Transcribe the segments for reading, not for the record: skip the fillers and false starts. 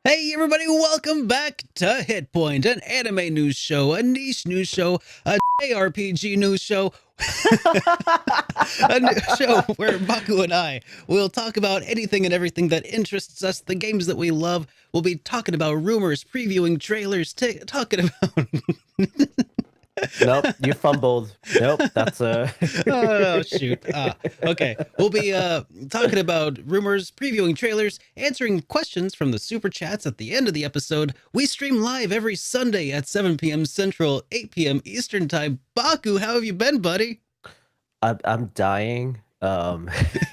Hey everybody, welcome back to HitPoint, an anime news show, a niche news show, a JRPG news show, a new show where Baku and I will talk about anything and everything that interests us, the games that we love. We'll be talking about rumors, previewing trailers, talking about Nope, you fumbled. Nope, that's a. oh shoot. Okay, we'll be talking about rumors, previewing trailers, answering questions from the super chats at the end of the episode. We stream live every Sunday at 7 p.m. Central, 8 p.m. Eastern Time. Baku, how have you been, buddy? I'm dying.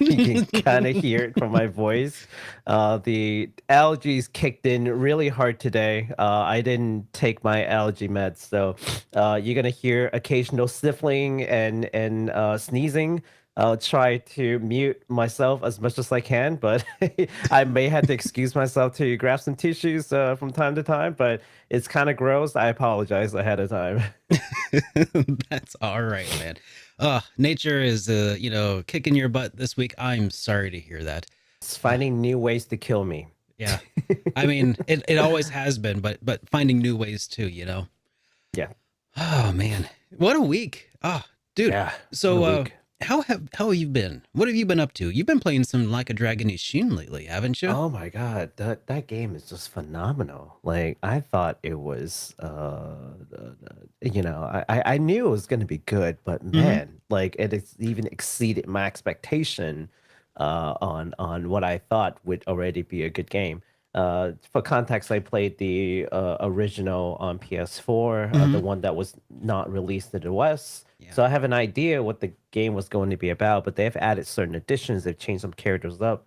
You can kind of hear it from my voice. The allergies kicked in really hard today. I didn't take my allergy meds, so you're gonna hear occasional sniffling and sneezing. I'll try to mute myself as much as I can, but I may have to excuse myself to grab some tissues from time to time. But it's kind of gross. I apologize ahead of time. That's all right, man. Nature is kicking your butt this week. I'm sorry to hear that. It's finding new ways to kill me. Yeah. I mean, it always has been, but finding new ways too, Yeah. Oh man. What a week. Oh, dude. Yeah. So how have you been? What have you been up to? You've been playing some Like a Dragon Ishin lately, haven't you? Oh my God, that game is just phenomenal. Like I thought it was, I knew it was going to be good, but Mm-hmm. man, like it's even exceeded my expectation on what I thought would already be a good game. For context, I played the original on PS4, the Mm-hmm. one that was not released in the West. Yeah. So I have an idea what the game was going to be about, but they've added certain additions. They've changed some characters up.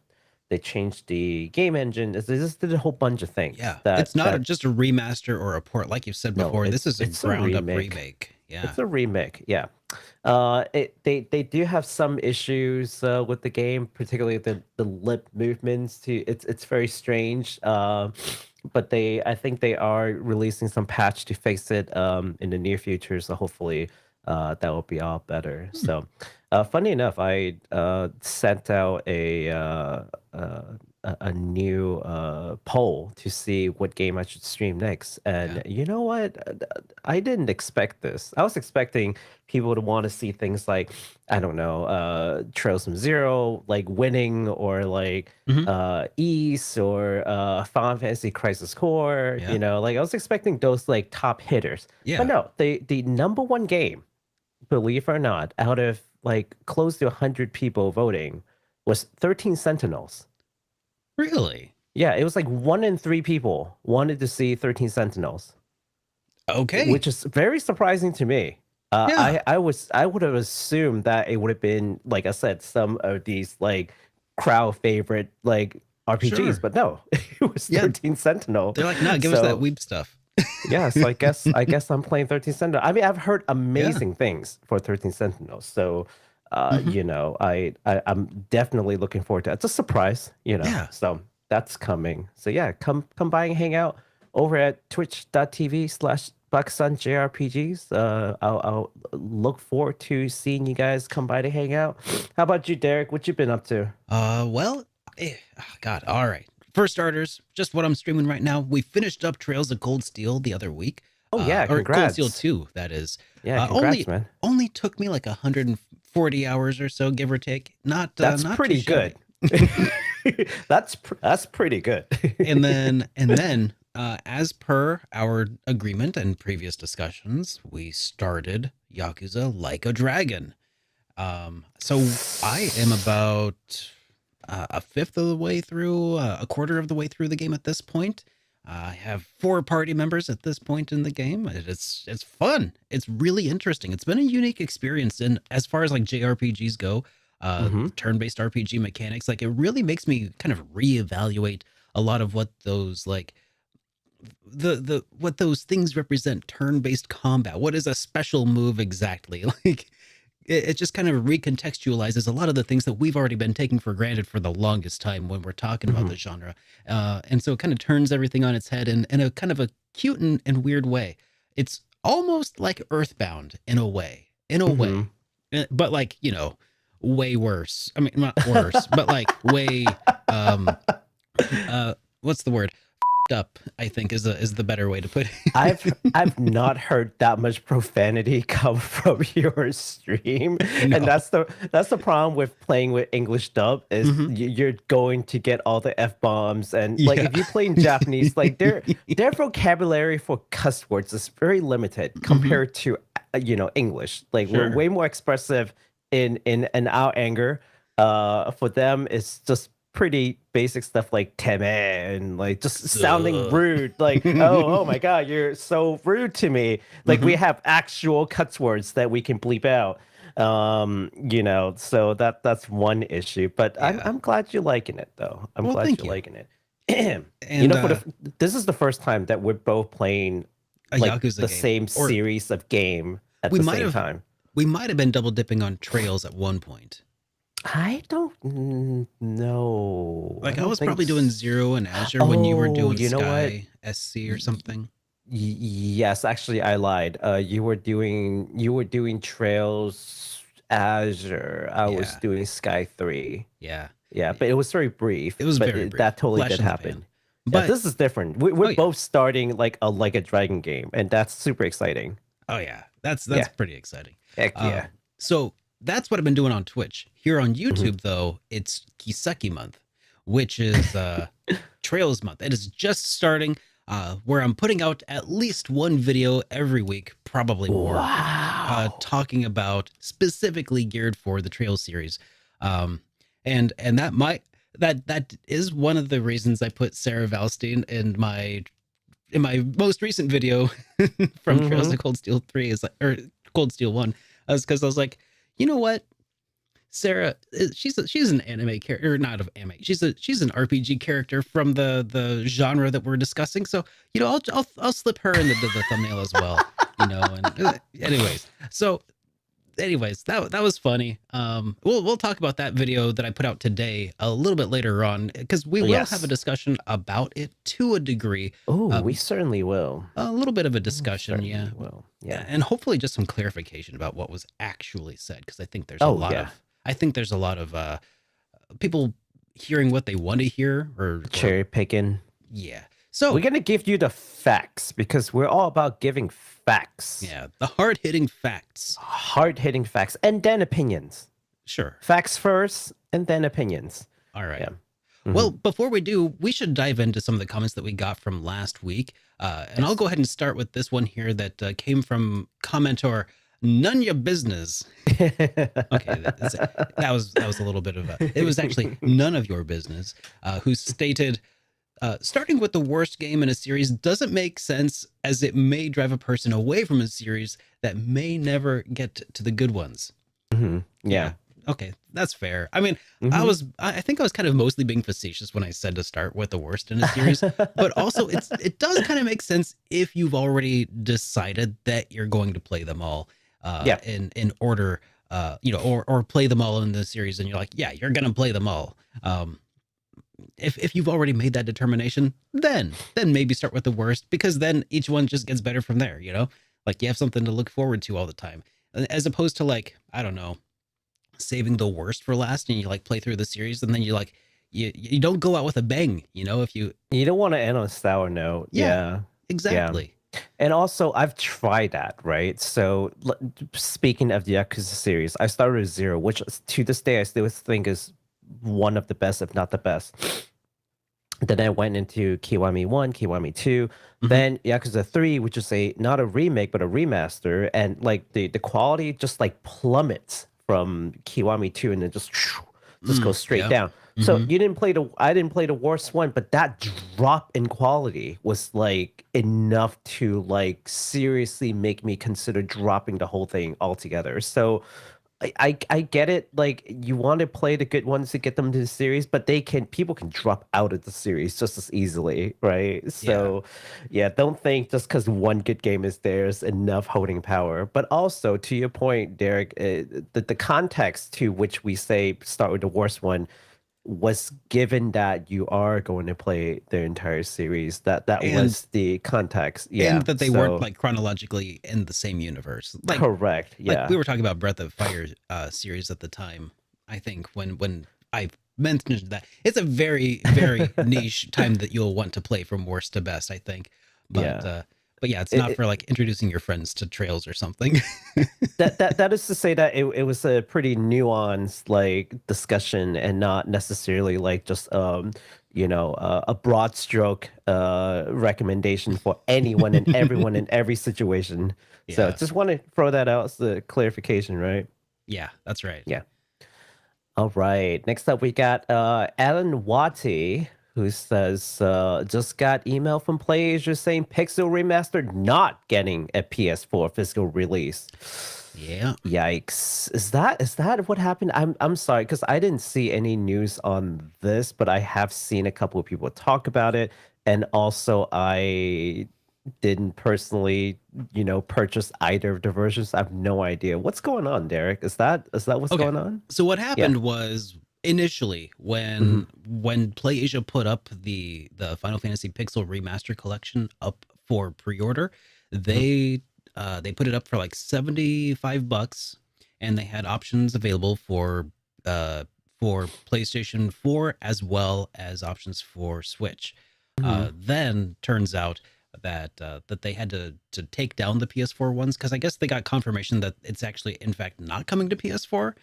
They changed the game engine. They just did a whole bunch of things Yeah. that It's not that just a remaster or a port, like you said no, before. This it's is a it's a ground up remake. remake. Yeah. It's a remake, yeah. They do have some issues with the game, particularly the lip movements. It's very strange. But I think they are releasing some patch to fix it in the near future. So hopefully that will be all better. Hmm. So funny enough, I sent out a new poll to see what game I should stream next. Yeah. And you know what? I didn't expect this. I was expecting people to want to see things like, I don't know, Trails from Zero, like winning, or like Mm-hmm. East, or Final Fantasy Crisis Core. Yeah. Like I was expecting those like top hitters. But Yeah. no, the number one game, believe it or not, out of like close to 100 people voting, was 13 Sentinels. Really? Yeah, it was like 1 in 3 people wanted to see 13 Sentinels, Okay. which is very surprising to me. Yeah. I would have assumed that it would have been, like I said, some of these like crowd favorite like RPGs, Sure. but no, it was Yeah. 13 Sentinel. They're like, nah, give us that So weeb stuff. yeah, so I guess I'm playing 13 Sentinel. I mean, I've heard Yeah. amazing things for 13 Sentinels. So Mm-hmm. I'm definitely looking forward to it. It's a surprise. Yeah. So that's coming. So yeah, come by and hang out over at twitch.tv/BucksunJRPGs. I'll look forward to seeing you guys come by to hang out. How about you, Derek? What you been up to? God, all right. For starters, just what I'm streaming right now. We finished up Trails of Cold Steel the other week. Oh yeah, Or Cold Steel congrats. 2, that is. Yeah, Only congrats, man. only took me like 140 hours or so, give or take. That's Not too pretty shabby. good. That's pretty good. And then, as per our agreement and previous discussions, we started Yakuza Like a Dragon. So I am about a fifth of the way through, a quarter of the way through the game at this point. I have 4 party members at this point in the game. It's fun. It's really interesting. It's been a unique experience, and as far as like JRPGs go, Hmm. turn-based RPG mechanics, like it really makes me kind of reevaluate a lot of what those like the what those things represent. Turn-based combat. What is a special move exactly? Like it just kind of recontextualizes a lot of the things that we've already been taking for granted for the longest time when we're talking about Hmm. the genre. And so it kind of turns everything on its head in a kind of a cute and weird way. It's almost like Earthbound in a way, Hmm. but like, way worse. I mean, not worse, but like way, um, what's the word? up, I think is the better way to put it. I've not heard that much profanity come from your stream, I know. and that's the problem with playing with English dub is Hmm. you're going to get all the F bombs, and like Yeah. if you play in Japanese, like their vocabulary for cuss words is very limited Hmm. compared to English. Like we're Sure. way more expressive in our anger. For them, it's just pretty basic stuff like teme and like just sounding Duh. rude. Like, oh my God, you're so rude to me. Like we Hmm. have actual cuts words that we can bleep out. So that's one issue. But I'm Yeah. I'm glad you're liking it though. I'm Well, glad thank you're you. liking it. And This is the first time that we're both playing a like Yakuza the game, same or series of game at we the might same have time. we might have been double dipping on Trails at one point. I don't know. I Like I don't was think. probably doing Zero and Azure when you were Oh, doing you know what? Sky SC or something. Yes, actually, I lied. You were doing Trails Azure. I was Yeah. doing Sky 3. Yeah. Yeah, but it was very brief. It was But very brief. that totally Flash did in the pan. happen. Yeah, But this is different. oh We're yeah. both starting like a dragon game, and that's super exciting. Oh yeah. That's Yeah, pretty exciting. heck yeah. So that's what I've been doing on Twitch. Here on Mhm. YouTube though, it's Kiseki month, which is Trails month. It is just starting, where I'm putting out at least one video every week, probably more, Wow. talking about specifically geared for the Trails series. And that is one of the reasons I put Sarah Valstein in my most recent video from Trails Hmm. of Cold Steel 3 is like, or Cold Steel 1, because I was like, you know what? Sarah, she's an anime character, or not of anime. She's an RPG character from the genre that we're discussing. So I'll slip her in the thumbnail as well. And anyways, that was funny. We'll talk about that video that I put out today a little bit later on, because we will have a Yes. discussion about it to a degree. Oh, we Um, certainly will. a little bit of a We discussion, yeah, certainly will. Yeah. and hopefully just some clarification about what was actually said, because Oh, yeah. I think there's a lot of people hearing what they want to hear, or Cherry picking. yeah. We're So gonna give you the facts because we're all about giving facts. yeah, the hard hitting facts. Hard hitting facts and then opinions. Sure. Facts first and then opinions. All right. Yeah. Well, Mhm. before we do, we should dive into some of the comments that we got from last week. And I'll Yes. go ahead and start with this one here that came from commentor None Ya Business. Okay, that was a little bit of it was actually none of your business, who stated, starting with the worst game in a series doesn't make sense, as it may drive a person away from a series that may never get to the good ones. Mhm. Yeah. Okay, that's fair. I mean, Mhm. I think I was kind of mostly being facetious when I said to start with the worst in a series, but also it does kind of make sense if you've already decided that you're going to play them all, Yeah. in order, or play them all in the series, and you're like, yeah, you're gonna play them all. If you've already made that determination, then maybe start with the worst, because then each one just gets better from there. Like you have something to look forward to all the time, as opposed to, like, I don't know, saving the worst for last, and you like play through the series, and then you don't go out with a bang, if you You don't want to end on a sour note. yeah, Yeah. exactly. And also, I've tried that, right? So, speaking of the Yakuza series, I started with Zero, which to this day I still think is one of the best, if not the best. Then I went into Kiwami 1, Kiwami 2, Mhm. then Yakuza 3, which is not a remake, but a remaster. And like the quality just like plummets from Kiwami 2 and then just goes straight Yeah. down. So Mhm. I didn't play the worst one, but that drop in quality was like enough to like seriously make me consider dropping the whole thing altogether. So I get it. Like you want to play the good ones to get them to the series, but people can drop out of the series just as easily, right? Yeah. So yeah, don't think just because one good game is there's enough holding power. But also to your point, Derek, the context to which we say start with the worst one was given that you are going to play the entire series. That And was the context. and Yeah. that they weren't So like chronologically in the same universe. correct. Like Yeah. we were talking about Breath of Fire series at the time. I think when I mention that. It's a very, very niche time that you'll want to play from worst to best, I think. Yeah. But yeah, it's It, not it, for like introducing your friends to trails or something. that is to say that it was a pretty nuanced like discussion and not necessarily like just a broad stroke recommendation for anyone and everyone in every situation. So Yeah. just want to throw that out as a clarification, right? Yeah, that's right. Yeah. All right. Next up, we got Alan Watty, who says, just got email from Playasia saying Pixel Remastered not getting a PS4 physical release. Yeah. Yikes. Is that what happened? I'm sorry, because I didn't see any news on this, but I have seen a couple of people talk about it. And also I didn't personally, purchase either of the versions. I have no idea. What's going on, Derek? Is that what's Okay. going on? So what Yeah. happened was initially Mhm. when PlayAsia put up the Final Fantasy Pixel Remaster Collection up for pre-order, Mhm. they put it up for like $75, and they had options available for PlayStation 4 as well as options for Switch. Mhm. Then turns out that they had to take down the PS4 ones because I guess they got confirmation that it's actually in fact not coming to PS4.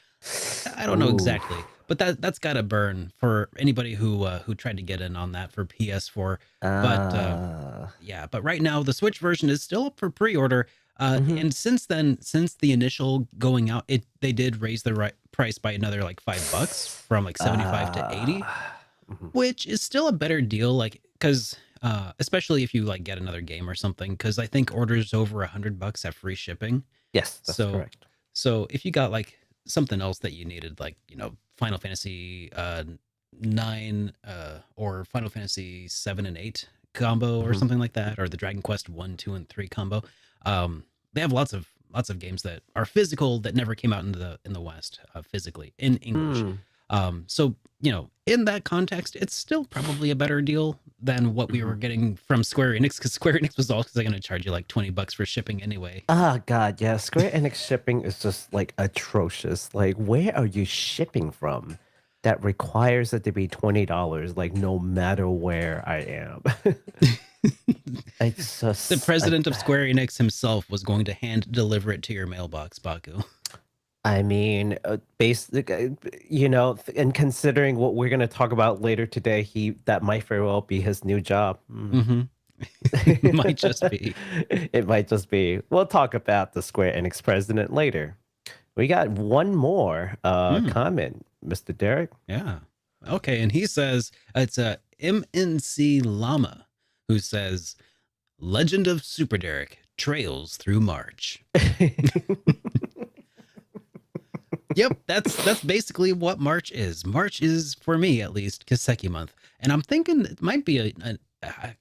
I don't know Ooh. exactly, but that's got to burn for anybody who tried to get in on that for PS4. But Uh, yeah, but right now the Switch version is still up for pre-order. mhm. And since then, since the initial going out, they did raise the price by another like $5 from like 75 to 80, Mhm. which is still a better deal. Like because especially if you like get another game or something, because I think orders over $100 have free shipping. Yes, that's So correct. so if you got like something else that you needed, like Final Fantasy 9 or Final Fantasy 7 and 8 combo or Mhm. something like that, or the Dragon Quest 1, 2, and 3 combo, they have lots of games that are physical that never came out in the West physically in English. Mm. So in that context, it's still probably a better deal than what we were Mhm. getting from Square Enix, because Square Enix was also going to charge you like $20 for shipping anyway. Ah, God, yeah. Square Enix shipping is just like atrocious. Like, where are you shipping from that requires it to be $20, like, no matter where I am? It's The just, president of Square Enix himself was going to hand deliver it to your mailbox, Baku. I mean, basic, and considering what we're going to talk about later today, that might very well be his new job. Mm. Mm-hmm. Might just be. It might just be. We'll talk about the Square Enix president later. We got one more Mm, comment, Mr. Derek. yeah. Okay, and he says it's a MNC Llama who says, "Legend of Super Derek trails through March." Yep, that's basically what March is. March is, for me at least, Kiseki month, and I'm thinking it might be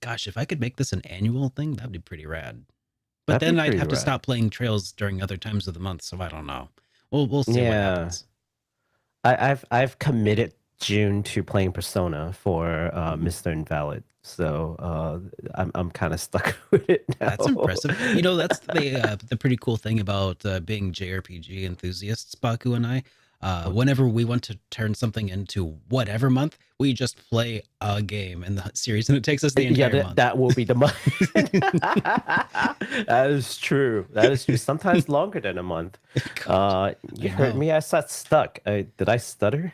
gosh, if I could make this an annual thing, that'd be pretty rad. But That'd be then I'd pretty have to rad. stop playing trails during other times of the month, so I don't know. We'll see what Yeah, happens. I've committed June to playing Persona for Ooh, Mr. Invalid, so I'm kind of stuck with it now. that's impressive. That's the pretty cool thing about being JRPG enthusiasts, Baku and I. Whenever we want to turn something into whatever month, we just play a game in the series, and it takes us the Yeah, entire that, month. that will be the month. That is true. That is true. Sometimes longer than a month. God, You I heard know. me. I said stuck. Did I stutter?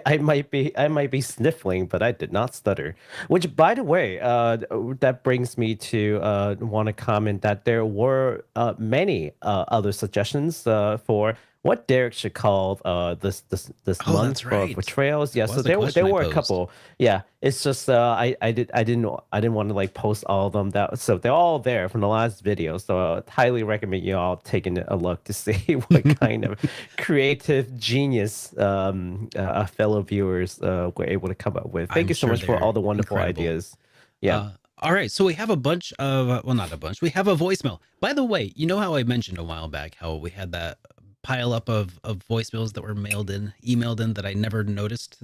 I might be sniffling, but I did not stutter. Which, by the way, that brings me to want to comment that there were many other suggestions for what Derek should call this Oh, month that's for right. trails. That Yeah, so was a there question I were a posed. couple. Yeah, it's just I didn't want to like post all of them. So they're all there from the last video. So I highly recommend you all taking a look to see what kind of creative genius our fellow viewers were able to come up with. Thank I'm you so sure much for all they're the wonderful incredible. ideas. Yeah. All right, so we have a bunch of well, not a bunch. We have a voicemail. By the way, you know how I mentioned a while back how we had that pile up of voicemails that were emailed in that I never noticed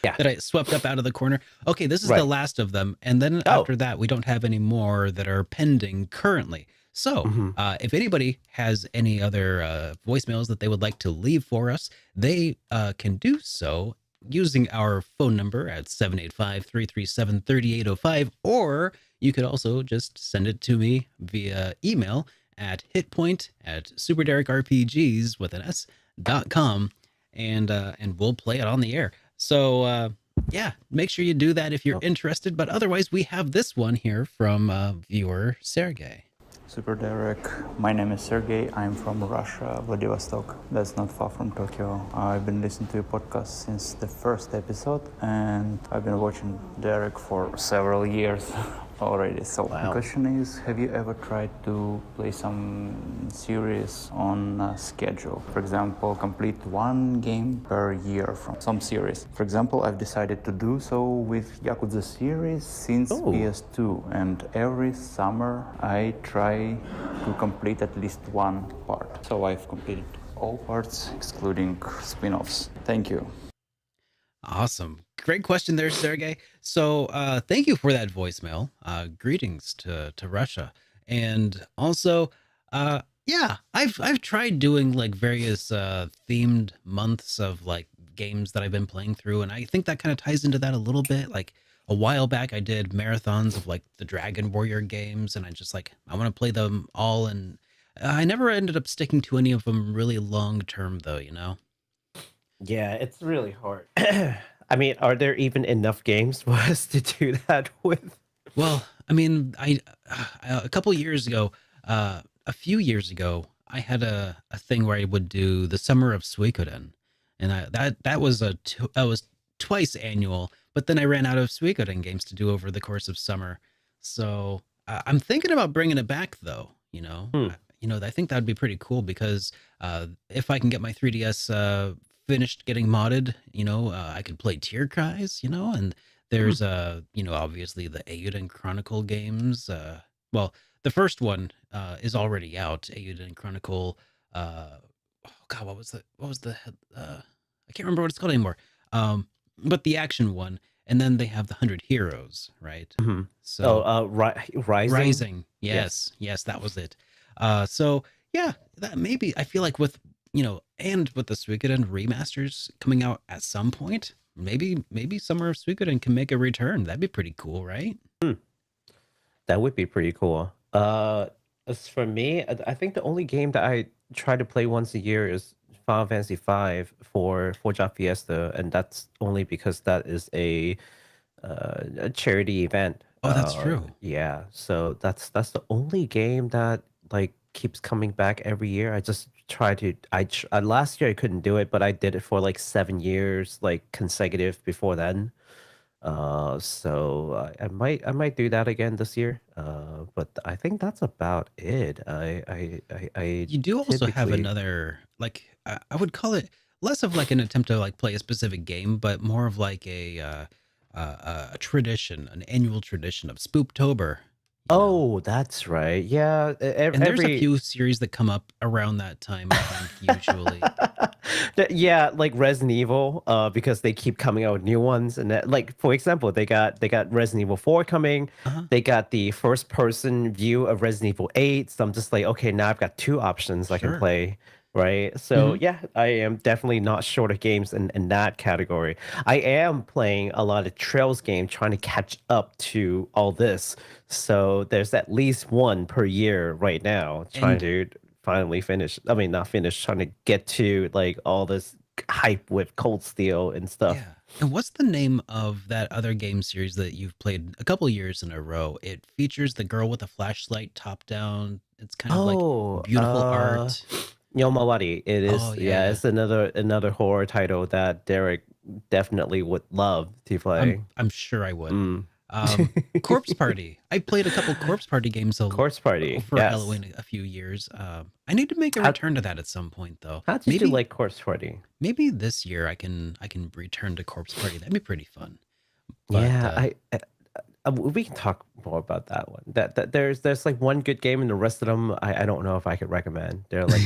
Yeah. that I swept up out of the corner. Okay, this is the Right. last of them, and then Oh. after that, we don't have any more that are pending currently. So, Mhm. if anybody has any other voicemails that they would like to leave for us, they can do so using our phone number at 785-337-3805, or you could also just send it to me via email at hitpoint at superderekrpgs with an s.com, and we'll play it on the air. So yeah, make sure you do that if you're interested. But otherwise, we have this one here from viewer Sergey. Super Derek, my name is Sergey. I'm from Russia, Vladivostok. That's not far from Tokyo. I've been listening to your podcast since the first episode, and I've been watching Derek for several years already. So the question is, have you ever tried to play some series on schedule? For example, complete one game per year from some series. For example, I've decided to do so with Yakuza series since PS2, and every summer I try to complete at least one part. So I've completed all parts, excluding spin-offs. Thank you. Awesome. Great question there, Sergey. So thank you for that voicemail. Greetings to Russia. And also, yeah, I've tried doing like various themed months of like games that I've been playing through, and I think that kind of ties into that a little bit. Like a while back, I did marathons of like the Dragon Warrior games, and I just like I want to play them all, and I never ended up sticking to any of them really long term, though. You know. Yeah, it's really hard. I mean, are there even enough games for us to do that with? Well, I mean, a couple years ago, a few years ago, I had a thing where I would do the Summer of Suikoden, and that was that was twice annual. But then I ran out of Suikoden games to do over the course of summer, so I'm thinking about bringing it back, though. You know, I think that'd be pretty cool because if I can get my 3DS finished getting modded, I could play Tear Cries, and there's obviously the Eiyuden Chronicle games. Well, the first one is already out, Eiyuden Chronicle. Oh God, what was the I can't remember what it's called anymore. But the action one, and then they have the 100 Heroes, right? Mm-hmm. So Rising. Yes, that was it. So yeah, that maybe I feel like with and with the Suikoden remasters coming out at some point, maybe Summer of Suikoden can make a return. That'd be pretty cool, right? That would be pretty cool. As for me, I think the only game that I try to play once a year is Final Fantasy V for Job Fiesta, and that's only because that is a charity event. Oh, that's true. Yeah, so that's the only game that like keeps coming back every year. I just try to. Last year I couldn't do it, but I did it for like 7 years, like consecutive before then. So I might do that again this year. But I think that's about it. I You do also have typically. another, like I would call it less of like an attempt to like play a specific game, but more of like a tradition, an annual tradition of Spooptober. Oh, that's right. Yeah, And there's a every few series that come up around that time, I think, usually. yeah, like Resident Evil, because they keep coming out with new ones, and that, like for example, they got Resident Evil 4 coming. Uh-huh. They got the first person view of Resident Evil 8. So I'm just like, okay, now I've got two options I can Sure. play. Right. So yeah, I am definitely not short of games in that category. I am playing a lot of Trails game trying to catch up to all this. So there's at least one per year right now trying And to finally finish. I mean, not finish, trying to get to like all this hype with Cold Steel and stuff. yeah. And what's the name of that other game series that you've played a couple years in a row? It features the girl with a flashlight top down. It's kind of like Oh, beautiful art. Yomawari. It is, Oh yeah, yeah. it's another horror title that Derek definitely would love to play. I'm sure I would. Mm. Corpse Party. I played a couple Corpse Party games Corpse Party, for yes. Halloween a few years. I need to make a return to that at some point, though. How did you like Corpse Party? Maybe this year I can return to Corpse Party. That'd be pretty fun. But, Yeah, we can talk more about that one. That there's like one good game, and the rest of them I don't know if I could recommend. They're like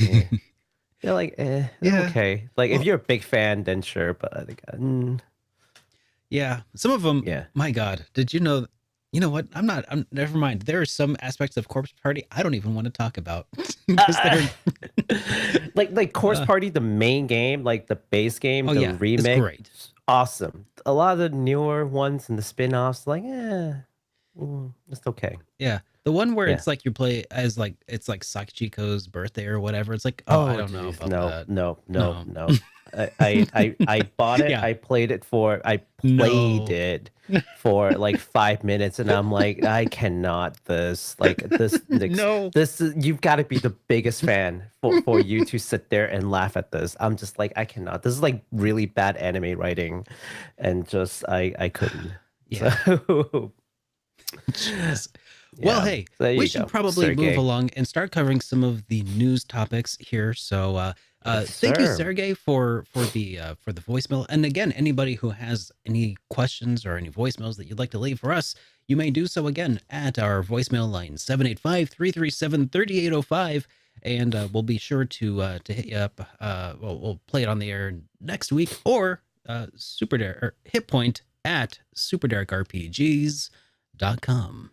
they're like they're Yeah. okay. Like if Well- you're a big fan, then sure. But I think yeah, some of them. yeah. My God, did you know? You know what? I'm never mind. There are some aspects of Corpse Party I don't even want to talk about because they're like Course uh, Party, the main game, like the base game, oh the yeah, it's remake, great. awesome. A lot of the newer ones and the spin-offs, like, it's okay. Yeah. The one where Yeah. it's like you play as like it's like Sakachiko's birthday or whatever. It's like, oh, I Oh, don't know geez. about No, that. no, no, No. no. I bought it. Yeah. I played it No. for like 5 minutes, and I'm like, I cannot No. you've got to be the biggest fan for you to sit there and laugh at this. I'm just like, I cannot. This is like really bad anime writing, and just I couldn't. Yeah. So Jeez. Well, yeah. hey, So there we you should go, probably move Sergey. along and start covering some of the news topics here. So, Yes, thank you, sir. Sergey, for the voicemail. And again, anybody who has any questions or any voicemails that you'd like to leave for us, you may do so again at our voicemail line 785-337-3805, and we'll be sure to hit you up. We'll play it on the air next week, or Super Derek or HitPoint at superderekrpgs.com.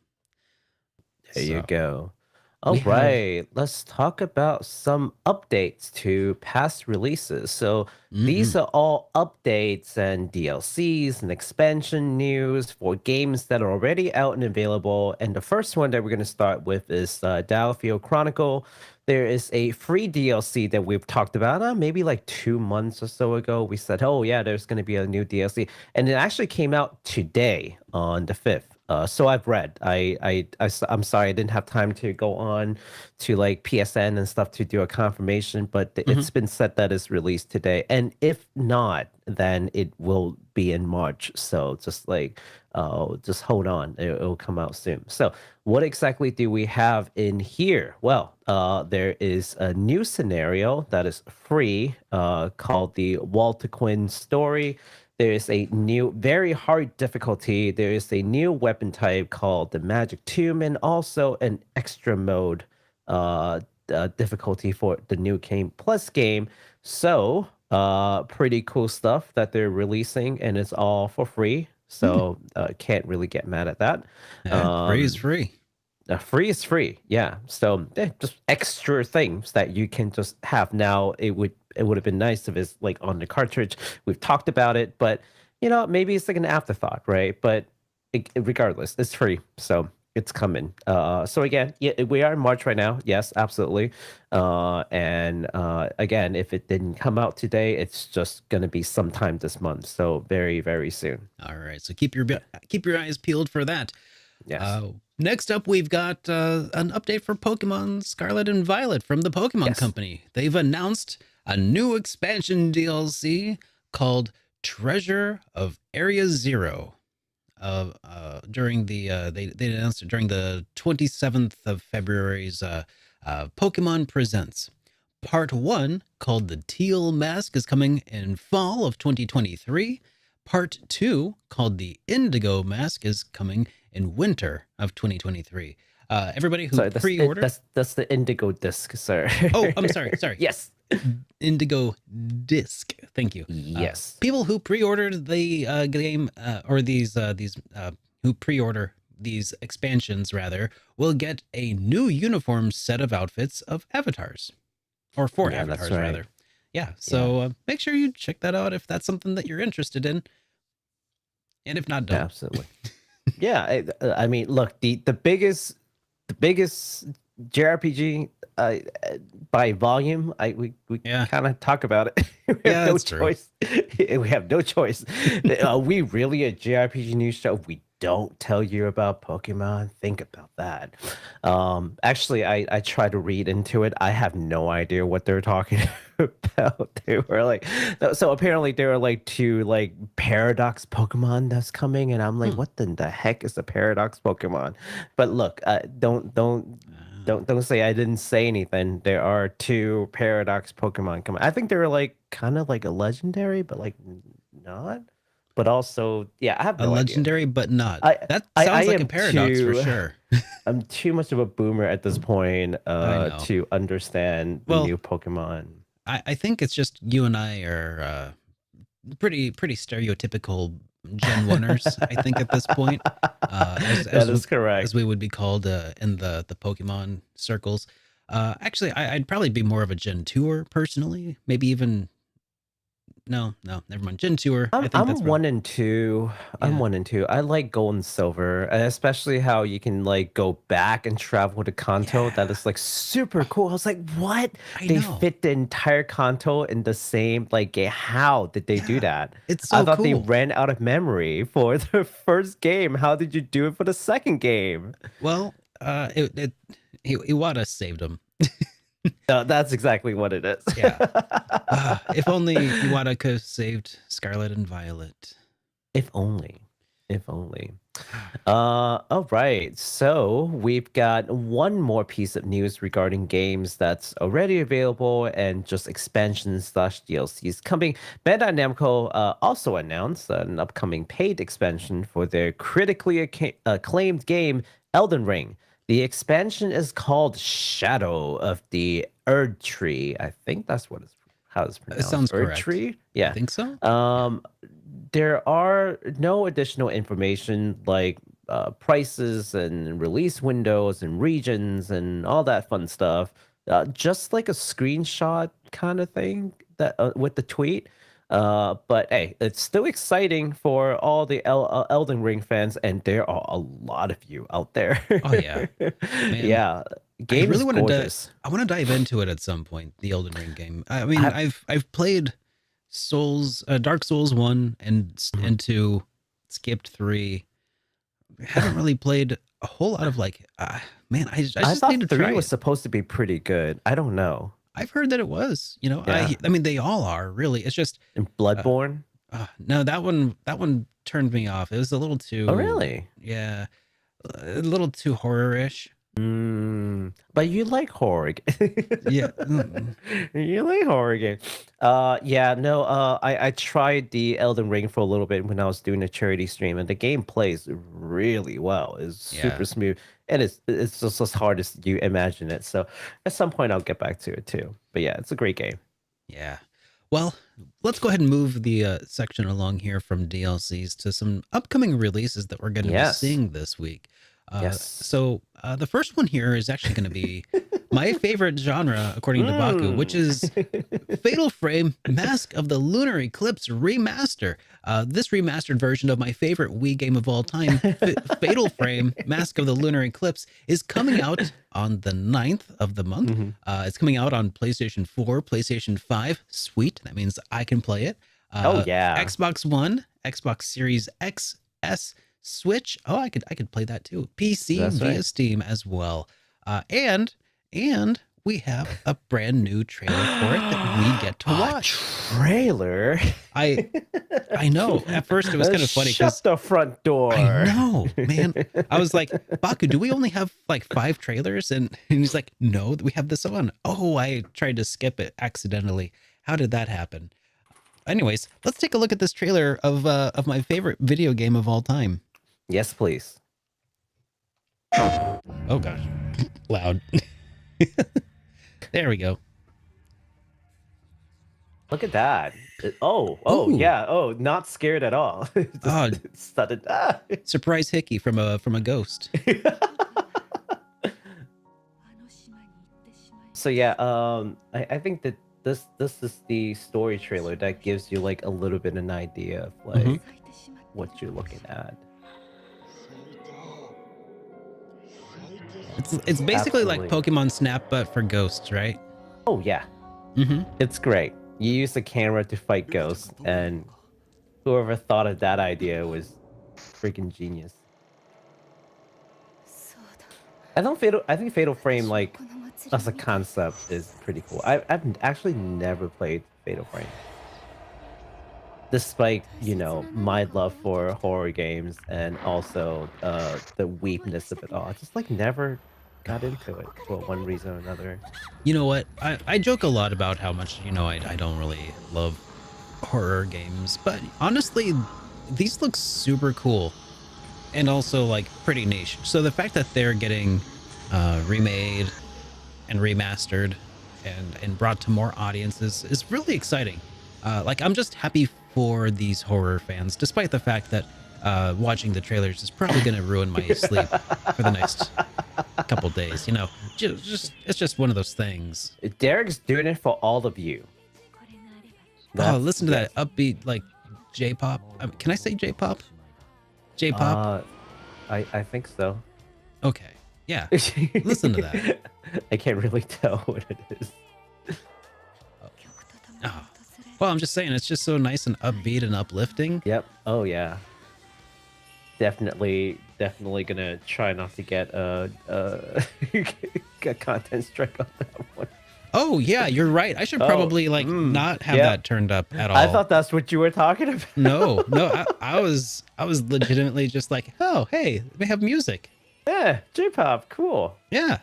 There you So go. we All have. right, let's talk about some updates to past releases. So these Mhm. are all updates and DLCs and expansion news for games that are already out and available. And the first one that we're going to start with is DioField Chronicle. There is a free DLC that we've talked about maybe like 2 months or so ago. We said, oh, yeah, there's going to be a new DLC. And it actually came out today on the 5th. So I've read. I'm sorry, I didn't have time to go on to like PSN and stuff to do a confirmation, but Mhm. it's been said that it's released today. And if not, then it will be in March. So just hold on. It'll come out soon. So what exactly do we have in here? Well, there is a new scenario that is free called the Walter Quinn story. There is a new, very hard difficulty. There is a new weapon type called the Magic Tomb, and also an extra mode difficulty for the new Game Plus game. So, pretty cool stuff that they're releasing, and it's all for free. So, can't really get mad at that. Yeah, free is free. Free is free, yeah. So just extra things that you can just have now. It would have been nice if it's like on the cartridge. We've talked about it, but maybe it's like an afterthought, right? But regardless, it's free, so it's coming. So again, yeah, we are in March right now. Yes, absolutely. And again, if it didn't come out today, it's just gonna be sometime this month. So very, very soon. All right, so keep your eyes peeled for that. Yes. Next up, we've got an update for Pokemon Scarlet and Violet from the Pokemon Yes. Company. They've announced a new expansion DLC called Treasure of Area Zero. During the they announced it during the 27th of February's Pokemon Presents. Part 1, called the Teal Mask, is coming in fall of 2023. Part 2, called the Indigo Mask, is coming in winter of 2023. Everybody who Sorry, pre-ordered. that's the Indigo disc, sir. Oh, I'm sorry. Yes. Indigo Disc. Thank you. Yes. People who pre-ordered the game or these who pre-order these expansions rather will get a new uniform set of outfits of avatars, or four Yeah, that's avatars right. rather. Yeah. So make sure you check that out if that's something that you're interested in, and if not, don't. Absolutely. Yeah, I mean, look, the biggest JRPG by volume, we Yeah. kind of talk about it. We have Yeah, no that's true. choice. We have no choice. Are we really a JRPG news show? We don't tell you about Pokemon. Think about that. Actually, I tried to read into it. I have no idea what they're talking about. They were like, so apparently there are like two like paradox Pokemon that's coming, and I'm like, what the heck is a paradox Pokemon? But look, don't say I didn't say anything. There are two paradox Pokemon coming. I think they're like kind of like a legendary, but like not. But also, yeah, I have A no idea. legendary, but not. I- That I sounds like a am paradox for too- sure. I'm too much of a boomer at this point know. to understand the Well, new Pokemon. I think it's just you and I are pretty stereotypical Gen Oneers, I think, at this point. That is correct. As we would be called in the Pokemon circles. Actually, I'd probably be more of a Gen 2er personally. Maybe even no, never mind. Gen 2er. I think I'm that's one and two. I'm Yeah. 1 and 2. I like gold and silver, and especially how you can like go back and travel to Kanto. That is like super cool. I was like, what? I They know. fit the entire Kanto in the same like game. How did they do Yeah, that? it's I so thought they cool. ran out of memory for the first game. How did you do it for the second game? Well, Iwata saved him. That's exactly what it is. Yeah. If only Iwata could have saved Scarlet and Violet. If only. If only. All right. So we've got one more piece of news regarding games that's already available and just expansions slash DLCs coming. Bandai Namco also announced an upcoming paid expansion for their critically acclaimed game, Elden Ring. The expansion is called Shadow of the Erd Tree. I think that's how it's It pronounced. sounds Erd correct. Tree? I Yeah. think so. There are no additional information like prices and release windows and regions and all that fun stuff. Just like a screenshot kind of thing that with the tweet. But hey, it's still exciting for all the Elden Ring fans, and there are a lot of you out there. Oh, yeah. Man, Yeah, I game really is want to gorgeous. I want to dive into it at some point, the Elden Ring game. I mean, I- I've played Dark Souls 1 and 2, skipped 3. Haven't really played a whole lot of like man, I I just thought need to 3 try was it. supposed to be pretty good. I don't know. I've heard that it was, Yeah. I mean they all are really. It's just And Bloodborne. no, that one turned me off. It was a little too Oh, really? Yeah, a little too horror-ish. But you like horror. Yeah. You like horror games. Yeah, no, I tried the Elden Ring for a little bit when I was doing a charity stream, and the game plays really well. It's super Yeah. smooth, and it's just as hard as you imagine it. So at some point I'll get back to it too. But yeah, it's a great game. Yeah. Well, let's go ahead and move the section along here from DLCs to some upcoming releases that we're going to Yes. be seeing this week. Yes. So the first one here is actually going to be my favorite genre, according to Baku, which is Fatal Frame Mask of the Lunar Eclipse Remaster. This remastered version of my favorite Wii game of all time, Fatal Frame Mask of the Lunar Eclipse, is coming out on the 9th of the month. Mhm. It's coming out on PlayStation 4, PlayStation 5. Sweet. That means I can play it. Oh, yeah. Xbox One, Xbox Series X, S, Switch. Oh, I could play that too. PC That's via right. Steam as well. And we have a brand new trailer for it that we get to watch. Trailer. I know. At first it was kind of funny because Shut the front door. I know, man. I was like, Baku, do we only have like 5 trailers? And he's like, no, we have this one. Oh, I tried to skip it accidentally. How did that happen? Anyways, let's take a look at this trailer of my favorite video game of all time. Yes, please. Oh gosh, loud. There we go. Look at that. Oh, Ooh. yeah. Oh, not scared at all. Just Oh. sudden. Surprise hickey from a ghost. So yeah, I think that this is the story trailer that gives you like a little bit of an idea of like Mhm. what you're looking at. It's basically like Absolutely. Pokemon Snap, but for ghosts, right? Oh yeah, Mm-hmm. it's great. You use the camera to fight ghosts, and whoever thought of that idea was freaking genius. I think Fatal Frame like as a concept is pretty cool. I've actually never played Fatal Frame. Despite, my love for horror games and also the weakness of it all. I just like never got into it for one reason or another. You know what? I joke a lot about how much, I don't really love horror games, but honestly, these look super cool and also like pretty niche. So the fact that they're getting remade and remastered and brought to more audiences is really exciting. Like I'm just happy for these horror fans, despite the fact that watching the trailers is probably going to ruin my sleep for the next couple days. You know, just it's just one of those things. Derek's doing it for all of you. Oh, listen to that upbeat like J-pop. Can I say J-pop? J-pop. I think so. Okay. Yeah. Listen to that. I can't really tell what it is. Oh. Well, I'm just saying, it's just so nice and upbeat and uplifting. Yep. Oh yeah. Definitely gonna try not to get a content strike on that one. Oh yeah, you're right. I should probably not have that turned up at all. I thought that's what you were talking about. No, I was legitimately just like, oh hey, they have music. Yeah, J-pop, cool. Yeah.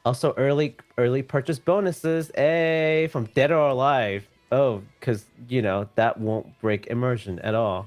Also, early purchase bonuses, from Dead or Alive. Oh, because that won't break immersion at all.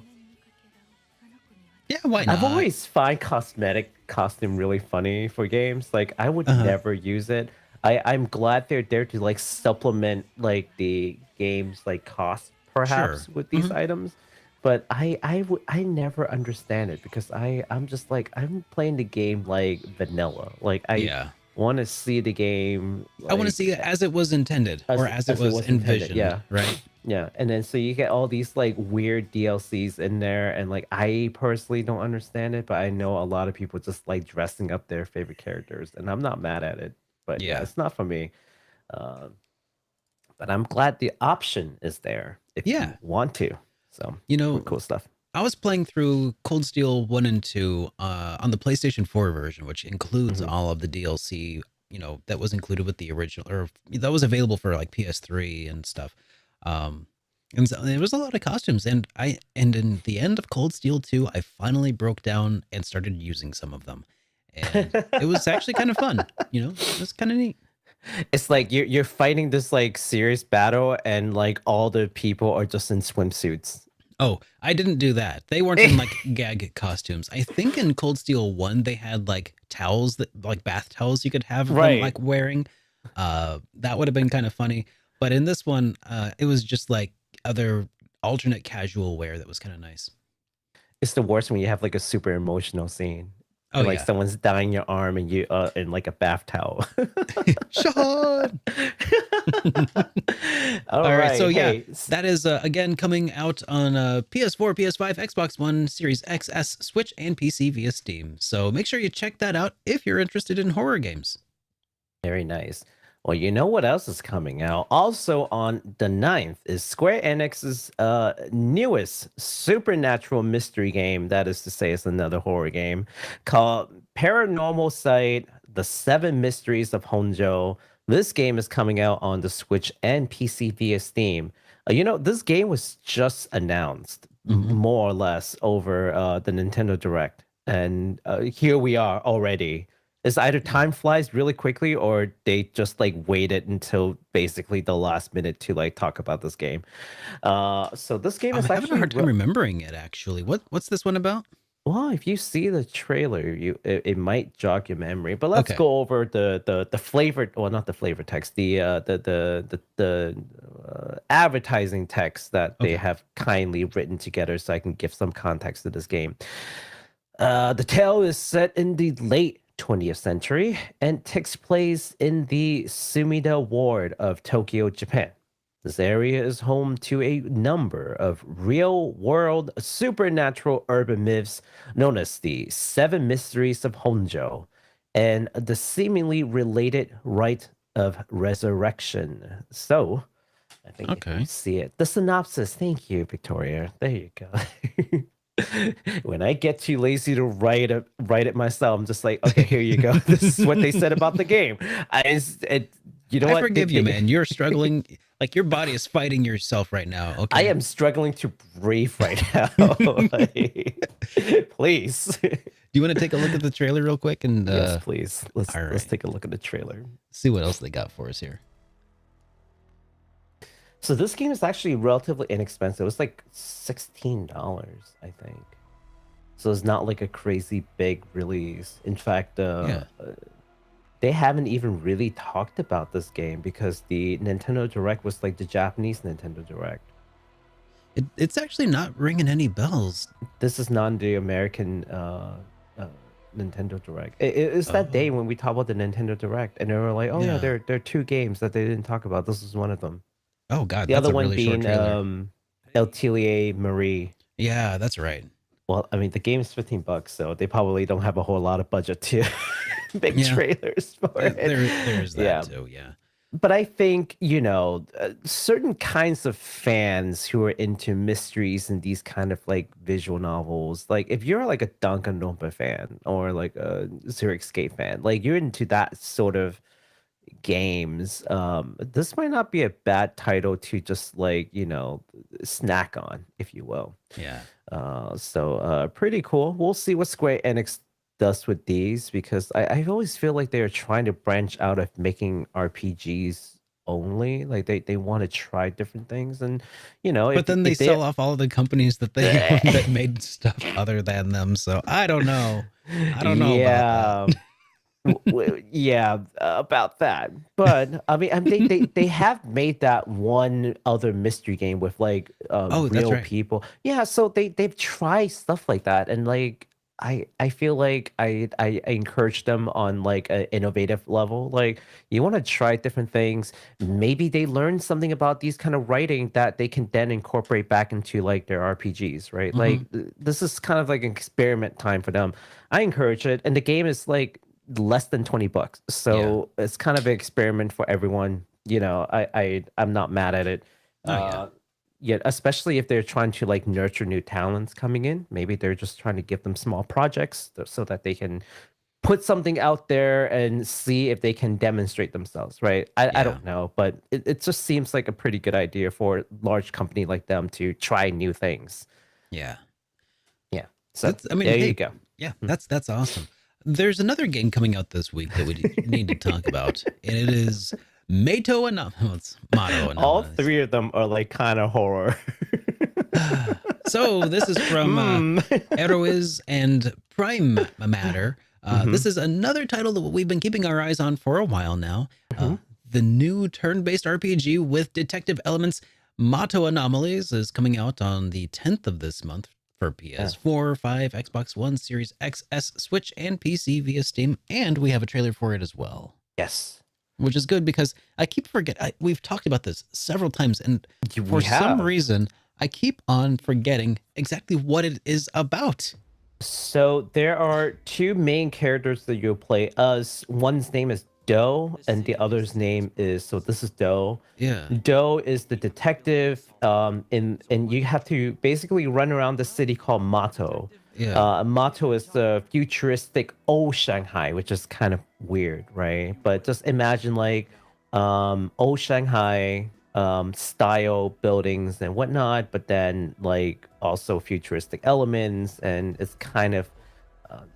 Yeah, why not? I've always find costume really funny for games. Like I would never use it. I'm glad they're there to like supplement like the game's like cost perhaps with these items. But I never understand it because I'm just like I'm playing the game like vanilla. Like I want to see the game. Like, I want to see it as it was intended or as it was envisioned. Yeah. Right. Yeah. And then so you get all these like weird DLCs in there, and like I personally don't understand it, but I know a lot of people just like dressing up their favorite characters, and I'm not mad at it. But yeah, it's not for me. But I'm glad the option is there if you want to. So cool stuff. I was playing through Cold Steel 1 and 2 on the PlayStation 4 version, which includes all of the DLC, that was included with the original, or that was available for like PS3 and stuff. And so there was a lot of costumes, and in the end of Cold Steel 2, I finally broke down and started using some of them. And it was actually kind of fun, it was kind of neat. It's like you're fighting this like serious battle, and like all the people are just in swimsuits. Oh, I didn't do that. They weren't in like gag costumes. I think in Cold Steel 1 they had like towels, that like bath towels you could have them like wearing. That would have been kind of funny. But in this one, it was just like other alternate casual wear that was kind of nice. It's the worst when you have like a super emotional scene. Oh, like someone's dyeing your arm and you in like a bath towel. Sean. All right. So that is again coming out on PS4, PS5, Xbox One, Series XS, Switch, and PC via Steam. So make sure you check that out if you're interested in horror games. Very nice. Well, you know what else is coming out? Also on the 9th is Square Enix's newest supernatural mystery game. That is to say, it's another horror game called Paranormasight: The 7 Mysteries of Honjo. This game is coming out on the Switch and PC via Steam. This game was just announced, more or less, over the Nintendo Direct. And here we are already. It's either time flies really quickly or they just like waited until basically the last minute to like talk about this game. So this game is I'm having a hard time remembering it actually. What's this one about? Well, if you see the trailer, it might jog your memory. But let's go over the flavor, well, not the flavor text, the advertising text that they have kindly written together, so I can give some context to this game. The tale is set in the late 20th century and takes place in the Sumida ward of Tokyo, Japan. This area is home to a number of real-world supernatural urban myths known as the 7 Mysteries of Honjo and the seemingly related rite of resurrection. So, I think you can see it. The synopsis. Thank you, Victoria. There you go. When I get too lazy to write it myself, I'm just like, okay, here you go. This is what they said about the game. I forgive you, man. You're struggling. Like your body is fighting yourself right now. Okay. I am struggling to breathe right now. Please. Do you want to take a look at the trailer real quick? And yes, please. Let's take a look at the trailer. See what else they got for us here. So this game is actually relatively inexpensive. It's like $16, I think. So it's not like a crazy big release. In fact, they haven't even really talked about this game because the Nintendo Direct was like the Japanese Nintendo Direct. It's actually not ringing any bells. This is not the American Nintendo Direct. It's that day Oh, when we talked about the Nintendo Direct, and they were like, "Oh yeah, yeah. there are two games that they didn't talk about. This is one of them. Oh God, The that's other a one really short being trailer. El Tilier Marie." Yeah, that's right. Well, I mean, the game's $15, so they probably don't have a whole lot of budget to make Yeah, trailers for it. there's that Yeah, too. Yeah. but I think, certain kinds of fans who are into mysteries and these kind of like visual novels, like if you're like a Danganronpa fan or like a Zero Escape fan, like you're into that sort of games, this might not be a bad title to just like, snack on, if you will. Yeah. Pretty cool. We'll see what Square Enix does with these because I always feel like they're trying to branch out of making RPGs only. Like they want to try different things, and But then they if they sell off all of the companies that they own that made stuff other than them. So I don't know. I don't know about yeah. that. Yeah, about that. But they have made that one other mystery game with like Oh, that's real right. people. Yeah, so they've tried stuff like that, and like I feel like I encourage them on like an innovative level. Like you want to try different things. Maybe they learn something about these kind of writing that they can then incorporate back into like their RPGs, right? Hmm. Like this is kind of like an experiment time for them. I encourage it, and the game is like less than $20, Yeah. so it's kind of an experiment for everyone. I'm not mad at it. Oh yeah. Yeah, especially if they're trying to like nurture new talents coming in. Maybe they're just trying to give them small projects so that they can put something out there and see if they can demonstrate themselves, right? I Yeah. don't know, but it just seems like a pretty good idea for a large company like them to try new things. Yeah. Yeah, so I mean, there you hey, go. yeah, that's awesome. There's another game coming out this week that we need to talk about, and it is Mato Anomalies. It's Mato All Anomalies. three of them are like kind of horror. So this is from Eroiz and Prime Matter. This is another title that we've been keeping our eyes on for a while now. The new turn-based RPG with detective elements, Mato Anomalies, is coming out on the 10th of this month for PS4, 5, Xbox One, Series XS, Switch, and PC via Steam. And we have a trailer for it as well. Yes. Which is good because I keep forgetting. We've talked about this several times, and for some reason, I keep on forgetting exactly what it is about. So there are two main characters that you'll play as. One's name is Doe, and the other's name is, so this is Doe. Yeah. Doe is the detective, and you have to basically run around the city called Mato. Yeah. Mato is the futuristic old Shanghai, which is kind of weird, right? But just imagine like old Shanghai style buildings and whatnot, but then like also futuristic elements, and it's kind of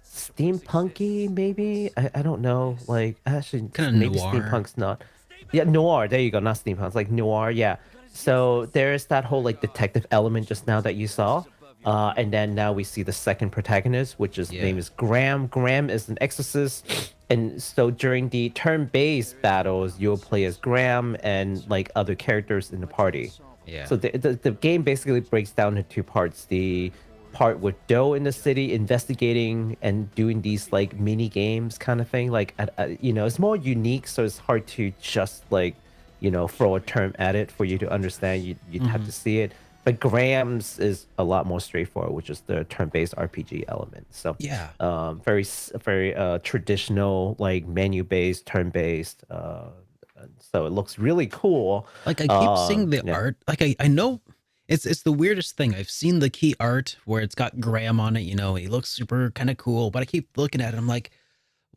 steampunky, maybe. I don't know. Like actually, Kind of maybe noir. steampunk's not. Yeah, noir. There you go. Not steampunk. It's like noir. Yeah. So there's that whole like detective element just now that you saw. And then now we see the second protagonist, which is name is Graham. Graham is an exorcist, and so during the turn-based battles, you'll play as Graham and like other characters in the party. Yeah. So the game basically breaks down into two parts: the part with Doe in the city investigating and doing these like mini games kind of thing. Like it's more unique, so it's hard to just like throw a term at it for you to understand. You'd have to see it. But Graham's is a lot more straightforward, which is the turn-based RPG element. So Yeah. very traditional, like menu-based, turn-based. So it looks really cool. Like I keep seeing the art. Like I know it's the weirdest thing. I've seen the key art where it's got Graham on it. He looks super kind of cool. But I keep looking at it. I'm like,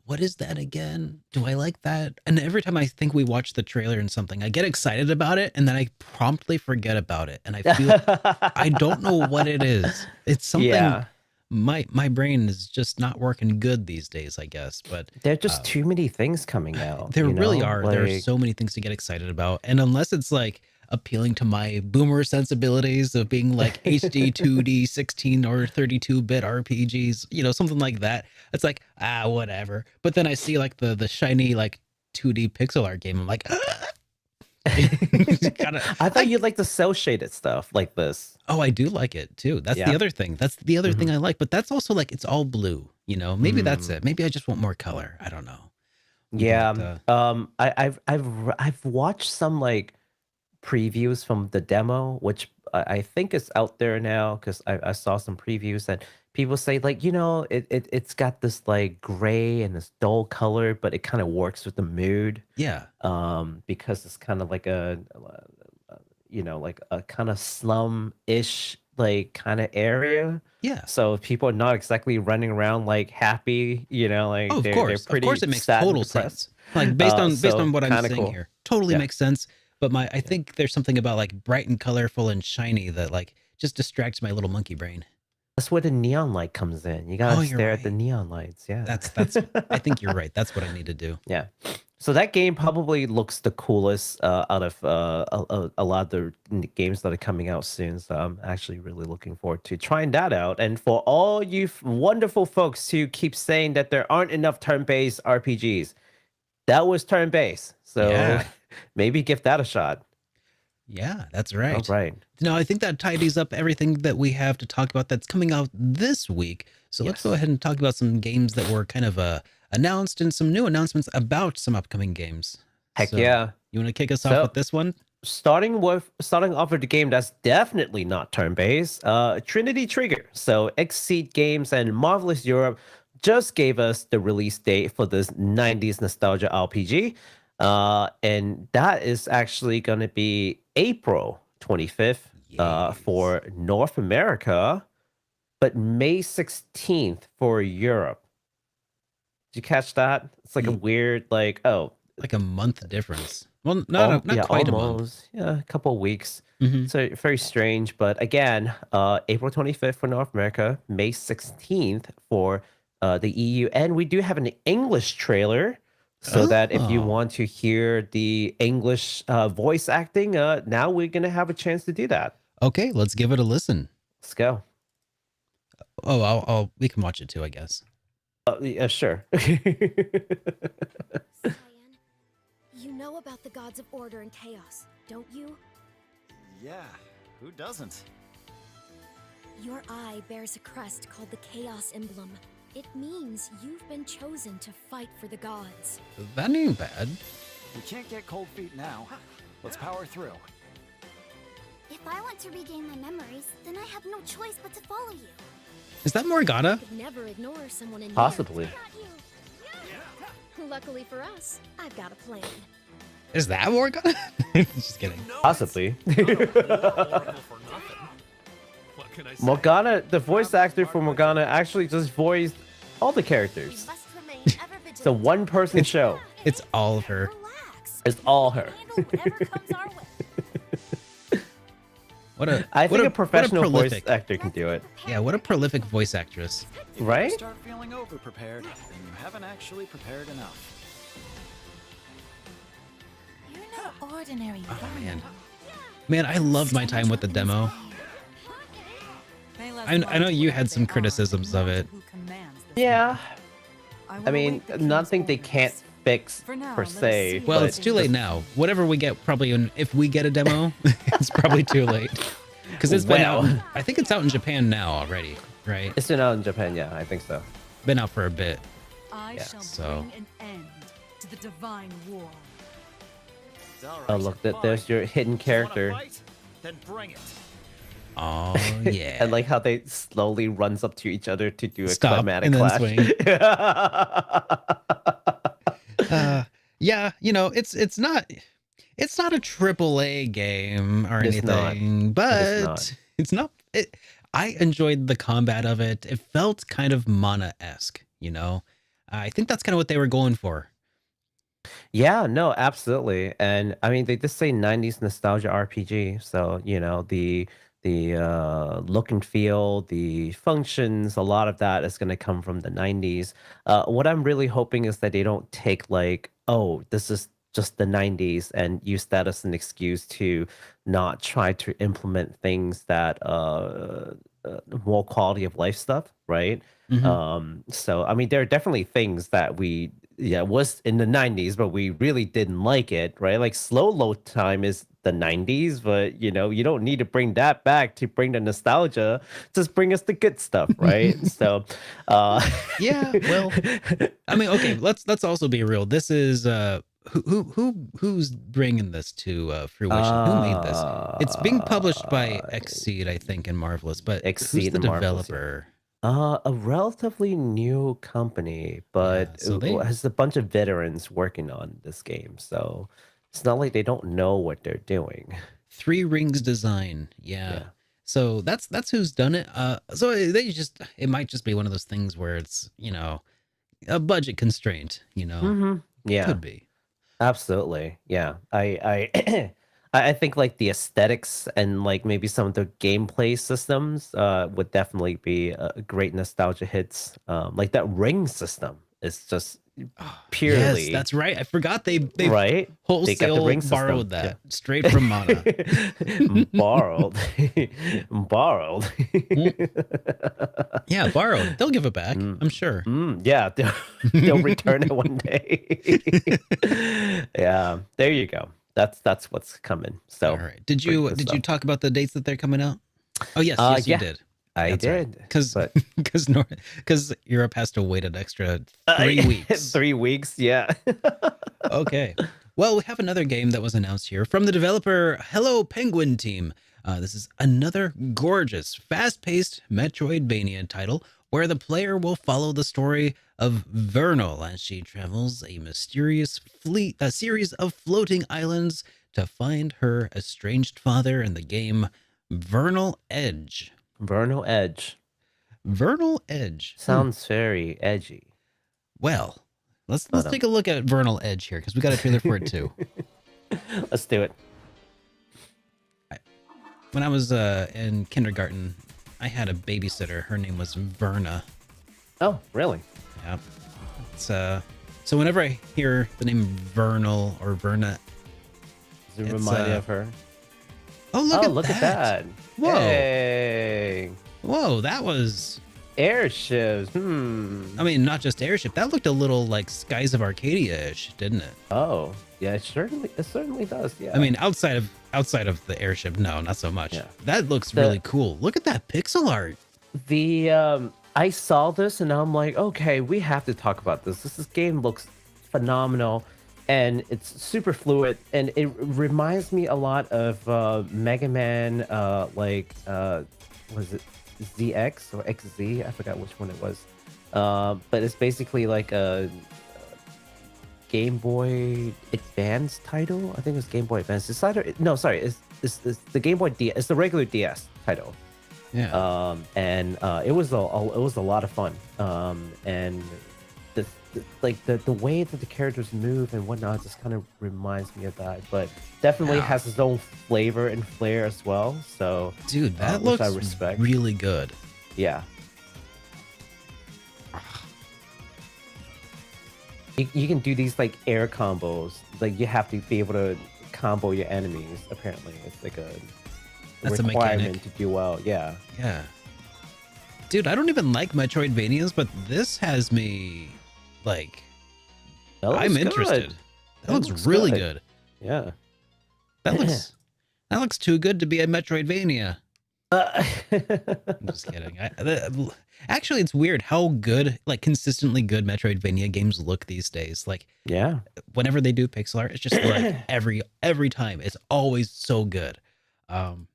what is that again? Do I like that? And every time I think we watch the trailer and something, I get excited about it, and then I promptly forget about it. And I feel I don't know what it is. It's something. Yeah. My brain is just not working good these days, I guess. But There are just too many things coming out. there really know? are. There are Like, so many things to get excited about. And unless it's like appealing to my boomer sensibilities of being like HD 2D 16 or 32-bit RPGs, something like that. It's like, whatever. But then I see like the shiny like 2D pixel art game. I'm like, I thought you'd like the cell shaded stuff like this. Oh, I do like it too. That's Yeah. the other thing. That's the other thing I like. But that's also like it's all blue. Maybe that's it. Maybe I just want more color. I don't know. Yeah. But, I've watched some like previews from the demo, which I think is out there now because I saw some previews and people say like, it's got this like gray and this dull color, but it kind of works with the mood. yeah. Because it's kind of like like a kind of slum-ish like kind of area. Yeah. So if people are not exactly running around like happy, like Oh, of they're course. pretty Of course it makes sad and total depressed. sense. Like based on what I'm kinda saying cool. here. Totally Yeah. makes sense. But I think there's something about like bright and colorful and shiny that like just distracts my little monkey brain. That's where the neon light comes in. You gotta Oh, you're stare at the right. neon lights. Yeah. That's I think you're right. That's what I need to do. Yeah. So that game probably looks the coolest out of a lot of the games that are coming out soon. So I'm actually really looking forward to trying that out. And for all you wonderful folks who keep saying that there aren't enough turn-based RPGs, that was turn-based. So Yeah. maybe give that a shot. Yeah, that's right. All right. No, I think that tidies up everything that we have to talk about that's coming out this week. So let's go Yes. ahead and talk about some games that were kind of announced and some new announcements about some upcoming games. Heck So, yeah. You want to kick us So- off with this one? Starting off with the game that's definitely not turn-based, Trinity Trigger. So Exceed Games and Marvelous Europe just gave us the release date for this 90s nostalgia RPG. And that is actually going to be April 25th Yes. for North America, but May 16th for Europe. Did you catch that? It's like a Ye- weird, like, oh, Like a month difference. Well, not quite a month. almost. Yeah, a couple of weeks. Mhm. So very strange. But again, April 25th for North America, May 16th for the EU. And we do have an English trailer. So that if you Oh. want to hear the English voice acting, now we're going to have a chance to do that. Okay, let's give it a listen. Let's go. Oh, we can watch it too, I guess. Yeah, sure. Cyan, you know about the gods of order and chaos, don't you? Yeah, who doesn't? Your eye bears a crest called the Chaos Emblem. It means you've been chosen to fight for the gods. That ain't bad. We can't get cold feet now. Let's power through. If I want to regain my memories, then I have no choice but to follow you. Is that Morgana? You could never ignore someone in Possibly. Not you. here. Luckily for us, I've got a plan. Is that Morgana? Just kidding. Possibly. What can I say? Morgana, the voice actor for Morgana actually just voiced all the We characters. must remain ever vigilant. It's a one-person show. It's all of her. Relax. It's all her. Handle whatever comes our way. I think a professional voice prolific, actor can do it, yeah, what a prolific voice actress. If you right? start feeling over-prepared, then you haven't actually prepared enough. You're no ordinary Oh, man, I loved my time with the demo. I know you had some criticisms of it. Yeah. I mean, nothing they can't fix per se. Well, but it's too late now. Whatever we get, probably if we get a demo, it's probably too late. Because it's been out. Well. I think it's out in Japan now already, right? It's been out in Japan, yeah, I think so. Been out for a bit. I Yeah, shall so- bring an end to the divine war. Oh, look, there's your hidden character. Then bring it. Oh yeah. I like how they slowly runs up to each other to do a Stop, climatic and then clash. swing. Yeah, it's not a triple A game or It's not. anything, but it's not. I enjoyed the combat of it. It felt kind of Mana-esque, I think that's kind of what they were going for. Yeah, no, absolutely. And I mean, they just say 90s nostalgia RPG. So, the look and feel, the functions, a lot of that is going to come from the 90s. What I'm really hoping is that they don't take like, oh, this is just the 90s and use that as an excuse to not try to implement things that more quality of life stuff, right? Mhm. So I mean, there are definitely things that we was in the 90s, but we really didn't like it, right? Like slow load time is the 90s, but you don't need to bring that back to bring the nostalgia. Just bring us the good stuff, right? So, Yeah, well, I mean, okay, let's also be real. This is who's bringing this to fruition? Who made this? It's being published by Xseed, I think, and Marvelous, but who's Exceed the and Marvelous, yeah. developer? A relatively new company, but so it has a bunch of veterans working on this game. So it's not like they don't know what they're doing. Three Rings Design. Yeah. Yeah. So that's who's done it. So it might just be one of those things where it's, a budget constraint, Yeah, Could be. absolutely. Yeah. I think like the aesthetics and like maybe some of the gameplay systems would definitely be great nostalgia hits. Like that ring system is just purely Yes, that's right. I forgot they right. They got the wholesale ring system. borrowed that straight from Mana. borrowed. Borrowed. Yeah, borrowed. They'll give it back, I'm sure. Yeah, they'll return it one day. Yeah, there you go. That's what's coming. So, All right. Did you talk about the dates that they're coming out? Oh yes, yes, yeah, you did. I That's did. Right. Because Europe has to wait an extra 3 weeks. 3 weeks, yeah. Okay. Well, we have another game that was announced here from the developer Hello Penguin Team. This is another gorgeous, fast-paced Metroidvania title where the player will follow the story of Vernal as she travels a mysterious series of floating islands to find her estranged father in the game Vernal Edge. Vernal Edge. Vernal Edge. Sounds very edgy. Well, let's take a look at Vernal Edge here because we got a trailer for it too. Let's do it. When I was in kindergarten, I had a babysitter. Her name was Verna. Oh, really? Yeah. It's so whenever I hear the name Vernal or Verna, Does it remind you of her? oh look Look at at that. Whoa. Hey. Whoa, that was. Airships. I mean, not just airship. That looked a little like Skies of Arcadia-ish, didn't it? Oh, yeah, it certainly does. Yeah. I mean, outside of the airship, no, not so much. Yeah. That looks really cool. Look at that pixel art. I saw this and I'm like, okay, we have to talk about this. This game looks phenomenal and it's super fluid and it reminds me a lot of Mega Man, was it ZX or XZ? I forgot which one it was. But it's basically like a Game Boy Advance title. I think it was Game Boy Advance. It's the Game Boy DS. It's the regular DS title. Yeah. It was a lot of fun. And the way that the characters move and whatnot just kind of reminds me of that. But definitely has its own flavor and flair as well. So, dude, that which looks I respect. really good. Yeah. You can do these like air combos. Like you have to be able to combo your enemies. Apparently, it's like That's a requirement mechanic. to do well. Yeah. Yeah. Dude, I don't even like Metroidvanias, but this has me like That looks I'm good. interested. That looks looks really good. good. Yeah. That looks too good to be a Metroidvania. I'm just kidding. Actually, it's weird how good, like consistently good Metroidvania games look these days. Like, yeah. whenever they do pixel art, it's just like every time it's always so good. Man,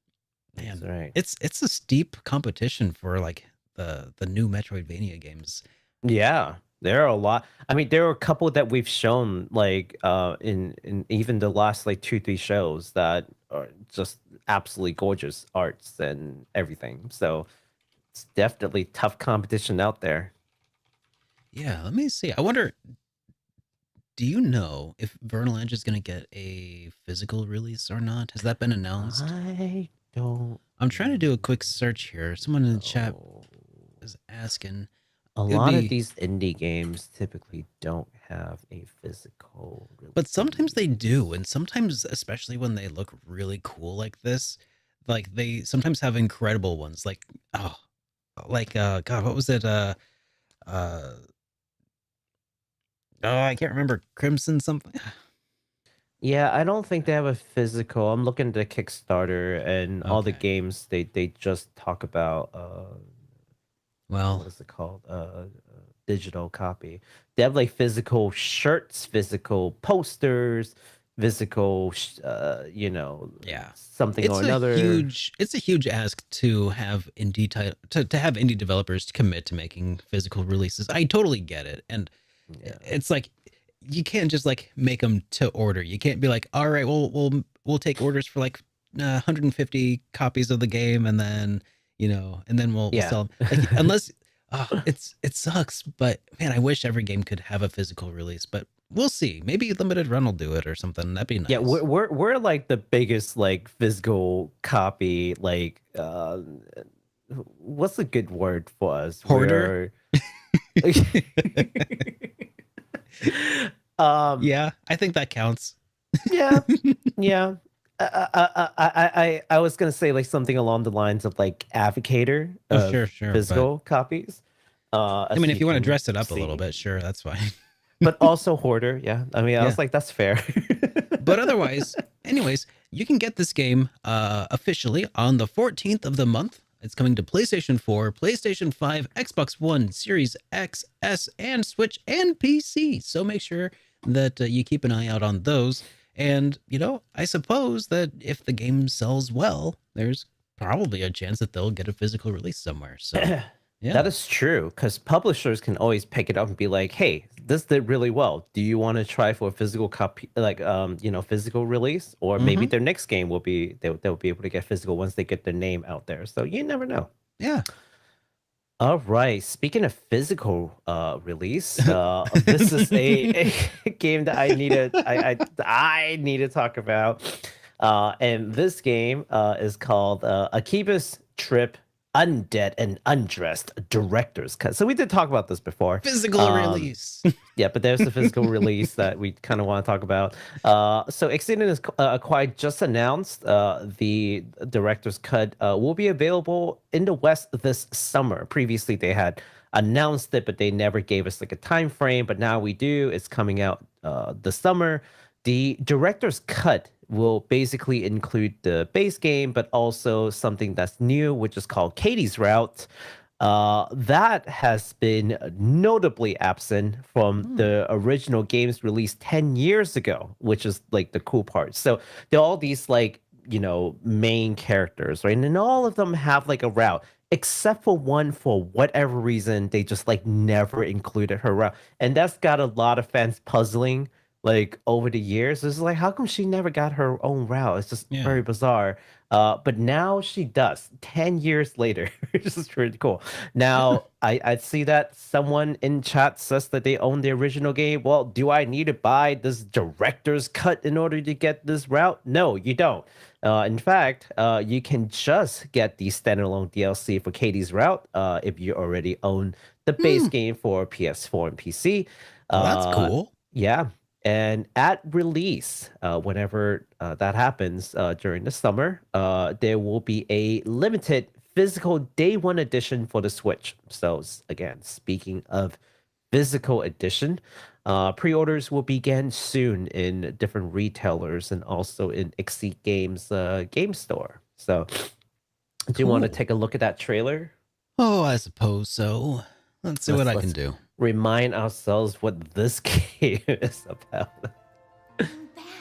That's right. it's a steep competition for like the new Metroidvania games. Yeah. There are a lot. I mean, there are a couple that we've shown like in even the last like 2-3 shows that are just absolutely gorgeous arts and everything. So it's definitely tough competition out there. Yeah, let me see. I wonder, do you know if Vernal Edge is going to get a physical release or not? Has that been announced? I don't. I'm trying to do a quick search here. Someone in the chat know. is asking. A It'd lot be- of these indie games typically don't have a physical release. But sometimes they do, and sometimes, especially when they look really cool like this, like they sometimes have incredible ones. Like God, what was it? Oh, I can't remember. Crimson something. Yeah, I don't think they have a physical. I'm looking at the Kickstarter and all the Okay. games they just talk about what Well, is it called? Digital copy. They have like physical shirts, physical posters, physical yeah. something or It's a another. huge ask to have to have indie developers commit to making physical releases. I totally get it. And Yeah. it's like you can't just like make them to order. You can't be like, all right, we'll take orders for like 150 copies of the game, and then and then we'll Yeah. sell them. Like, unless it sucks, but man, I wish every game could have a physical release. But we'll see. Maybe limited run will do it or something. That'd be nice. Yeah, we're like the biggest like physical copy like what's a good word for us? Hoarder? Yeah, I think that counts. Yeah, yeah. I was gonna say like something along the lines of like advocator Oh, of sure. physical copies. I As mean, if you want to can dress it up a little see. bit, sure, that's fine. But also hoarder. Yeah, I mean, I Yeah. was like, that's fair. But otherwise, anyways, you can get this game officially on the 14th of the month. It's coming to PlayStation 4, PlayStation 5, Xbox One, Series X, S, and Switch, and PC. So make sure that you keep an eye out on those. And, I suppose that if the game sells well, there's probably a chance that they'll get a physical release somewhere. So, yeah. That is true, because publishers can always pick it up and be like, "Hey, this did really well. Do you want to try for a physical copy, like physical release, or maybe their next game will be they'll be able to get physical once they get their name out there." So you never know. Yeah. All right. Speaking of physical release, this is a game that I need to talk about, and this game is called AKIBA'S Trip Undead and Undressed Director's Cut. So we did talk about this before. Physical release. Yeah, but there's the physical release that we kind of want to talk about. So Exceeding is Acquired just announced the director's cut will be available in the West this summer. Previously, they had announced it, but they never gave us like a time frame. But now we do. It's coming out this summer. The director's cut will basically include the base game, but also something that's new, which is called Katie's Route. That has been notably absent from the original games released 10 years ago, which is like the cool part. So there are all these like, main characters, right? And all of them have like a route, except for one, for whatever reason, they just like never included her route. And that's got a lot of fans puzzling like over the years. It's like, how come she never got her own route? It's just very bizarre. But now she does 10 years later. This is pretty cool. Now, I see that someone in chat says that they own the original game. Well, do I need to buy this director's cut in order to get this route? No, you don't. In fact, you can just get the standalone DLC for Katie's Route if you already own the base game for PS4 and PC. Well, that's cool. Yeah. And at release, whenever that happens during the summer, there will be a limited physical day one edition for the Switch. So again, speaking of physical edition, pre-orders will begin soon in different retailers and also in Exceed Games game store. So do you want to take a look at that trailer? Oh, I suppose so. Let's see what I can do. Remind ourselves what this game is about.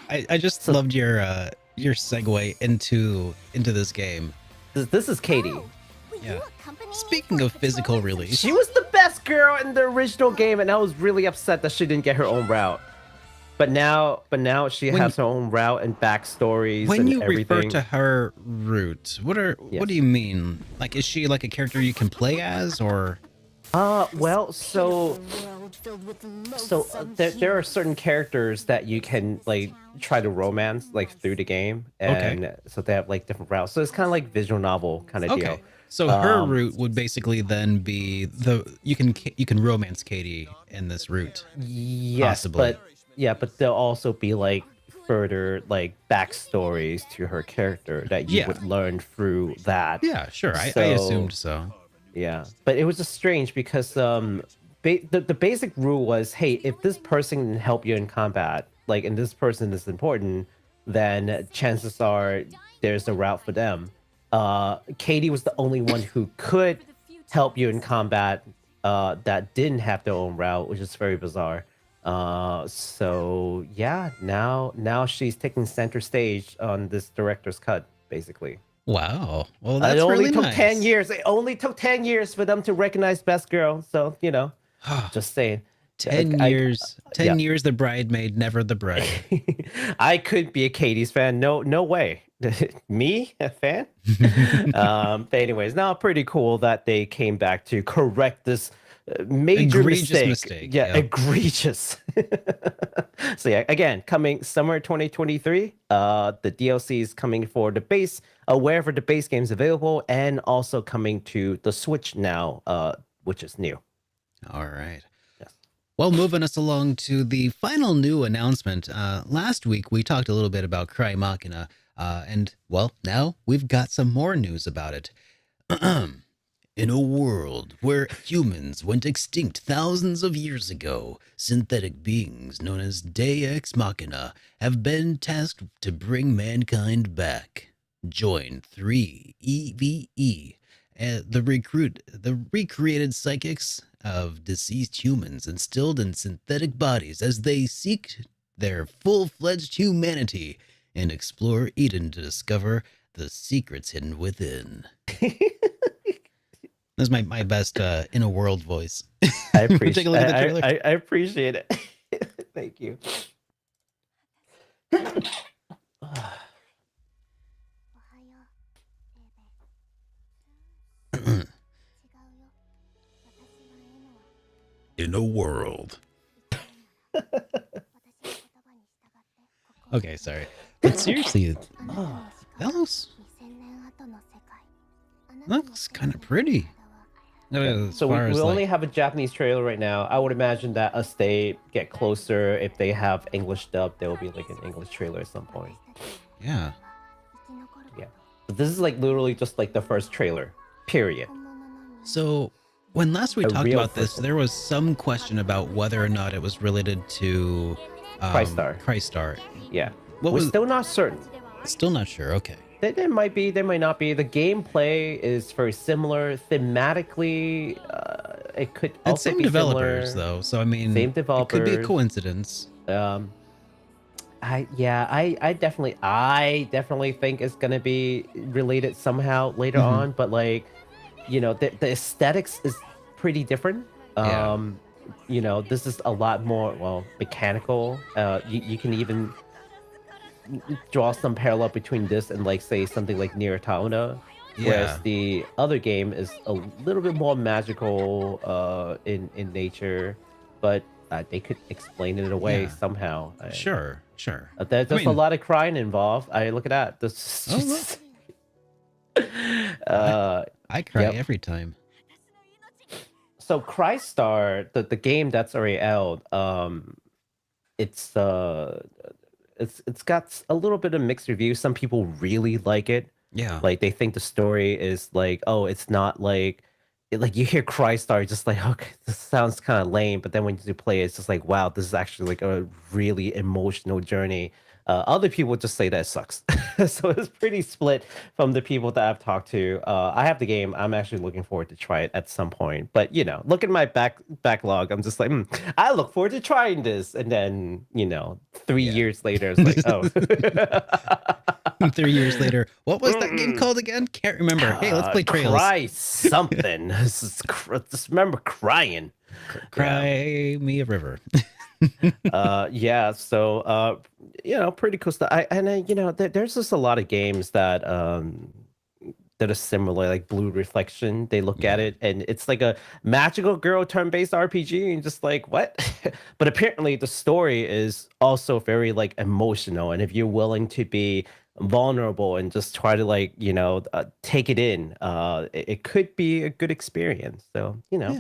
I just loved your segue into this game. This is Katie. Oh, will Yeah. you accompany me Speaking for of physical patrols and release, She was the best girl in the original game, and I was really upset that she didn't get her own route. But now she has her own route and backstories when and you everything. refer to her route, what do you mean? Like, is she like a character you can play as, or? Well, so a world filled with there are certain characters that you can like try to romance like through the game, and so they have like different routes. So it's kind of like visual novel kind of deal. Okay, so her route would basically then be you can romance Katie in this route. Yes, possibly. but there'll also be like further like backstories to her character that you would learn through that. Yeah, sure. I So- assumed so. Yeah, but it was just strange because the basic rule was, hey, if this person can help you in combat, like, and this person is important, then chances are there's a route for them. Katie was the only one who could help you in combat that didn't have their own route, which is very bizarre. So yeah, now she's taking center stage on this director's cut, basically. Wow. Well, that's it only really took nice. 10 years. It only took 10 years for them to recognize Best Girl. So, just saying. 10 years. 10 years the bridesmaid, never the bride. I could be a Katie's fan. No way. Me, a fan? But anyways, now pretty cool that they came back to correct this major Egregious mistake. Yeah, egregious. So yeah, again, coming summer 2023. The DLC is coming for the base, wherever the base game's available, and also coming to the Switch now, which is new. All right. Yes. Well, moving us along to the final new announcement. Last week, we talked a little bit about CRYMACHINA, and, well, now we've got some more news about it. In a world where humans went extinct thousands of years ago, synthetic beings known as Deus Ex Machina have been tasked to bring mankind back. Join 3EVE, the recreated psychics of deceased humans instilled in synthetic bodies as they seek their full-fledged humanity and explore Eden to discover the secrets hidden within. That's my best in a world voice. I appreciate. Take a look at the trailer. I appreciate it. Thank you. In a world. Okay, sorry. But seriously, that looks kind of pretty. So we only have a Japanese trailer right now. I would imagine that as they get closer, if they have English dub, there will be like an English trailer at some point. Yeah. Yeah. But this is like literally just like the first trailer, period. So when last we talked real about this, there was some question about whether or not it was related to Crystar. Yeah. We're still not certain. Still not sure. Okay. There might be, there might not be. The gameplay is very similar. Thematically, it could It's also same be developers similar. though, so I mean, Same developers. It could be a coincidence. I definitely think it's gonna be related somehow later on, but like, the aesthetics is pretty different. This is a lot more mechanical. You can even draw some parallel between this and like say something like Nier Automata, whereas the other game is a little bit more magical in nature, but they could explain it away somehow. Sure. There's a lot of crying involved. Look at that. This is I cry every time. So Crystar, the game that's already out, it's got a little bit of mixed reviews. Some people really like it. Yeah. Like they think the story is like, oh, it's not like you hear Crystar, just like, okay, this sounds kind of lame. But then when you play it, it's just like, wow, this is actually like a really emotional journey. Other people just say that it sucks. So it's pretty split from the people that I've talked to. I have the game. I'm actually looking forward to try it at some point. But, look at my backlog. I'm just like, I look forward to trying this. And then, 3 years later, it's like, oh. 3 years later, what was that game called again? Can't remember. Hey, let's play Trails. Cry something. Just remember crying. Cry me a river. So pretty cool stuff. There's just a lot of games that are similar, like Blue Reflection. They look at it and it's like a magical girl turn-based RPG, and just like, what? But apparently the story is also very like emotional, and if you're willing to be vulnerable and just try to like take it in, it could be a good experience. So yeah.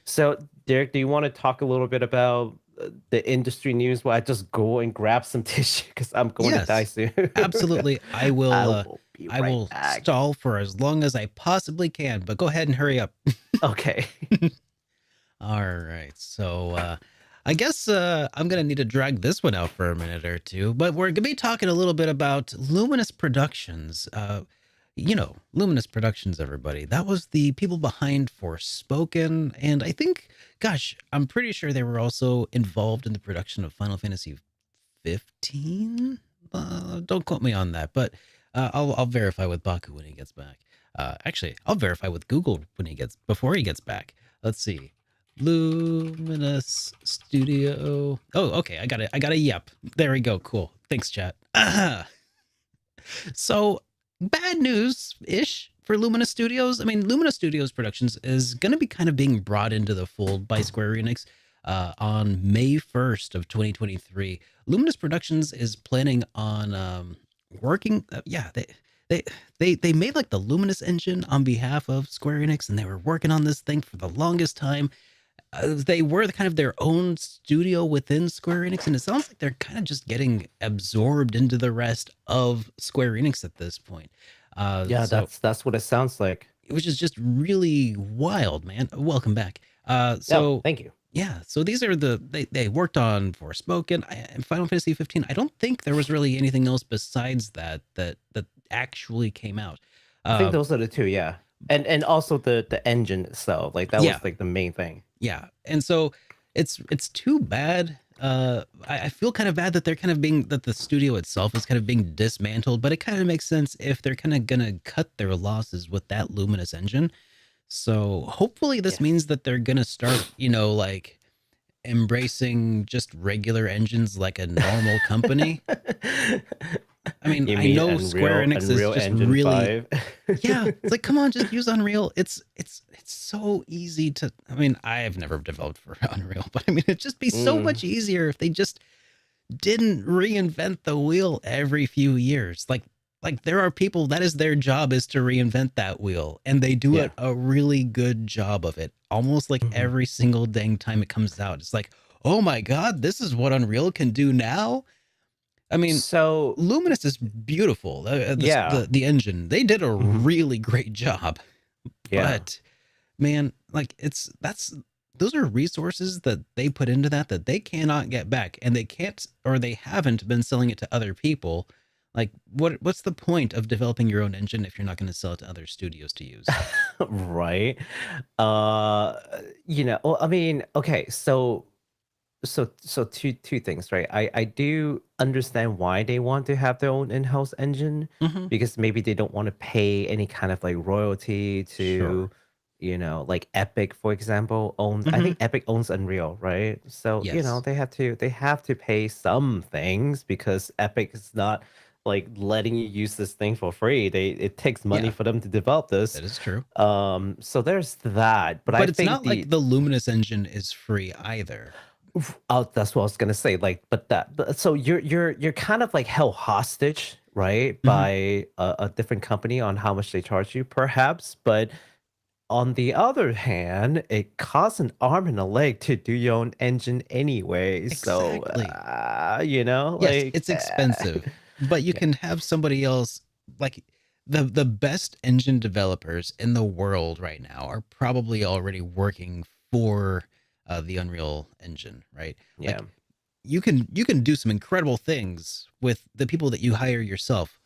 So Derek, do you want to talk a little bit about the industry news while I just go and grab some tissue because I'm going to die soon? Absolutely. I will stall for as long as I possibly can, but go ahead and hurry up. Okay. All right. So I guess I'm going to need to drag this one out for a minute or two, but we're going to be talking a little bit about Luminous Productions. Luminous Productions, everybody. That was the people behind Forspoken. And I think, gosh, I'm pretty sure they were also involved in the production of Final Fantasy 15. Don't quote me on that, but I'll verify with Baku when he gets back. Actually, I'll verify with Google before he gets back. Let's see. Luminous Studio. Oh, okay. I got it. I got a yep. There we go. Cool. Thanks, chat. So bad news ish for Luminous Studios. I mean, Luminous Studios Productions is going to be kind of being brought into the fold by Square Enix on May 1st of 2023. Luminous Productions is planning on working. They made like the Luminous engine on behalf of Square Enix, and they were working on this thing for the longest time. They were kind of their own studio within Square Enix, and it sounds like they're kind of just getting absorbed into the rest of Square Enix at this point. Yeah, So, that's what it sounds like. which is just really wild, man. Welcome back. So thank you. Yeah, so these are they worked on Forspoken and Final Fantasy 15. I don't think there was really anything else besides that actually came out. I think those are the two, yeah. And also the engine itself, like that Yeah. was like the main thing. Yeah, and so it's too bad. I feel kind of bad that they're kind of that the studio itself is kind of being dismantled, but it kind of makes sense if they're kind of gonna cut their losses with that Luminous engine. So hopefully this means that they're gonna start, like embracing just regular engines like a normal company. I mean, You I mean know Square Enix Unreal is just Engine really 5? yeah, it's like, come on, just use Unreal. It's so easy to. I mean, I have never developed for Unreal, but I mean, it'd just be so much easier if they just didn't reinvent the wheel every few years. Like there are people that is their job is to reinvent that wheel, and they do a really good job of it. Almost like every single dang time it comes out, it's like, oh my god, this is what Unreal can do now. I mean, So Luminous is beautiful. The engine, they did a really great job. yeah. But man, like those are resources that they put into that they cannot get back, and they can't, or they haven't been selling it to other people. Like what's the point of developing your own engine if you're not going to sell it to other studios to use? Right. Well, I mean, okay, so two things, right? I do understand why they want to have their own in-house engine, Mhm. because maybe they don't want to pay any kind of like royalty to, Sure. like Epic, for example, owns. I think Epic owns Unreal, right? So Yes. they have to pay some things because Epic is not like letting you use this thing for free. It takes money Yeah, for them to develop this. that is true. So there's that, but I But it's think not like the Luminous engine is free either. Oh, that's what I was gonna say. Like, but so you're kind of like held hostage, right, by a different company on how much they charge you, perhaps. But on the other hand, it costs an arm and a leg to do your own engine anyway. So, Exactly. Yes, like, it's expensive, but you yeah. can have somebody else like the best engine developers in the world right now are probably already working for the Unreal Engine, right? Yeah. Like you can do some incredible things with the people that you hire yourself.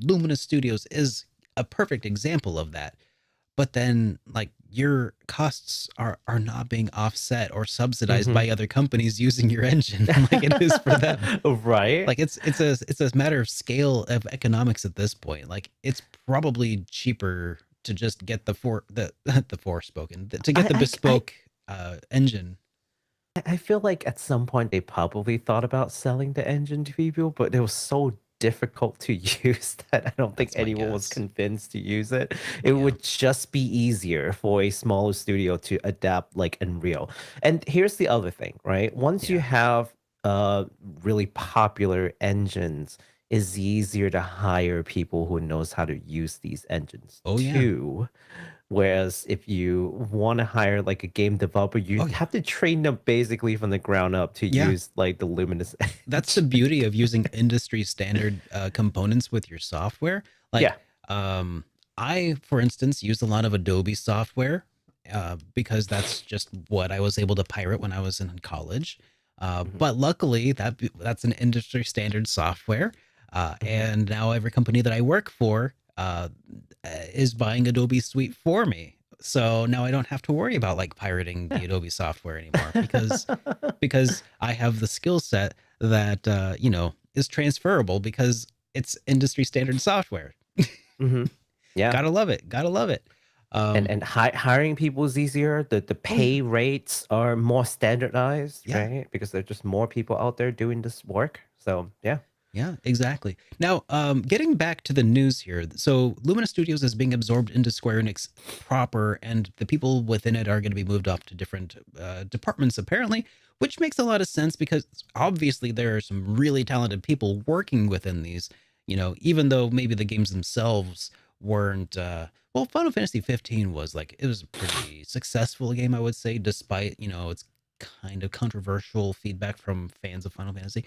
Luminous Studios is a perfect example of that. But then like your costs are not being offset or subsidized by other companies using your engine like it is for them. Right. Like it's a matter of scale of economics at this point. Like it's probably cheaper to just get the Forspoken to get the bespoke engine. I feel like at some point they probably thought about selling the engine to people, but it was so difficult to use that I don't think That's my anyone was guess. convinced to use it. It Yeah. would just be easier for a smaller studio to adapt like Unreal. And here's the other thing, right? Once you Yeah. have really popular engines, it's easier to hire people who knows how to use these engines Oh yeah. too. Whereas if you want to hire like a game developer, you Oh yeah. have to train them basically from the ground up to Yeah. use like the Luminous. That's the beauty of using industry standard components with your software. Like, Yeah. I, for instance, use a lot of Adobe software, because that's just what I was able to pirate when I was in college. But luckily, that's an industry standard software, and now every company that I work for is buying Adobe Suite for me. So now I don't have to worry about like pirating the Adobe software anymore because I have the skill set that is transferable because it's industry standard software. Yeah. Gotta love it. Gotta love it. And hiring people is easier. The pay rates are more standardized, Yeah. right? Because there's just more people out there doing this work. So yeah. Yeah, exactly. Now, getting back to the news here. So Luminous Studios is being absorbed into Square Enix proper, and the people within it are going to be moved off to different departments, apparently, which makes a lot of sense because obviously there are some really talented people working within these, even though maybe the games themselves weren't, well, Final Fantasy 15 was like, it was a pretty successful game, I would say, despite, its kind of controversial feedback from fans of Final Fantasy.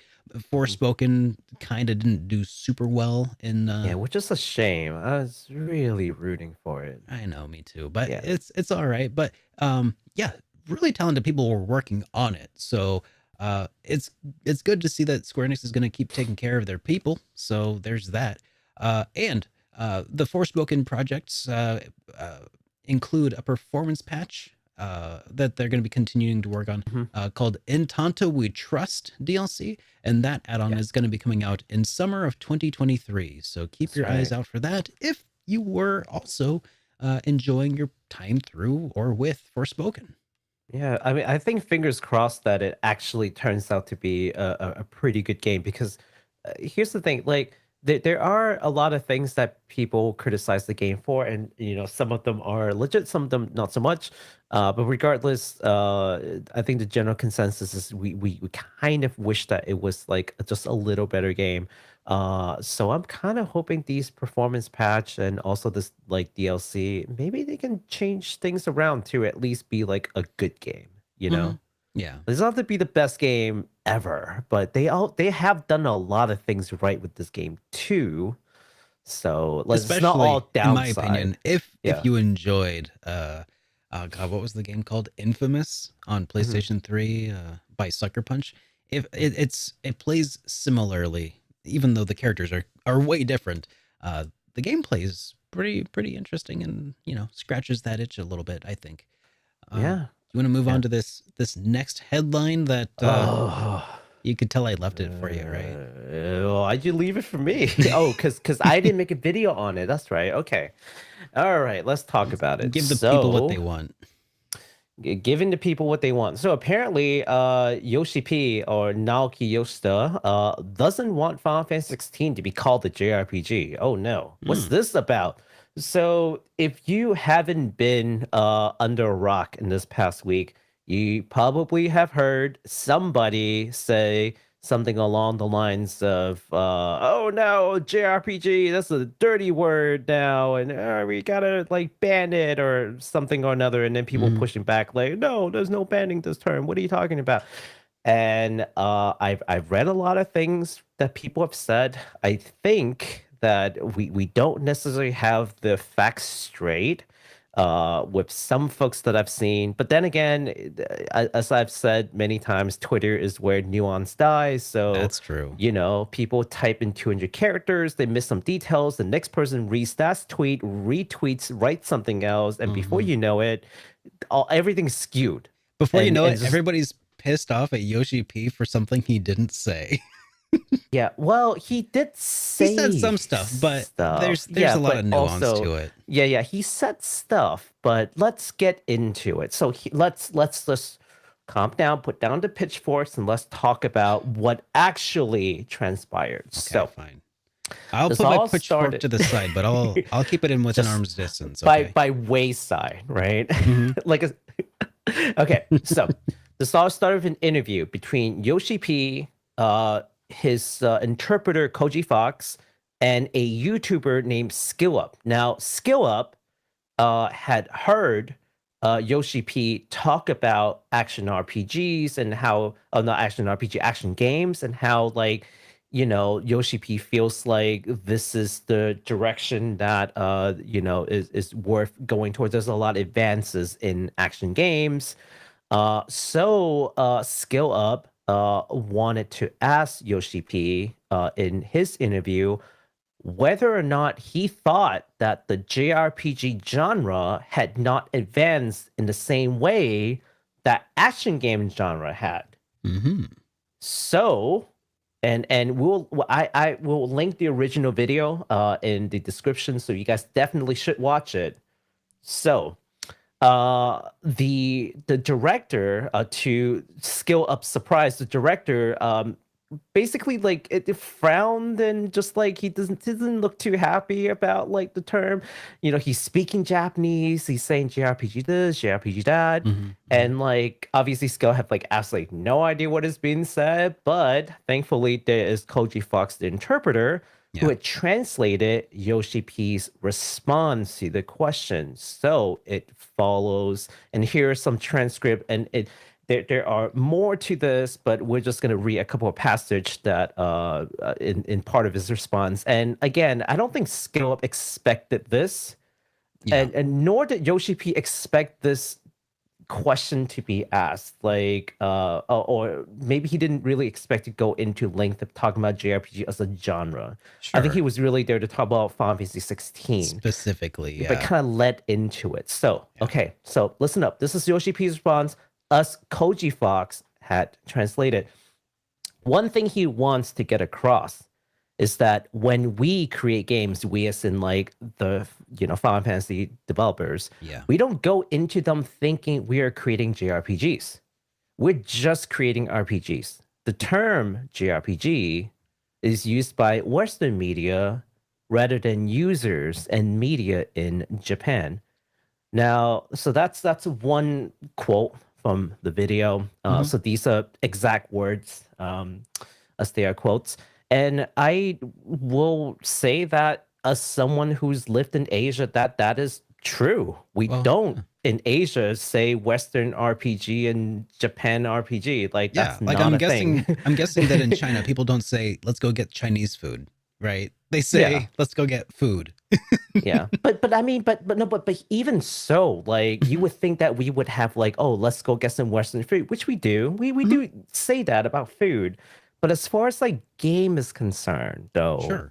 Forspoken kind of didn't do super well in Yeah, which is a shame. I was really rooting for it. I know, me too, but Yeah. it's all right. But yeah, really talented people were working on it, so it's good to see that Square Enix is going to keep taking care of their people. So there's that. And the Forspoken projects include a performance patch that they're going to be continuing to work on called In Tanto We Trust DLC, and that add-on is going to be coming out in summer of 2023. So keep your eyes out for that if you were also enjoying your time through or with Forspoken. Yeah, I mean, I think fingers crossed that it actually turns out to be a pretty good game because here's the thing, like there are a lot of things that people criticize the game for, and some of them are legit, some of them not so much. But regardless, I think the general consensus is we kind of wish that it was like just a little better game. So I'm kind of hoping these performance patch and also this like DLC, maybe they can change things around to at least be like a good game, Yeah. It doesn't have to be the best game ever, but they have done a lot of things right with this game too. So let's not all downside. In my opinion, if you enjoyed God, what was the game called? Infamous on PlayStation 3 by Sucker Punch. If it plays similarly, even though the characters are way different, the gameplay is pretty interesting and scratches that itch a little bit, I think. Yeah. You want to move on to this next headline that you could tell I left it for you, right? Why'd you leave it for me? Oh, because I didn't make a video on it. That's right. Okay. All right. Let's talk about it. Give the people what they want. Giving the people what they want. So apparently, Yoshi P or Naoki Yoshida doesn't want Final Fantasy 16 to be called a JRPG. Oh no. What's this about? So if you haven't been under a rock in this past week, you probably have heard somebody say something along the lines of, oh no, JRPG, that's a dirty word now, and we gotta like ban it or something or another. And then people pushing back like, no, there's no banning this term. What are you talking about? And I've read a lot of things that people have said. I think that we don't necessarily have the facts straight with some folks that I've seen. But then again, as I've said many times, Twitter is where nuance dies. So that's true. People type in 200 characters, they miss some details. The next person reads that tweet, retweets, writes something else, and before you know it, everything's skewed. Before you know it, everybody's pissed off at Yoshi P for something he didn't say. Yeah, well, he did say he said some stuff, but there's a lot of nuance to it. Yeah, he said stuff, but let's get into it. So let's just calm down, put down the pitchforks, and let's talk about what actually transpired. Okay, so fine. I'll put my pitchfork to the side, but I'll keep it in within arm's distance. Okay? By wayside, right? Okay, so this all started with an interview between Yoshi P, his interpreter Koji Fox, and a YouTuber named SkillUp. Now, SkillUp had heard Yoshi P talk about action RPGs and how, not action RPG, action games, and how like Yoshi P feels like this is the direction that is worth going towards. There's a lot of advances in action games. So Skill Up wanted to ask Yoshi P in his interview whether or not he thought that the JRPG genre had not advanced in the same way that action game genre had. Mm-hmm. So, and I will link the original video in the description, so you guys definitely should watch it. So, the director to Skill Up surprise, the director basically like it frowned and just like he doesn't look too happy about like the term. He's speaking Japanese, he's saying JRPG this, JRPG that, and like obviously Skill have like absolutely no idea what is being said, but thankfully there is Koji Fox, the interpreter, who had translated Yoshi P's response to the question. So it follows, and here's some transcript, and there are more to this, but we're just going to read a couple of passages that in part of his response. And again, I don't think Skill Up expected this, and nor did Yoshi P expect this question to be asked, like or maybe he didn't really expect to go into length of talking about JRPG as a genre. Sure. I think he was really there to talk about Final Fantasy 16 specifically, but kind of led into it. So okay, so listen up, this is Yoshi P's response, us Koji Fox had translated. One thing he wants to get across is that when we create games, we as in like the Final Fantasy developers, we don't go into them thinking we are creating JRPGs. We're just creating RPGs. The term JRPG is used by Western media rather than users and media in Japan. Now, so that's one quote from the video. So these are exact words as they are quotes. And I will say that as someone who's lived in Asia, that is true. We don't in Asia say Western RPG and Japan RPG. Like that's not I'm a guessing thing. I'm guessing that in China people don't say let's go get Chinese food, right? They say let's go get food. But even so, like you would think that we would have like, oh, let's go get some Western food, which we do. We do say that about food. But as far as like game is concerned, though,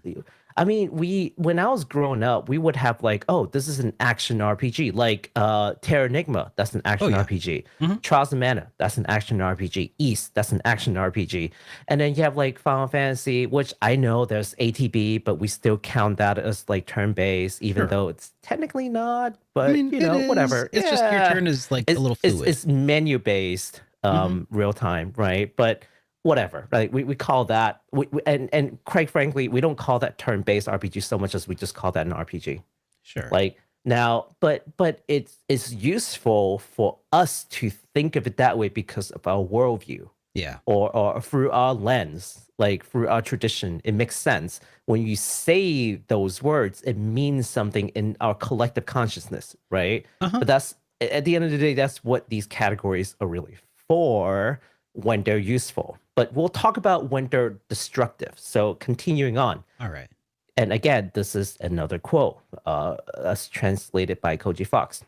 I mean, when I was growing up, we would have like, oh, this is an action RPG, like Terra Enigma, that's an action RPG. Trials of Mana, that's an action RPG. East, that's an action RPG. And then you have like Final Fantasy, which I know there's ATB, but we still count that as like turn-based, even though it's technically not. But I mean, whatever. It's just your turn is like a little fluid. It's menu-based, real time, right? But whatever, right? We call that, and quite frankly, we don't call that turn-based RPG so much as we just call that an RPG. Sure. Like now, but it's useful for us to think of it that way because of our worldview. Yeah. Or through our lens, like through our tradition, it makes sense. When you say those words, it means something in our collective consciousness, right? But that's, at the end of the day, that's what these categories are really for when they're useful. But we'll talk about when they're destructive. So continuing on. All right. And again, this is another quote as translated by Koji Fox.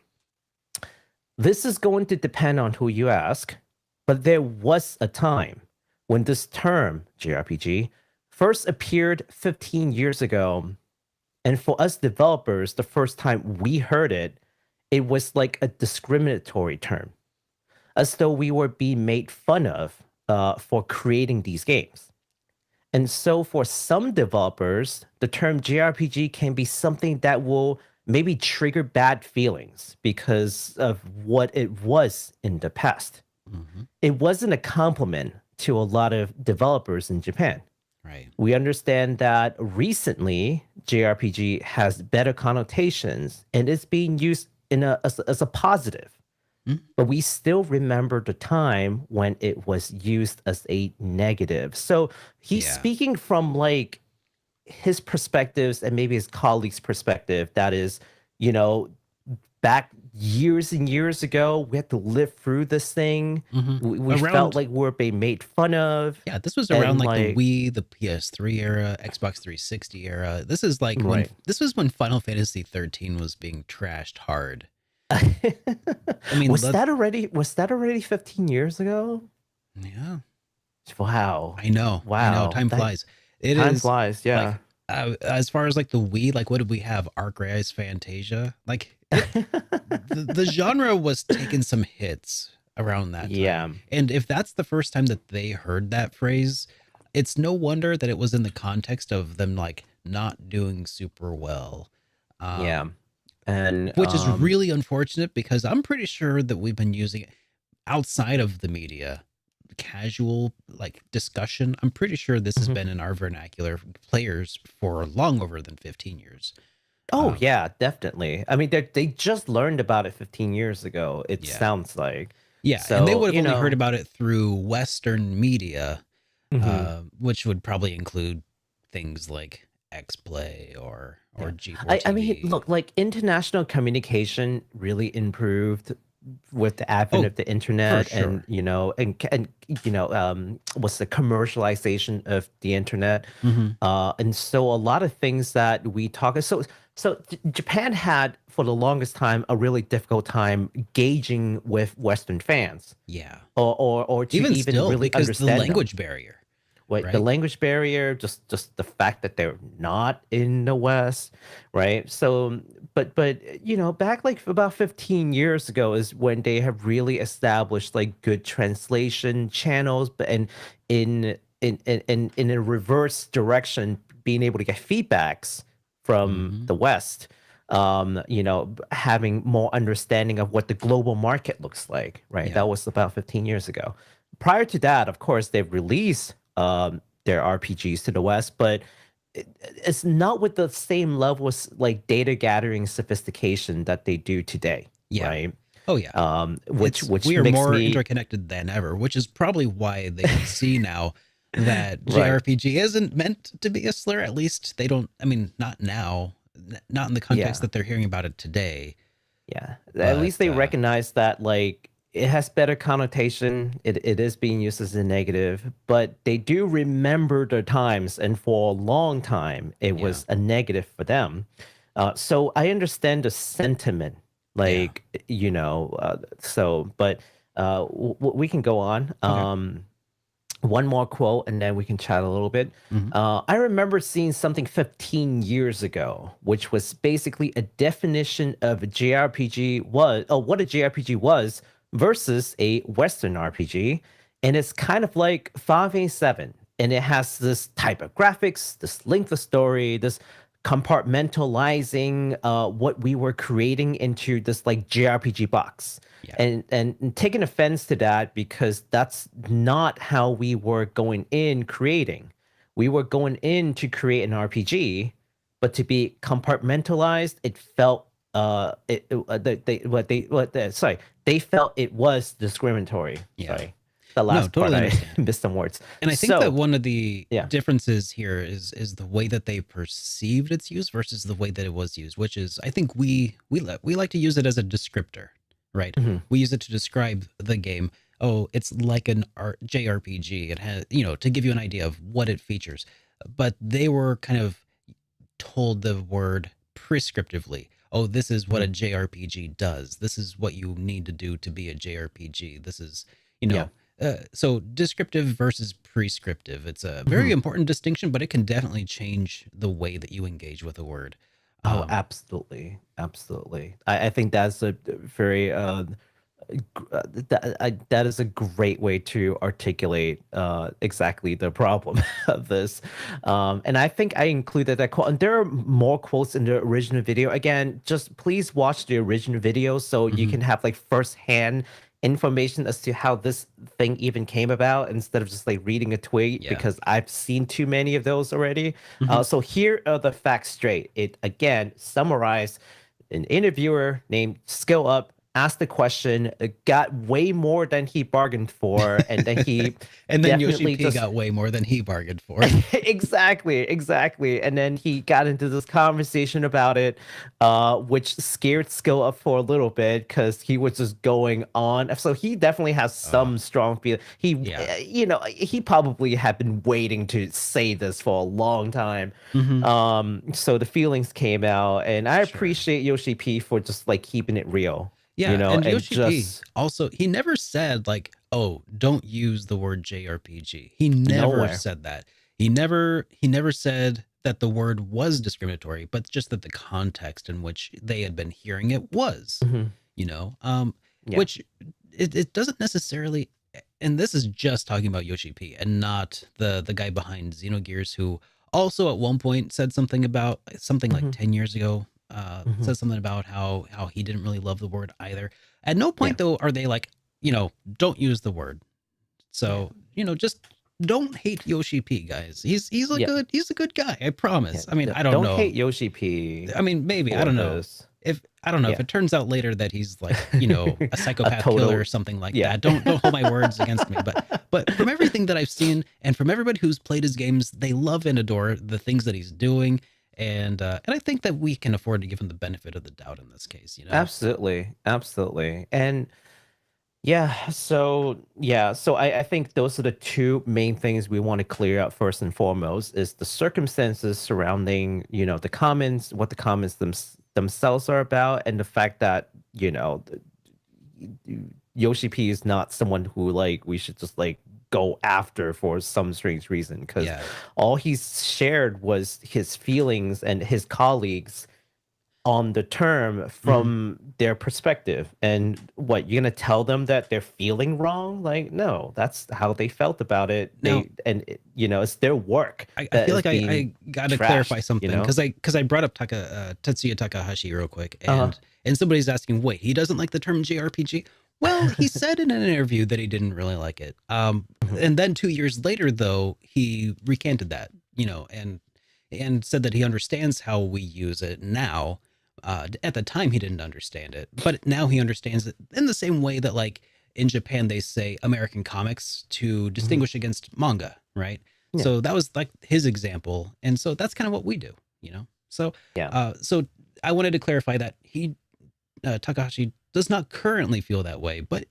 This is going to depend on who you ask, but there was a time when this term, JRPG, first appeared 15 years ago. And for us developers, the first time we heard it, it was like a discriminatory term, as though we were being made fun of for creating these games. And so for some developers, the term JRPG can be something that will maybe trigger bad feelings because of what it was in the past. It wasn't a compliment to a lot of developers in Japan. Right. We understand that recently JRPG has better connotations and is being used as a positive. But we still remember the time when it was used as a negative. So he's speaking from like his perspectives and maybe his colleagues' perspective. That is, back years and years ago. We had to live through this thing. We felt like we were being made fun of. Yeah, this was around and, like the Wii, the PS3 era, Xbox 360 era. This is like when Right. this was when Final Fantasy 13 was being trashed hard. I mean, was that already 15 years ago? Yeah, Wow. I know. Wow. Time flies. Time flies, yeah. As far as like the Wii, like what did we have? Arc-Rae's Fantasia. Like the genre was taking some hits around that time. Yeah. And if that's the first time that they heard that phrase, it's no wonder that it was in the context of them like not doing super well. Yeah. And which is really unfortunate because I'm pretty sure that we've been using it outside of the media, casual like discussion. I'm pretty sure this has been in our vernacular players for long over than 15 years. Oh yeah, definitely. I mean, they just learned about it 15 years ago. It sounds like. Yeah, So, and they would have only heard about it through Western media, Mhm. which would probably include things like X-Play or G4 I mean, TV. look, like international communication really improved with the advent Oh, of the internet, for sure. and what's the commercialization of the internet, and so a lot of things that we talk. So Japan had for the longest time a really difficult time gauging with Western fans, Yeah, or to even still really because the understand them. language barrier. Right, right? the language barrier, just the fact that they're not in the West, right? So, but back like about 15 years ago is when they have really established like good translation channels, but and in a reverse direction, being able to get feedbacks from the West, having more understanding of what the global market looks like, right? Yeah. That was about 15 years ago. Prior to that, of course, they've released their RPGs to the West, but it's not with the same level of like data gathering sophistication that they do today. Yeah. Right. Oh yeah. Which we are makes more me interconnected than ever, which is probably why they can see now that Right. JRPG isn't meant to be a slur. At least they don't. I mean, not now, not in the context Yeah. that they're hearing about it today. Yeah. But, At least they recognize that like it has better connotation. It is being used as a negative, but they do remember the times, and for a long time it was a negative for them. So I understand the sentiment, like but we can go on. Okay. One more quote, and then we can chat a little bit. I remember seeing something 15 years ago, which was basically a definition of a JRPG what a JRPG was versus a Western RPG. And it's kind of like 5A7. And it has this type of graphics, this length of story, this compartmentalizing what we were creating into this like JRPG box. Yeah. And taking offense to that, because that's not how we were going in creating. We were going in to create an RPG, but to be compartmentalized, it felt they felt it was discriminatory. Yeah. Sorry. The last totally part understand. I missed some words. And I think that one of the Yeah. differences here is the way that they perceived its use versus the way that it was used, which is I think we like to use it as a descriptor, right? We use it to describe the game. Oh, it's like an JRPG. It has, to give you an idea of what it features. But they were kind of told the word prescriptively. Oh, this is what a JRPG does. This is what you need to do to be a JRPG. This is, so descriptive versus prescriptive. It's a very important distinction, but it can definitely change the way that you engage with a word. Oh, absolutely. Absolutely. I think that's a very, that is a great way to articulate exactly the problem of this. And I think I included that quote. And there are more quotes in the original video. Again, just please watch the original video so you can have like firsthand information as to how this thing even came about instead of just like reading a tweet, because I've seen too many of those already. So here are the facts straight. It again summarized an interviewer named Skill Up asked the question, got way more than he bargained for, and then he And then definitely Yoshi P got way more than he bargained for. exactly. And then he got into this conversation about it, which scared Skill up for a little bit because he was just going on. So he definitely has some strong feel. He, Yeah. He probably had been waiting to say this for a long time. So the feelings came out, and I appreciate Yoshi P for just like keeping it real. Yeah, and Yoshi P also, he never said like, "Oh, don't use the word JRPG." He never Nowhere. said that. He never said that the word was discriminatory, but just that the context in which they had been hearing it was, Yeah. which it doesn't necessarily. And this is just talking about Yoshi P and not the guy behind Xenogears, who also at one point said something about like 10 years ago. Said something about how he didn't really love the word either. At no point though are they like, don't use the word. So, just don't hate Yoshi P, guys. He's a good guy, I promise. I mean, I don't know. Don't hate Yoshi P. I mean, maybe, I don't know. If it turns out later that he's like, a psychopath killer or something like that. Don't hold my words against me. But from everything that I've seen and from everybody who's played his games, they love and adore the things that he's doing. And I think that we can afford to give him the benefit of the doubt in this case, Absolutely. And so I think those are the two main things we want to clear up first and foremost is the circumstances surrounding, the comments, what the comments themselves are about, and the fact that, Yoshi P is not someone who like we should just like go after for some strange reason, because all he's shared was his feelings and his colleagues on the term from their perspective. And what, you're gonna tell them that they're feeling wrong? Like, no, that's how they felt about it. It's their work. I feel like I gotta clarify something, because I brought up Tetsuya Takahashi real quick, and somebody's asking, wait, he doesn't like the term JRPG? Well, he said in an interview that he didn't really like it. And then 2 years later, though, he recanted that, and said that he understands how we use it now. At the time, he didn't understand it, but now he understands it in the same way that, like, in Japan, they say American comics to distinguish against manga, right? Yeah. So that was like his example. And so that's kind of what we do, So, so I wanted to clarify that Takahashi does not currently feel that way, but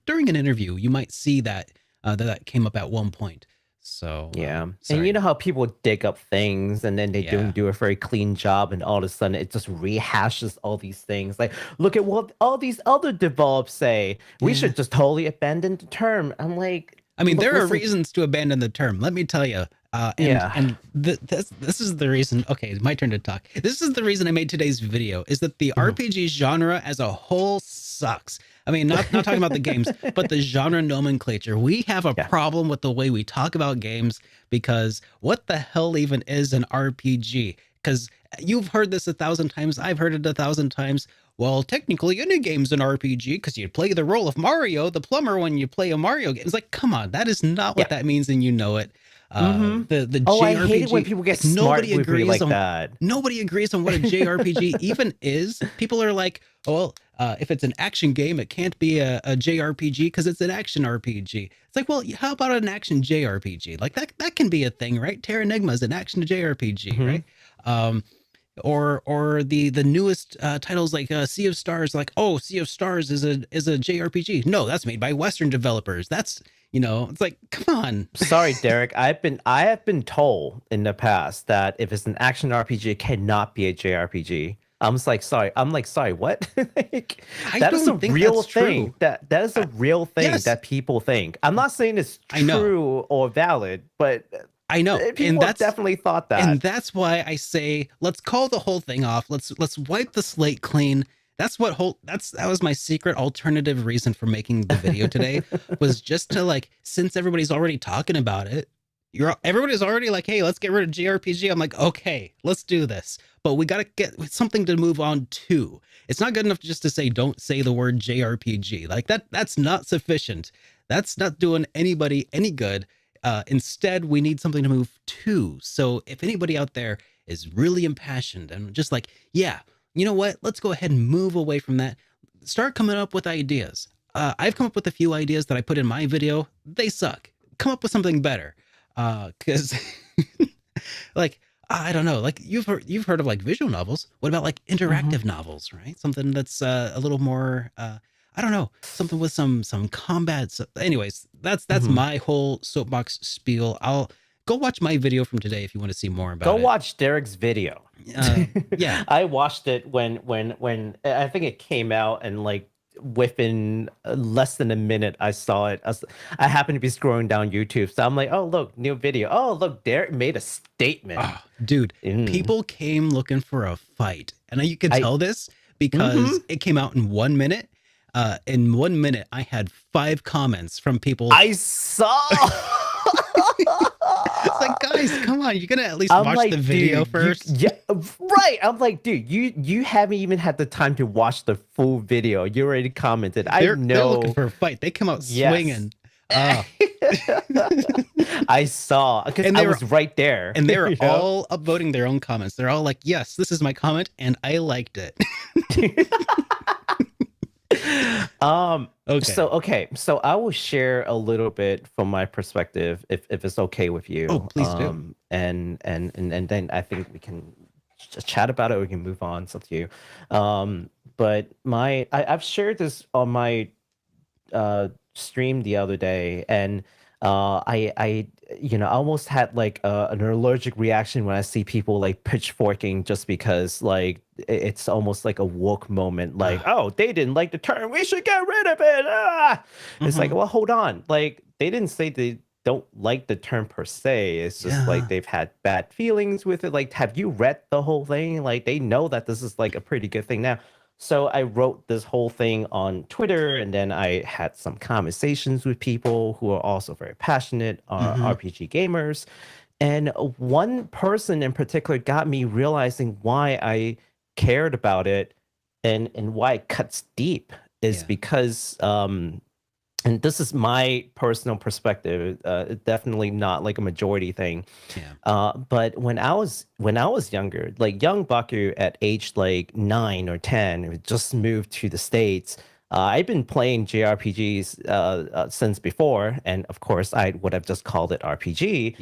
during an interview, you might see that that came up at one point. So and you know how people dig up things and then they don't do a very clean job, and all of a sudden it just rehashes all these things. Like, look at what all these other developers say. We should just totally abandon the term. I'm like, I mean, there are reasons to abandon the term. Let me tell you. And this is the reason. Okay, it's my turn to talk. This is the reason I made today's video, is that the RPG genre as a whole sucks. I mean, not talking about the games, but the genre nomenclature. We have a problem with the way we talk about games, because what the hell even is an RPG? Because you've heard this 1,000 times. I've heard it 1,000 times. Well, technically, any game's an RPG because you play the role of Mario, the plumber, when you play a Mario game. It's like, come on, that is not what that means, and you know it. The JRPG, I hate it when people get smart with me like that. Nobody agrees on what a JRPG even is. People are like, oh, well, if it's an action game, it can't be a JRPG because it's an action RPG. It's like, well, how about an action JRPG? Like that can be a thing, right? Terra Enigma is an action JRPG, right? Or the newest titles like Sea of Stars, like, oh, Sea of Stars is a JRPG. No, that's made by Western developers. That's, it's like, come on. Sorry, Derek. I have been told in the past that if it's an action RPG, it cannot be a JRPG. I'm just like, sorry. I'm like, sorry, what? That is a real thing. That is a real thing that people think. I'm not saying it's true or valid, but I know, people and that's definitely thought that. And that's why I say, let's call the whole thing off. Let's wipe the slate clean. That was my secret alternative reason for making the video today, was just to, like, since everybody's already talking about it, everybody's already like, hey, let's get rid of JRPG. I'm like, okay, let's do this. But we got to get something to move on to. It's not good enough just to say, don't say the word JRPG. Like that's not sufficient. That's not doing anybody any good. Instead, we need something to move to. So if anybody out there is really impassioned and just like, yeah, you know what? Let's go ahead and move away from that. start coming up with ideas. I've come up with a few ideas that I put in my video. They suck. Come up with something better. Because like I don't know, like you've heard of like visual novels. What about like interactive novels, right? Something that's a little more I don't know, something with some combat. So, anyways, that's my whole soapbox spiel. I'll go watch my video from today if you want to see more about it. Go watch Derek's video. Yeah, I watched it when I think it came out, and like within less than a minute I saw it. I happened to be scrolling down YouTube, so I'm like, oh look, new video. Oh look, Derek made a statement. oh, dude, people came looking for a fight, and you could tell this because it came out in 1 minute. In 1 minute, I had 5 comments from people. I saw. It's like, guys, come on, you're gonna at least watch the video first. Yeah, right. I'm like, dude, you haven't even had the time to watch the full video. You already commented. They're looking for a fight. They come out swinging. I saw, because I was right there, and they were all upvoting their own comments. They're all like, yes, this is my comment, and I liked it. So I will share a little bit from my perspective, if it's okay with you. Oh, please do. And then I think we can just chat about it, or we can move on. It's up to you. But I've shared this on my stream the other day, and I almost had like an allergic reaction when I see people like pitchforking, just because like it's almost like a woke moment, like, oh, they didn't like the term, we should get rid of it. It's like, well, hold on, like they didn't say they don't like the term per se. It's just like they've had bad feelings with it. Like, have you read the whole thing? Like, they know that this is like a pretty good thing now. So I wrote this whole thing on Twitter, and then I had some conversations with people who are also very passionate RPG gamers. And one person in particular got me realizing why I cared about it, and why it cuts deep is because, and this is my personal perspective, definitely not like a majority thing. But when I was younger, like young Baku at age like 9 or 10, just moved to the States. I've been playing JRPGs since before, and of course I would have just called it RPG.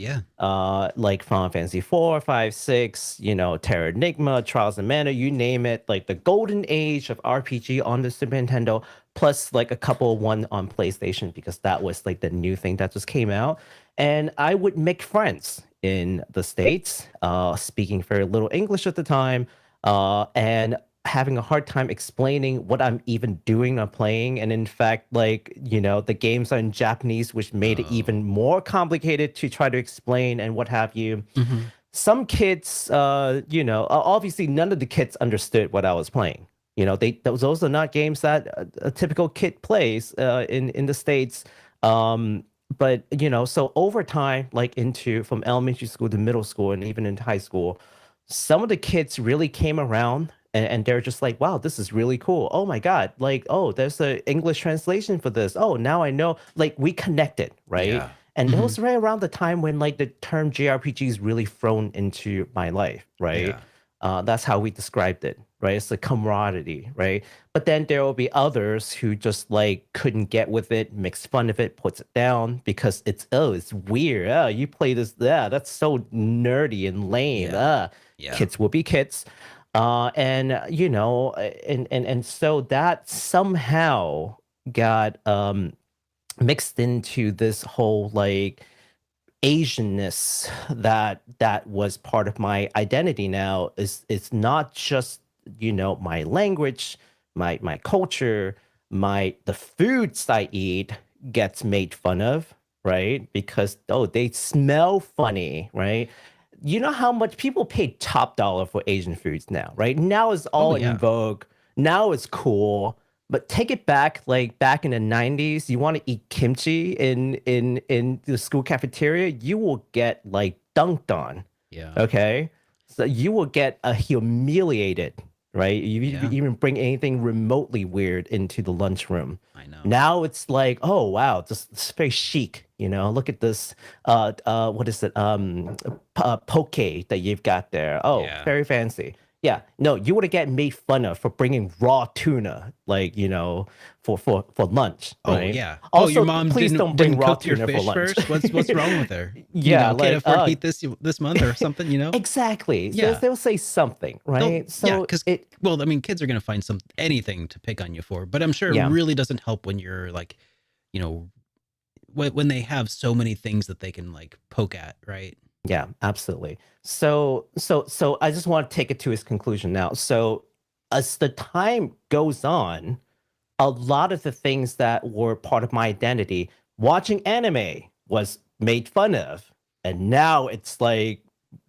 Like Final Fantasy 4, 5, 6, Terra Enigma, Trials of Mana, you name it, like the golden age of RPG on the Super Nintendo, plus like a couple one on PlayStation, because that was like the new thing that just came out. And I would make friends in the States, speaking very little English at the time, and having a hard time explaining what I'm even doing or playing. And in fact, like, the games are in Japanese, which made it even more complicated to try to explain and what have you. Some kids, obviously none of the kids understood what I was playing. Those are not games that a typical kid plays in the States. But, so over time, like from elementary school to middle school and even into high school, some of the kids really came around, and they're just like, wow, this is really cool. Oh my God. Like, oh, there's an English translation for this. Oh, now I know. Like, we connected, right? And it was right around the time when like the term JRPG is really thrown into my life, right? That's how we described it, right? It's the camaraderie, right? But then there will be others who just like couldn't get with it, makes fun of it, puts it down because it's weird. Oh, you play this, that's so nerdy and lame. Kids will be kids. And so that somehow got mixed into this whole like Asianness that was part of my identity. Now it's not just my language, my culture, the foods I eat gets made fun of, right? Because they smell funny, right? You know how much people pay top dollar for Asian foods now, right? Now it's all in vogue. Now it's cool. But take it back, like back in the 90s, you want to eat kimchi in the school cafeteria, you will get like dunked on. Okay? So you will get humiliated, right? You even bring anything remotely weird into the lunchroom. I know. Now it's like, oh wow, it's very chic. Look at this. What is it? Poke that you've got there. Oh, very fancy. Yeah, no, you would have get made fun of for bringing raw tuna, like, for lunch, Oh right? yeah. Oh, your Also, mom please didn't don't bring raw cook your tuna for fish lunch. first. What's wrong with her? Yeah, Can't like, afford meat this month or something. exactly. Yeah. They'll say something, right? Yeah, So because it, well, I mean, kids are gonna find anything to pick on you for, but I'm sure it yeah, really doesn't help when you're like, you know, when they have so many things that they can like poke at, right? yeah, absolutely. So I just want to take it to its conclusion now. So as the time goes on, a lot of the things that were part of my identity, watching anime was made fun of. And now it's like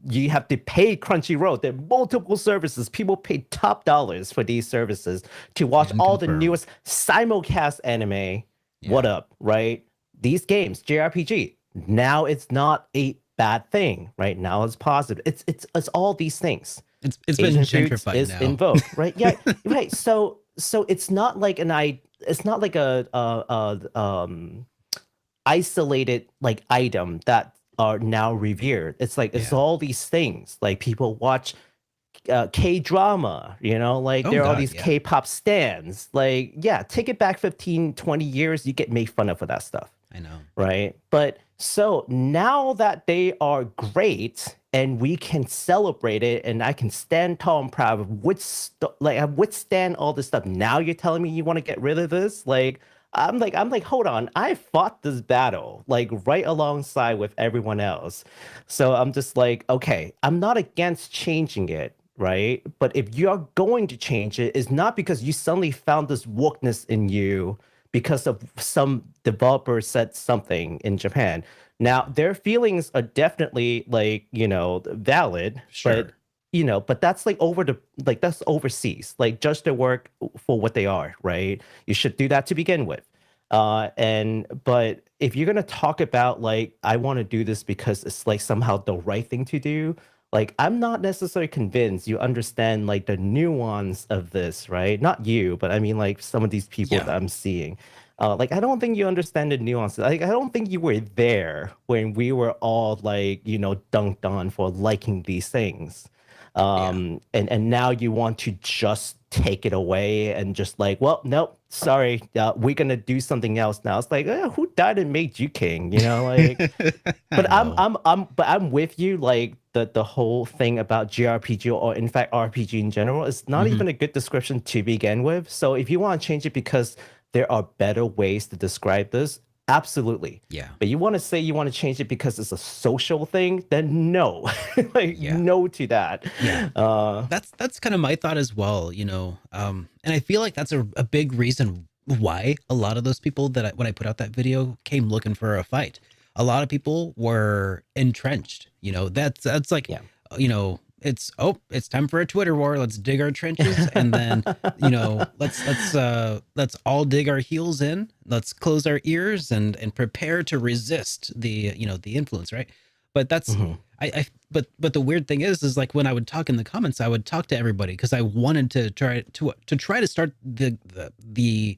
you have to pay Crunchyroll. There are multiple services. People pay top dollars for these services to watch And all the confirm. newest simulcast anime. What Yeah. up, right? These games, JRPG. Now it's not a bad thing, right? Now it's positive. It's all these things. It's been Asian foods gentrified is now. in vogue, right? Yeah, right. So it's not like it's not like a isolated like item that are now revered. It's like it's Yeah. all these things. Like people watch K-drama, like Oh, there are all God, these yeah. K-pop stands. Like, yeah, take it back 15, 20 years, you get made fun of for that stuff. I know. Right. But so now that they are great and we can celebrate it and I can stand tall and proud of I withstand all this stuff. Now you're telling me you want to get rid of this? I'm like, hold on. I fought this battle like right alongside with everyone else. So I'm just like, okay, I'm not against changing it. Right. But if you're going to change it, it's not because you suddenly found this wokeness in you because of some developer said something in Japan. Now, their feelings are definitely like, valid, Sure. but that's that's overseas. Like judge their work for what they are, right? You should do that to begin with. But if you're gonna talk about like, I want to do this because it's like somehow the right thing to do, like I'm not necessarily convinced you understand like the nuance of this, right? Not you, but I mean like some of these people Yeah. that I'm seeing. Like I don't think you understand the nuances. Like I don't think you were there when we were all like, dunked on for liking these things. And now you want to just take it away and just like, well, nope, sorry, we're gonna do something else now. It's like, who died and made you king? Like, but I'm with you. Like the whole thing about JRPG or in fact RPG in general is not even a good description to begin with. So if you want to change it because there are better ways to describe this, absolutely. Yeah. But you want to say you want to change it because it's a social thing, then no. Yeah. No to that. Yeah. That's kind of my thought as well, and I feel like that's a big reason why a lot of those people that when I put out that video came looking for a fight. A lot of people were entrenched, that's like, it's time for a Twitter war. Let's dig our trenches. And then, let's all dig our heels in. Let's close our ears and prepare to resist the influence. Right. But that's, but the weird thing is like when I would talk in the comments, I would talk to everybody because I wanted to try to start the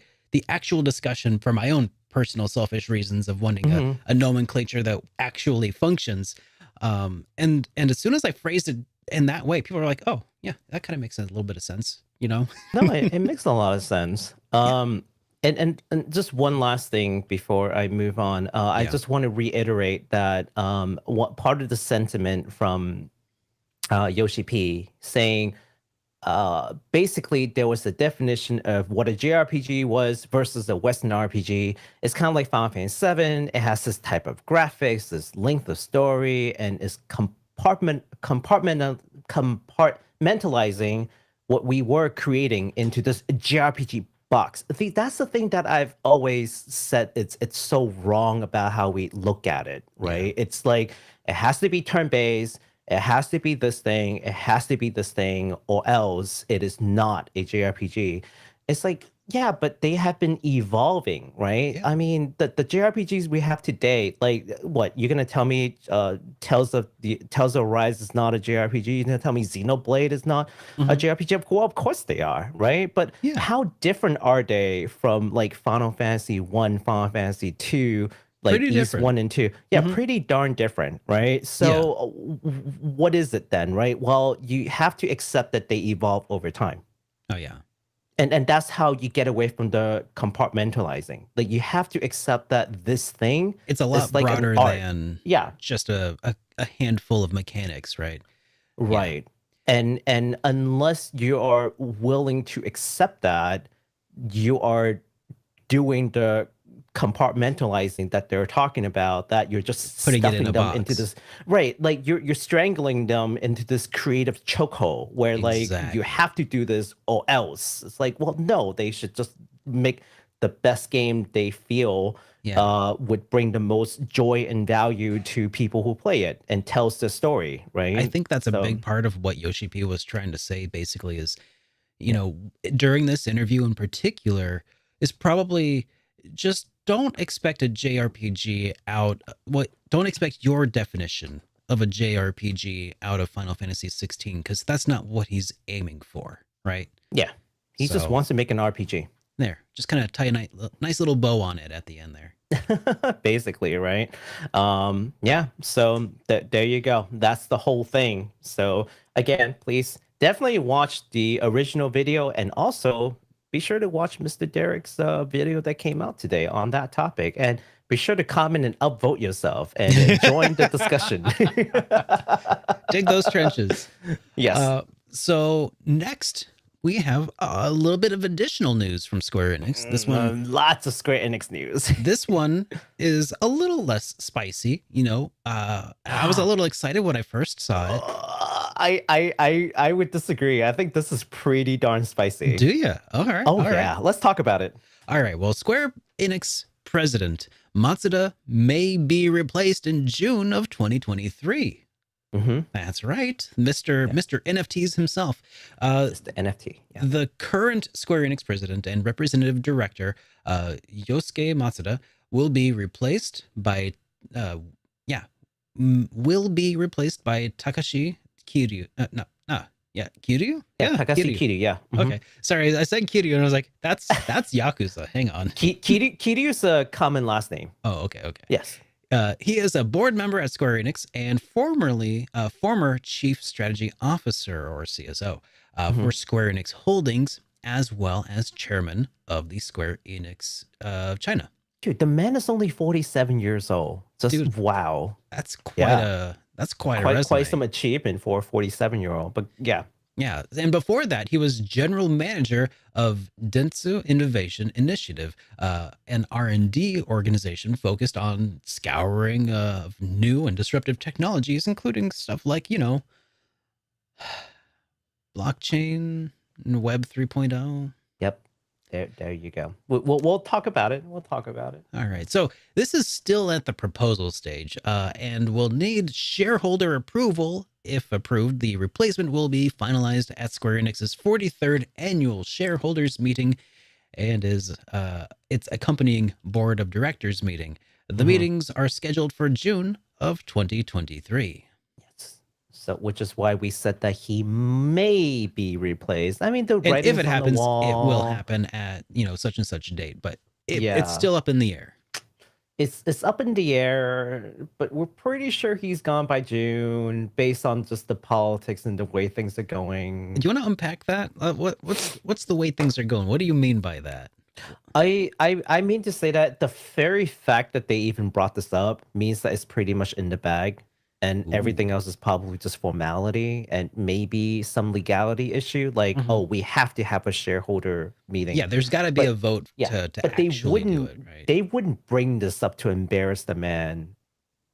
actual discussion for my own personal selfish reasons of wanting a nomenclature that actually functions. And as soon as I phrased it in that way, people are like, oh yeah, that kind of makes a little bit of sense, No, it makes a lot of sense. And just one last thing before I move on, I just want to reiterate that what part of the sentiment from Yoshi P saying basically there was a definition of what a JRPG was versus a Western RPG. It's kind of like Final Fantasy VII. It has this type of graphics, this length of story, and is compartmentalizing what we were creating into this JRPG box. See, that's the thing that I've always said. It's so wrong about how we look at it, right? Yeah. It's like it has to be turn-based. It has to be this thing. It has to be this thing, or else it is not a JRPG. It's like, yeah, but they have been evolving, right? Yeah. I mean, the JRPGs we have today, like, what you're gonna tell me? Tales of Rise is not a JRPG. You're gonna tell me Xenoblade is not a JRPG? Well, of course they are, right? But Yeah. how different are they from like Final Fantasy 1, Final Fantasy 2? like Pretty East different. 1 and 2. Yeah, Mhm. pretty darn different, right? So what is it then, right? Well, you have to accept that they evolve over time. Oh yeah. And that's how you get away from the compartmentalizing. Like you have to accept that this thing It's a lot is like an broader art. than Yeah, just a handful of mechanics, right? right. And unless you are willing to accept that, you are doing the compartmentalizing that they're talking about, that you're just Putting it in stuffing a them into box. this, right, like you're strangling them into this creative chokehold where like Exactly. you have to do this or else. It's like, well, no, they should just make the best game they feel Yeah. would bring the most joy and value to people who play it and tells the story, right? I think that's a So, big part of what Yoshi P was trying to say basically is, you know, during this interview in particular, is probably just don't expect a JRPG out. Don't expect your definition of a JRPG out of Final Fantasy 16, because that's not what he's aiming for, right? yeah, he just So- wants to make an RPG. There, just kind of tie a nice little bow on it at the end there. Basically, right? Yeah, so there you go. That's the whole thing. So again, please definitely watch the original video, and also be sure to watch Mr. Derek's video that came out today on that topic, and be sure to comment and upvote yourself and join the discussion. Dig those trenches. Yes. So next we have a little bit of additional news from Square Enix. This one, Lots of Square Enix news. this one is a little less spicy. You know, I was a little excited when I first saw it. I would disagree. I think this is pretty darn spicy. Do you? All right. Oh all right. yeah, let's talk about it. All right. Well, Square Enix president Matsuda may be replaced in June of 2023. Mm-hmm. That's right, Mr. NFTs himself. It's the NFT. Yeah. The current Square Enix president and representative director, Yosuke Matsuda, will be replaced by Takashi Kiryu. Kiryu? Takashi Kiryu. Yeah. Mhm. Okay, sorry, I said Kiryu and I was like, that's Yakuza. Hang on. Kiryu's a common last name. Oh, okay. Yes. He is a board member at Square Enix and former chief strategy officer, or CSO, for Square Enix Holdings, as well as chairman of the Square Enix China. Dude, the man is only 47 years old. Just Dude, wow. That's quite a resume. Quite some achievement for a 47-year-old. But yeah. Yeah, and before that, he was general manager of Dentsu Innovation Initiative, an R&D organization focused on scouring of new and disruptive technologies, including stuff like, you know, blockchain and Web 3.0. Yep. There you go. We'll talk about it. We'll talk about it. All right, so this is still at the proposal stage, and will need shareholder approval. If approved, the replacement will be finalized at Square Enix's 43rd annual shareholders meeting, and is its accompanying board of directors meeting. The meetings are scheduled for June of 2023. Yes. So, which is why we said that he may be replaced. I mean, And if it happens, it will happen at, you know, such and such a date, but it's still up in the air. It's up in the air, but we're pretty sure he's gone by June, based on just the politics and the way things are going. Do you want to unpack that? What's the way things are going? What do you mean by that? I mean to say that the very fact that they even brought this up means that it's pretty much in the bag, and everything else is probably just formality and maybe some legality issue. Like, oh, we have to have a shareholder meeting. Yeah, there's got to be a vote to but they actually wouldn't. do it, right? They wouldn't bring this up to embarrass the man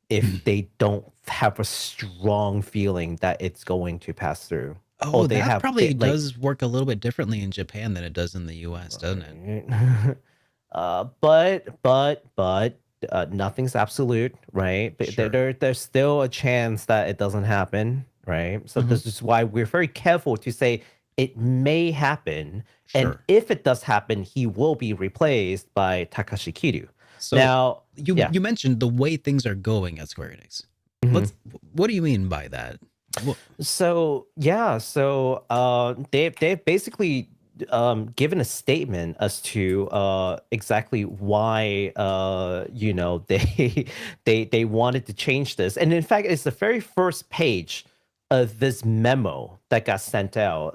if they don't have a strong feeling that it's going to pass through. Oh, they that probably like, does work a little bit differently in Japan than it does in the US, doesn't it? But nothing's absolute, right? But Sure. there's still a chance that it doesn't happen, right? So this is why we're very careful to say it may happen, and Sure. if it does happen, he will be replaced by Takashi Kiryu. So Now, you mentioned the way things are going at Square Enix. What do you mean by that? So they basically given a statement as to exactly why they wanted to change this. And in fact, it's the very first page of this memo that got sent out.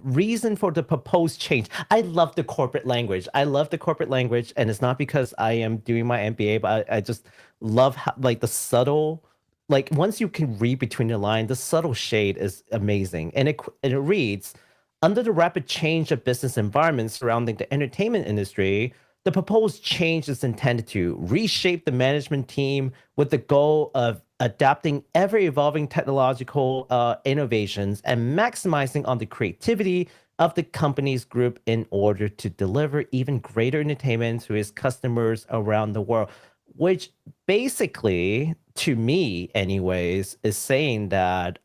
Reason for the proposed change. I love the corporate language. And it's not because I am doing my MBA, but I just love how, like, the subtle, like, once you can read between the lines, the subtle shade is amazing. And it reads, under the rapid change of business environment surrounding the entertainment industry, the proposed change is intended to reshape the management team with the goal of adapting ever-evolving technological innovations and maximizing on the creativity of the company's group in order to deliver even greater entertainment to its customers around the world. Which basically, to me anyways, is saying that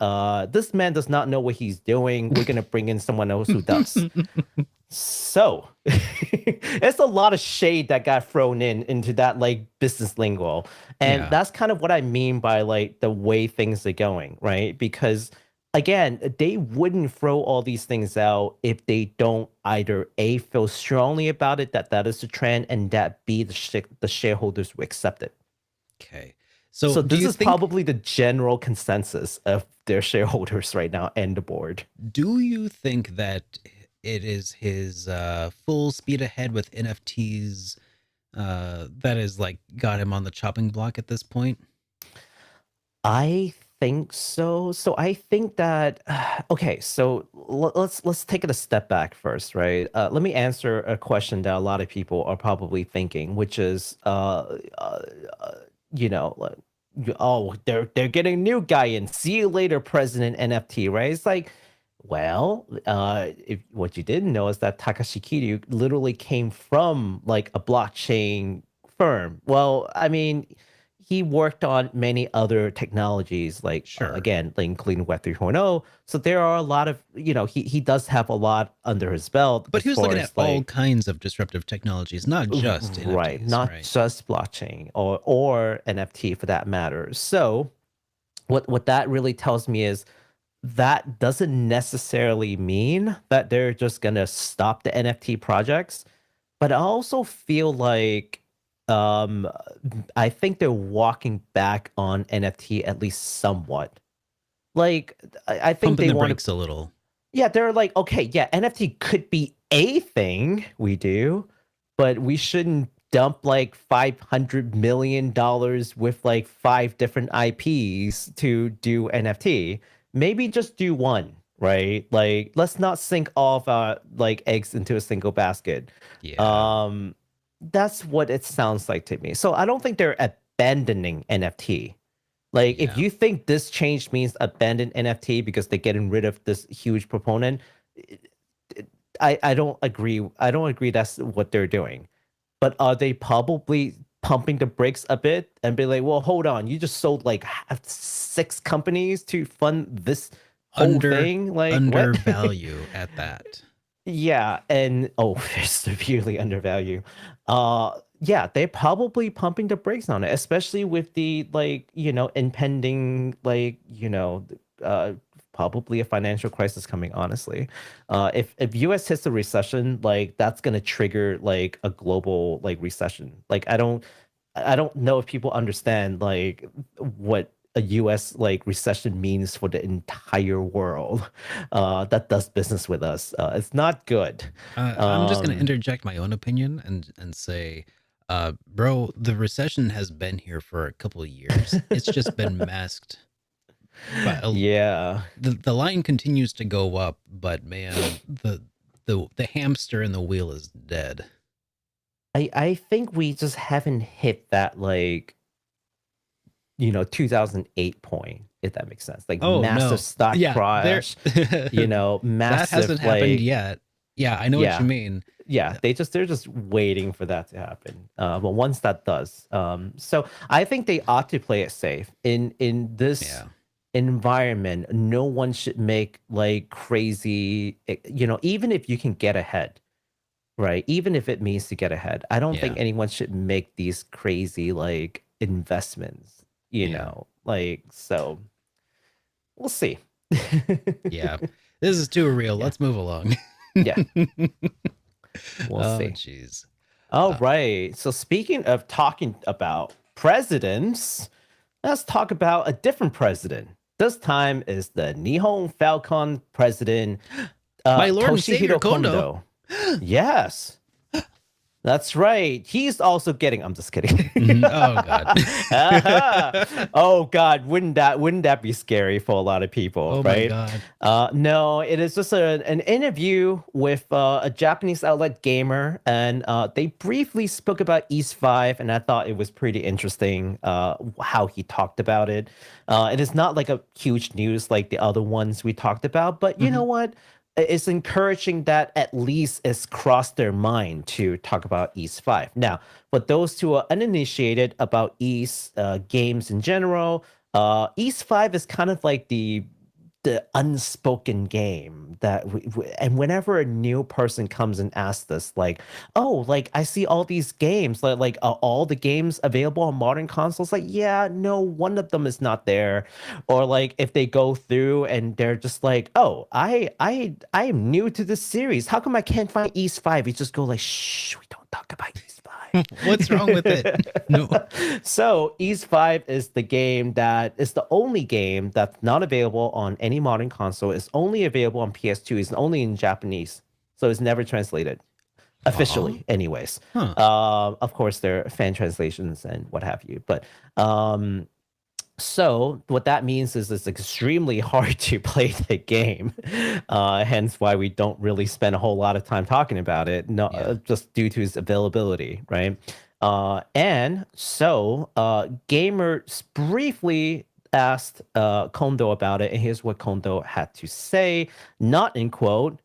this man does not know what he's doing. We're going to bring in someone else who does. So it's a lot of shade that got thrown into that, like, business lingo. And that's kind of what I mean by, like, the way things are going, right? Because again, they wouldn't throw all these things out if they don't either A, feel strongly about it, that is the trend, and that B, the shareholders will accept it. Okay. So do this you is think, probably the general consensus of their shareholders right now and the board. do you think that it is his full speed ahead with NFTs that is, like, got him on the chopping block at this point? I think so. So I think that okay. So let's take it a step back first, right? Let me answer a question that a lot of people are probably thinking, which is, like, oh, they're getting a new guy in. See you later, President NFT, right? It's like, well, if what you didn't know is that Takashi Kiryu literally came from, like, a blockchain firm. Well, I mean, he worked on many other technologies, like, Sure. again, like, including Web 3.0. So there are a lot of, he does have a lot under his belt. But as he was far looking as, at all like, kinds of disruptive technologies, not just NFTs, right, not right? just blockchain or NFT for that matter. So what that really tells me is that doesn't necessarily mean that they're just gonna stop the NFT projects, but I also feel like um I think they're walking back on NFT at least somewhat. Like, I think Pumping they the want brakes to, a little. yeah, they're like, okay, yeah, NFT could be a thing we do, but we shouldn't dump like $500 million with like 5 different IPs to do NFT. Maybe just do one, right? Like, let's not sink all of our, like, eggs into a single basket. Yeah. That's what it sounds like to me. So I don't think they're abandoning NFT. Like, if Yeah. you think this change means abandon NFT because they're getting rid of this huge proponent, I don't agree. I don't agree that's what they're doing. But are they probably pumping the brakes a bit and be like, well, hold on, you just sold like 6 companies to fund this whole thing? Like, what? Undervalue at that. Yeah, and severely undervalue. Yeah, they're probably pumping the brakes on it, especially with the, like, impending, like, probably a financial crisis coming, honestly. If US hits a recession, like, that's gonna trigger, like, a global, like, recession. Like, I don't know if people understand, like, what a US, like, recession means for the entire world that does business with us. It's not good. I'm just going to interject my own opinion and say, bro, the recession has been here for a couple of years. It's just been masked. But Yeah. the line continues to go up, but man, the hamster in the wheel is dead. I think we just haven't hit that, like, 2008 point, if that makes sense. Like, Oh massive no, stock yeah, crash, massive, that hasn't happened like, yet. Yeah, I know what you mean. yeah, they're just waiting for that to happen. But once that does, so I think they ought to play it safe in this environment. No one should make, like, crazy, even if you can get ahead, right? Even if it means to get ahead, I don't think anyone should make these crazy, like, investments, like, so we'll see. Yeah, this is too real. Let's move along. Yeah, we'll Oh, see. jeez. All right. So speaking of talking about presidents, let's talk about a different president. This time is the Nihon Falcon president, My lord and savior, Toshihiro Kondo. Yes. That's right. He's also getting. I'm just kidding. Mhm. Oh god. Oh god, wouldn't that be scary for a lot of people, Oh my right? god. No, it is just an interview with a Japanese outlet Gamer, and they briefly spoke about East 5, and I thought it was pretty interesting how he talked about it. It is not like a huge news like the other ones we talked about, but you know what? It's encouraging that at least it's crossed their mind to talk about East 5. Now, for those who are uninitiated about East games in general, East 5 is kind of like the unspoken game that and whenever a new person comes and asks us like, oh, like I see all these games, like are all the games available on modern consoles? Like, yeah, no, one of them is not there. Or like if they go through and they're just like, oh, I am new to this series, how come I can't find East 5? You just go like, shh, we don't talk about East 5. What's wrong with it? No. So East 5 is the game that is the only game that's not available on any modern console. It's only available on PS2. It's only in Japanese. So it's never translated. Officially, anyways. Of course, there are fan translations and what have you. But so what that means is it's extremely hard to play the game, hence why we don't really spend a whole lot of time talking about it, just due to its availability, right? And so Gamer briefly asked Kondo about it, and here's what Kondo had to say, not in quote.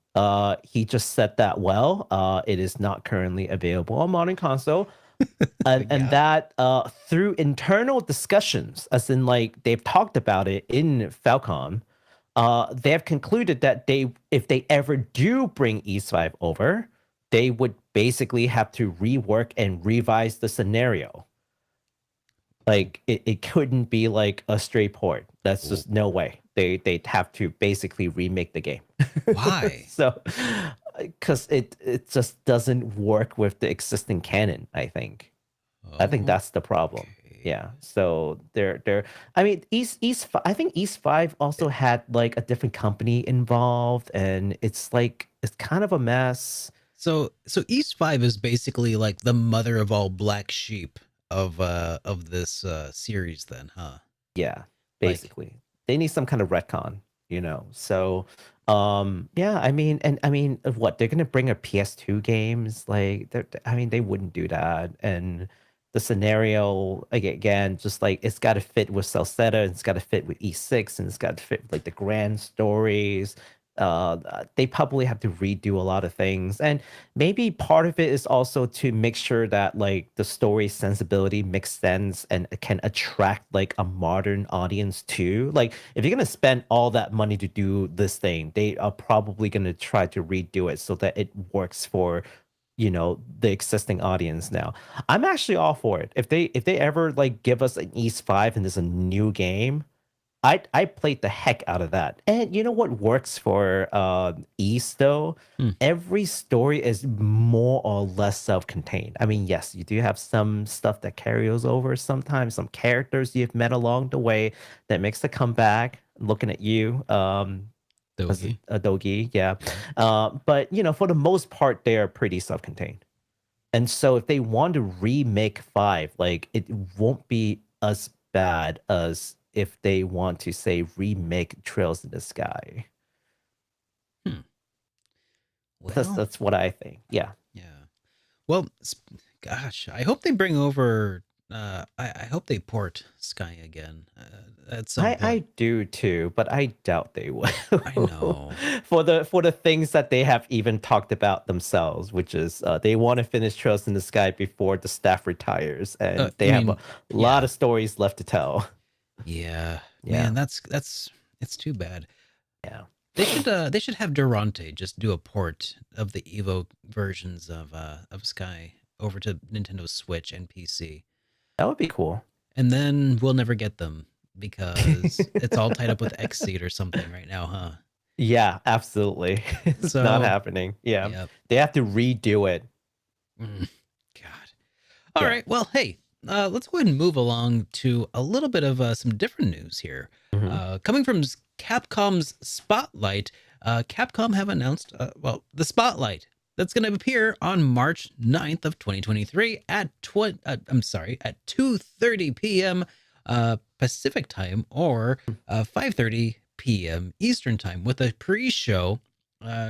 He just said that, well, it is not currently available on modern console. And that through internal discussions, as in like they've talked about it in Falcom, they have concluded that if they ever do bring East 5 over, they would basically have to rework and revise the scenario. Like it couldn't be like a straight port. That's just no way. They'd have to basically remake the game. Why? So because it just doesn't work with the existing canon, I think. I think that's the problem. Okay. Yeah. So they're I mean I think East 5 also had like a different company involved, and it's kind of a mess. So East 5 is basically like the mother of all black sheep of this series then, huh? Yeah, basically. They need some kind of retcon, you know. So yeah, I mean what, they're gonna bring a PS2 games? Like they wouldn't do that. And the scenario again, just like it's got to fit with Celceta, and it's got to fit with E6, and it's got to fit with, like, the grand stories. They probably have to redo a lot of things, and maybe part of it is also to make sure that like the story sensibility makes sense and can attract like a modern audience too. Like if you're gonna spend all that money to do this thing, they are probably gonna try to redo it so that it works for, you know, the existing audience. Now I'm actually all for it. If they ever like give us an East 5 and there's a new game, I played the heck out of that. And you know what works for East though? Every story is more or less self-contained. I mean, yes, you do have some stuff that carries over sometimes, some characters you've met along the way that makes the comeback. Looking at you, Dogi, yeah. But you know, for the most part, they are pretty self-contained. And so if they want to remake 5, like it won't be as bad as if they want to say remake Trails in the Sky. Well, That's what I think. Yeah. yeah. Well, gosh, I hope they bring over. I hope they port Sky again at some point. I do too, but I doubt they will. I know. for the things that they have even talked about themselves, which is they want to finish Trails in the Sky before the staff retires, and they have a lot of stories left to tell. Yeah, man, that's it's too bad. Yeah, they should have Durante just do a port of the Evo versions of Sky over to Nintendo Switch and PC. That would be cool. And then we'll never get them because it's all tied up with Xseed or something right now, huh? Yeah, absolutely. It's not So, happening. Yeah. yep. They have to redo it. Mm, God. All Yeah. right. Well, hey, let's go ahead and move along to a little bit of some different news here. Mhm. Coming from Capcom's Spotlight, Capcom have announced, the Spotlight that's going to appear on March 9th of 2023 at at 2:30 p.m. Pacific time or 5:30 p.m. Eastern time with a pre-show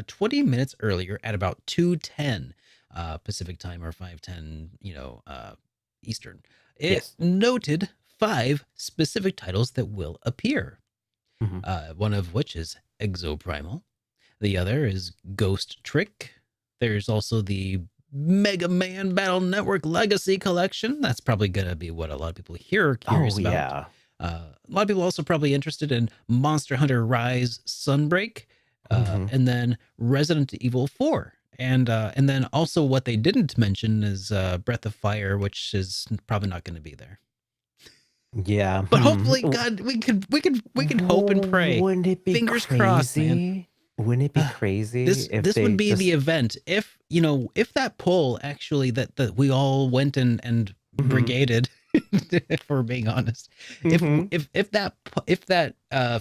20 minutes earlier at about 2:10 Pacific time or 5:10, Eastern. It Yes. noted 5 specific titles that will appear. Mhm. One of which is Exoprimal. The other is Ghost Trick. There's also the Mega Man Battle Network Legacy Collection. That's probably going to be what a lot of people here are curious Oh about. yeah. A lot of people also probably interested in Monster Hunter Rise Sunbreak, Mhm. and then Resident Evil 4. And then also what they didn't mention is Breath of Fire, which is probably not going to be there. Yeah. But hopefully, God, we could hope and pray. Wouldn't it be Fingers crazy? crossed, man. Wouldn't it be crazy if This they would be just... the event if that poll actually that we all went and Mhm. brigaded, if we're being honest, Mhm. if that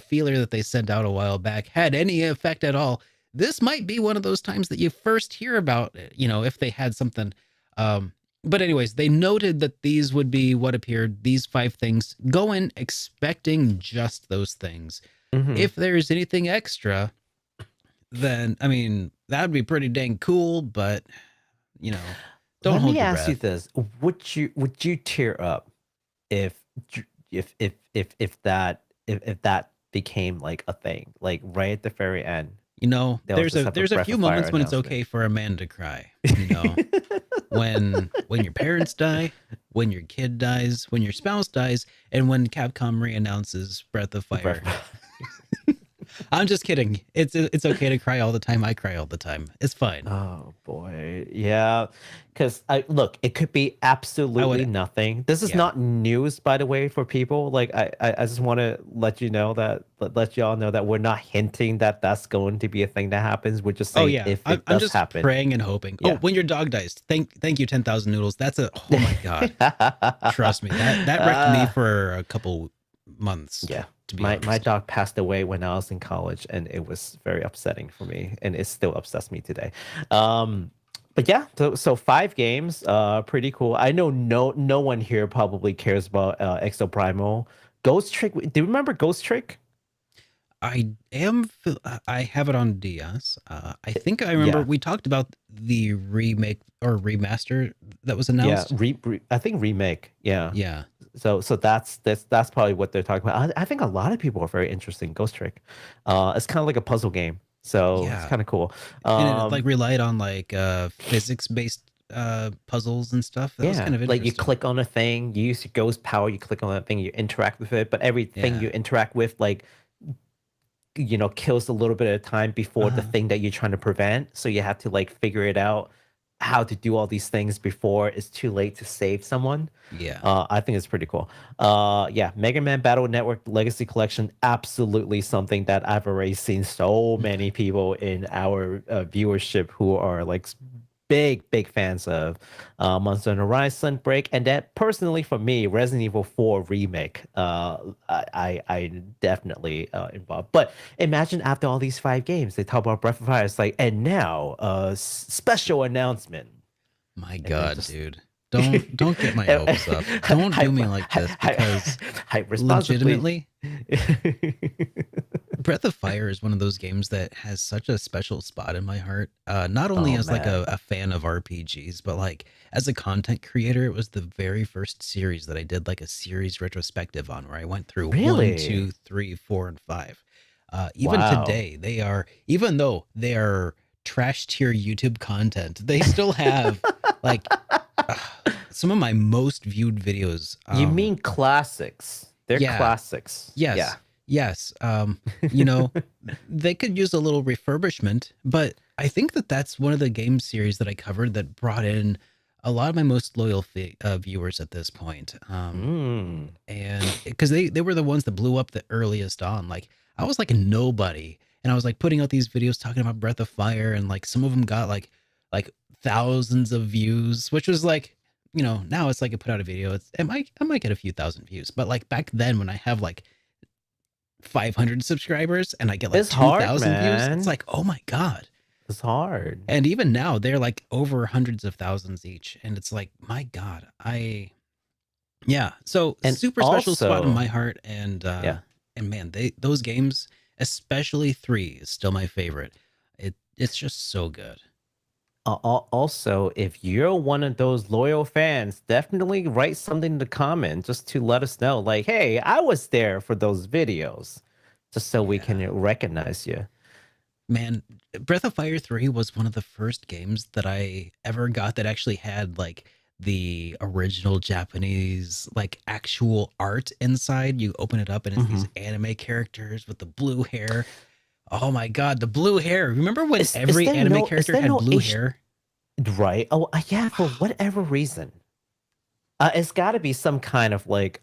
feeler that they sent out a while back had any effect at all, this might be one of those times that you first hear about, if they had something. But anyways, they noted that these would be what appeared, these 5 things. Go in expecting just those things. Mhm. If there's anything extra, then I mean that would be pretty dang cool, but don't Let hold me your ask you breath. this: would you tear up if that became like a thing, like right at the very end? There was this type of There's a Breath few of Fire moments when it's announcement. okay for a man to cry. When your parents die, when your kid dies, when your spouse dies, and when Capcom reannounces Breath of Fire. Breath of- I'm just kidding. It's okay to cry all the time. I cry all the time. It's fine. Oh boy, yeah. Because I look, it could be absolutely nothing. This is yeah. not news, by the way, for people. Like I just want to let you know that let y'all know that we're not hinting that that's going to be a thing that happens. We're just saying if it I'm does just happen. praying and hoping. Yeah. Oh, when your dog dies, thank you 10,000 noodles. That's oh my god. Trust me, that wrecked me for a couple months. Yeah. To be My honest. dog passed away when I was in college, and it was very upsetting for me, and it still upsets me today. But yeah, so 5 games, pretty cool. I know no one here probably cares about Exoprimal. Ghost Trick. Do you remember Ghost Trick? I have it on DS. I think I remember we talked about the remake or remaster that was announced. Yeah, I think remake. Yeah. Yeah. So that's probably what they're talking about. I think a lot of people are very interested in Ghost Trick. It's kind of like a puzzle game, so it's kind of cool. And it like relied on like physics based puzzles and stuff. That was kind of interesting. Like you click on a thing, you use your ghost power, you click on that thing, you interact with it, but everything you interact with, like, kills a little bit at a time before the thing that you're trying to prevent. So you have to like figure it out how to do all these things before it's too late to save someone. Yeah. I think it's pretty cool. Yeah, Mega Man Battle Network Legacy Collection, absolutely something that I've already seen so many people in our viewership who are like big fans of Monster Hunter Rise Sunbreak, and that personally for me, Resident Evil 4 remake, I definitely involved. But imagine after all these 5 games, they talk about Breath of Fire. It's like, and now special announcement. My God, dude. Don't get my hopes up. Don't do me like this, because legitimately, Breath of Fire is one of those games that has such a special spot in my heart. Not only as like a fan of RPGs, but like as a content creator, it was the very first series that I did like a series retrospective on, where I went through 1, 2, 3, 4, and 5. Even today, even though they are trash tier YouTube content, they still have like some of my most viewed videos. You mean classics? They're classics. Yes. Yeah. Yes. They could use a little refurbishment, but I think that's one of the game series that I covered that brought in a lot of my most loyal viewers at this point. And because they were the ones that blew up the earliest on. Like I was like a nobody, and I was like putting out these videos talking about Breath of Fire, and like some of them got like thousands of views, which was like, you know, now it's like I put out a video, I might get a few thousand views, but like back then when I have like 500 subscribers and I get like It's hard, 2,000 views, man. it's like, oh my god. It's hard. And even now they're like over hundreds of thousands each, and it's like, my god. So And super special spot in also- my heart, and man, those games, especially 3, is still my favorite. It's just so good. Also, if you're one of those loyal fans, definitely write something in the comment just to let us know, like, hey, I was there for those videos, just so we can recognize you. Man, Breath of Fire 3 was one of the first games that I ever got that actually had like the original Japanese, like actual art inside. You open it up and it's these anime characters with the blue hair. Oh my god, the blue hair. Remember when every anime character had blue hair? Right. Oh, yeah, for whatever reason. It's got to be some kind of like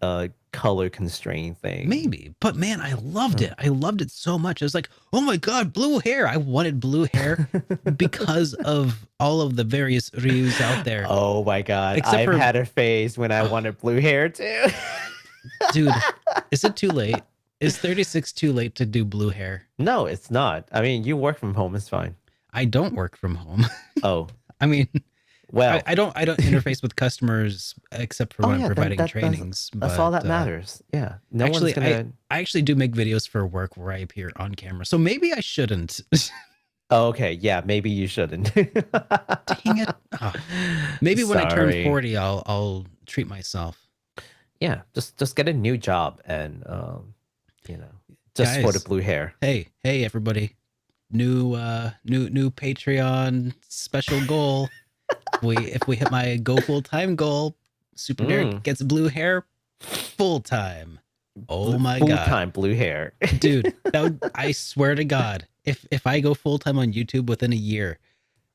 color constraint thing. Maybe, but man, I loved it. I loved it so much. I was like, oh my god, blue hair. I wanted blue hair because of all of the various Ryus out there. Oh my god, Except I've for- had a phase when I wanted blue hair too. Dude, is it too late? Is 36 too late to do blue hair? No, it's not. I mean, you work from home, it's fine. I don't work from home. Oh, I mean, well, I don't interface with customers except for when I'm then providing that's trainings. That's all but, that matters. Yeah. No actually, one's gonna. I actually do make videos for work where I appear on camera, so maybe I shouldn't. Oh, okay. Yeah, maybe you shouldn't. Dang it! Oh. Maybe when I turn Sorry. 40, I'll treat myself. Yeah, just get a new job and just for the Guys. blue hair. Hey, everybody! New Patreon special goal. If we hit my go full time goal, Super Derek gets blue hair full time. Oh my Full god, time blue hair. dude! I swear to God, if I go full time on YouTube within a year,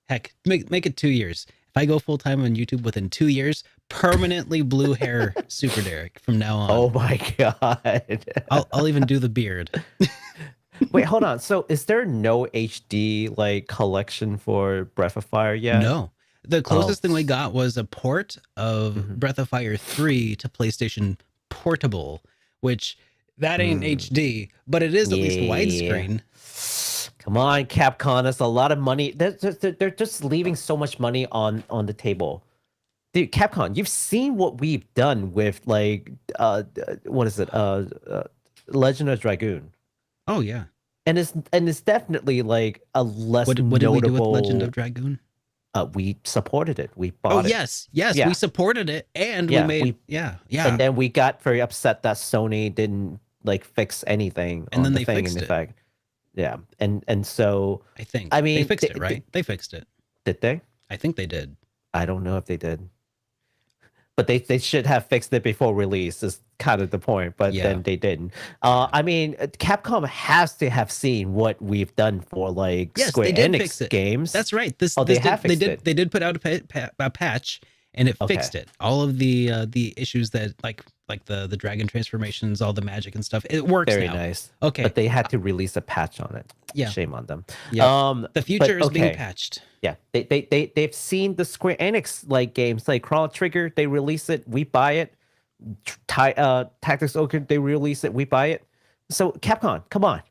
heck, make it 2 years. If I go full time on YouTube within 2 years, permanently blue hair, Super Derek from now on. Oh my god. I'll even do the beard. Wait, hold on. So is there no HD like collection for Breath of Fire yet? No. The closest thing we got was a port of Breath of Fire 3 to PlayStation Portable, which that ain't HD, but it is at least widescreen. Come on, Capcom. That's a lot of money. They're just leaving so much money on the table. Dude, Capcom, you've seen what we've done with like what is it? Legend of Dragoon. Oh yeah. And it's definitely like a less What did notable. we do with Legend of Dragoon? We supported it. We bought it. Yes, Yeah. we supported it, and Yeah, we made we- yeah. And then we got very upset that Sony didn't like fix anything. And on then the they thing, fixed in it. fact. Yeah, and so I mean, they fixed they- it, right? They fixed it. did they? I think they did. I don't know if they did, but they should have fixed it before release. Is kind of the point, but Yeah. then they didn't. I mean, Capcom has to have seen what we've done for like Yes, Square they did Enix fix it. games. That's right. They did put out a patch, and it Okay. fixed it. All of the issues that like the dragon transformations, all the magic and stuff. It works very now. nice. Okay. But they had to release a patch on it. Yeah. Shame on them. Yeah. The future but is being okay. patched. Yeah, they've seen the Square Enix like games like Chrono Trigger. They release it, we buy it. Tactics Ogre, they release it, we buy it. So Capcom, come on,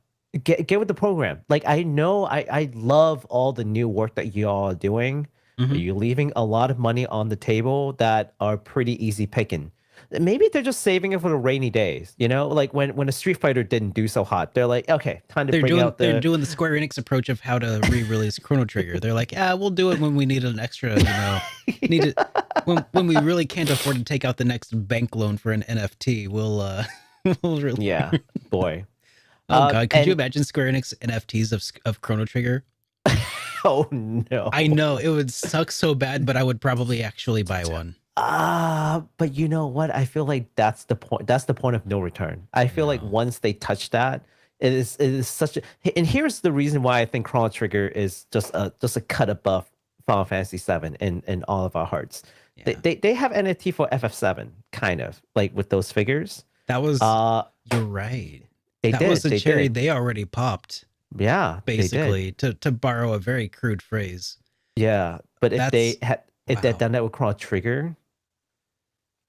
get with the program. Like I know, I love all the new work that y'all are doing. Mhm. You're leaving a lot of money on the table that are pretty easy picking. Maybe they're just saving it for the rainy days. You know, like when a Street Fighter didn't do so hot, they're like, okay, time to bring out the. They're doing the Square Enix approach of how to re-release Chrono Trigger. They're like, we'll do it when we need an extra, need it when we really can't afford to take out the next bank loan for an NFT. We'll really. Yeah, boy. Oh god, could you and- imagine Square Enix NFTs of Chrono Trigger? Oh no. I know it would suck so bad, but I would probably actually buy one. But you know what? I feel like that's the point. That's the point of no return. I feel like once they touch that, it is such a. And here's the reason why I think Chrono Trigger is just a cut above Final Fantasy VII in all of our hearts. Yeah. They have NFT for FF7, kind of like with those figures. That was you're right. They That did. was a they cherry did. they already popped. Yeah, they did. basically, to borrow a very crude phrase. Yeah, but if they That's had if they'd wow. done that with Chrono Trigger,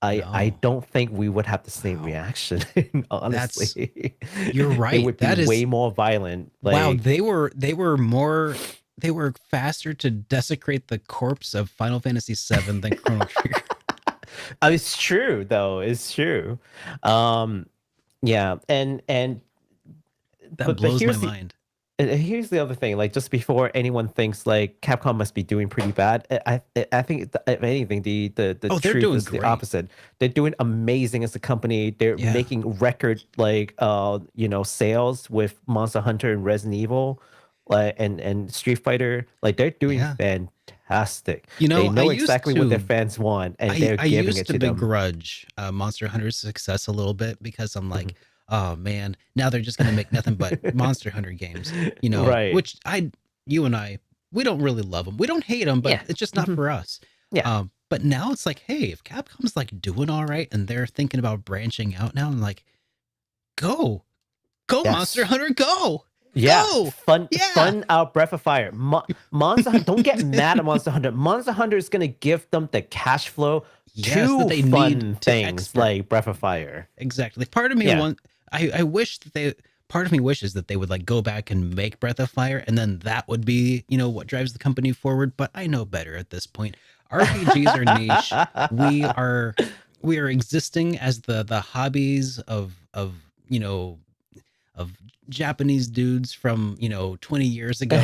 I No, don't think we would have the same wow. reaction. That's Honestly, you're it right. would be That is way more violent. wow. Like, They were faster to desecrate the corpse of Final Fantasy VII than Chrono Trigger. it's true though. It's true. Yeah, and That but blows my here's the mind. here's the other thing. Like, just before anyone thinks like Capcom must be doing pretty bad, I think if anything, the Oh, they're truth doing is the great. opposite. They're doing amazing as a company. They're Yeah. making record sales with Monster Hunter and Resident Evil, like and Street Fighter. Like, they're doing Yeah. fantastic. You know, They know I used exactly what their to fans want, and they're I giving used it to to them. begrudge Monster Hunter's success a little bit because I'm like, Mm-hmm. oh man, now they're just gonna make nothing but Monster Hunter games, you know. Right. Which you and I, we don't really love them. We don't hate them, but Yeah. it's just not Mhm. for us. Yeah. But now it's like, hey, if Capcom's like doing all right and they're thinking about branching out now, I'm like, go, Yes. Monster Hunter, go. Yeah, Go! fun Yeah! out Breath of Fire. Monster Hunter, don't get mad at Monster Hunter. Monster Hunter is gonna give them the cash flow Yes, to that they fun need to things export. like Breath of Fire. Exactly. Part of me Yeah. I wish that part of me wishes that they would like go back and make Breath of Fire, and then that would be, you know, what drives the company forward. But I know better at this point. RPGs are niche. We are existing as the hobbies of you know of Japanese dudes from 20 years ago.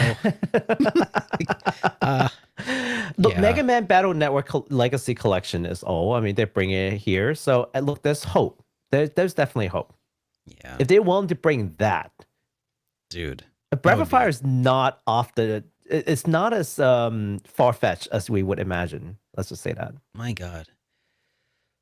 Look, yeah. Mega Man Battle Network Legacy Collection is all. I mean, they're bringing it here. So, look, there's hope. There's definitely hope. Yeah, If they're willing to bring that, dude. Breath would of Fire be- is not off the. It's not as far fetched as we would imagine. Let's just say that. My God.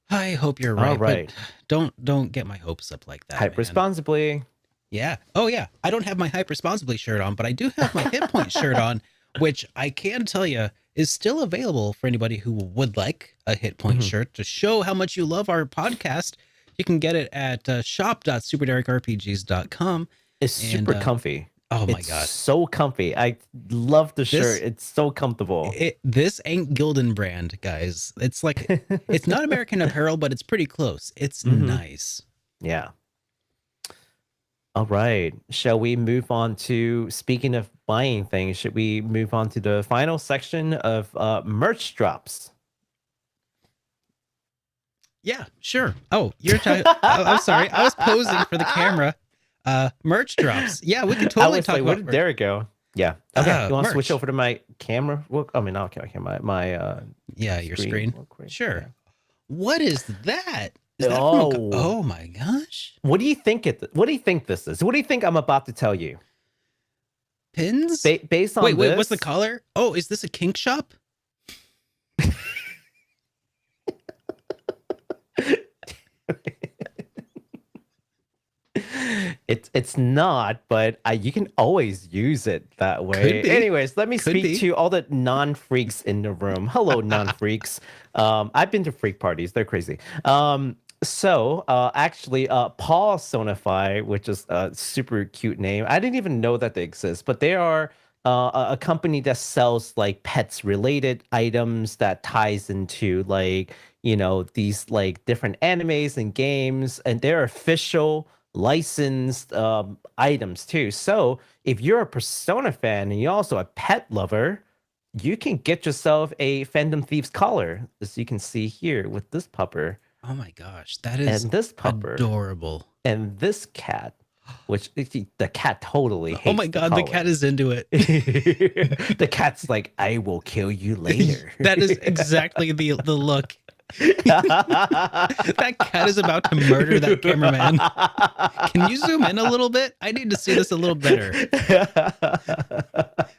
I hope you're All right. right. But don't get my hopes up like that. Hype man. responsibly. Yeah. Oh yeah. I don't have my Hype Responsibly shirt on, but I do have my HitPoint shirt on, which I can tell you is still available for anybody who would like a HitPoint shirt to show how much you love our podcast. You can get it at shop.superdarkrpgs.com. It's super And, comfy. Oh my It's God. so comfy. I love the shirt. It's so comfortable. This ain't Gildan brand, guys. It's like, it's not American Apparel, but it's pretty close. It's nice. Yeah. All right. Shall we move on to, speaking of buying things, should we move on to the final section of merch drops? Yeah, sure. Oh, you're talking. I'm sorry. I was posing for the camera. Merch drops. Yeah, we can totally talk where about did merch. Derek go? Yeah. Okay. You want to switch merch. over to my camera? Well, I mean, not okay. My Yeah, your screen. real quick. Sure. Yeah. What is that? Is that Oh. from oh my gosh. What do you think What do you think this is? What do you think I'm about to tell you? Pins? Based on wait, this, what's the color? Oh, is this a kink shop? It's not, but you can always use it that way. Could be. Anyways, let me Could speak be. to all the non-freaks in the room. Hello, non-freaks. I've been to freak parties. They're crazy. Actually, Paw Sonify, which is a super cute name. I didn't even know that they exist, but they are a company that sells like pets related items that ties into like, these like different animes and games, and they're official licensed items too. So if you're a Persona fan and you're also a pet lover, you can get yourself a Fandom Thieves collar, as you can see here with this pupper. Oh my gosh, that is And this pupper. adorable. And this cat, which the cat totally hates. Oh my God, the cat is into it. The cat's like, I will kill you later. That is exactly the look. That cat is about to murder that cameraman. Can you zoom in a little bit? I need to see this a little better.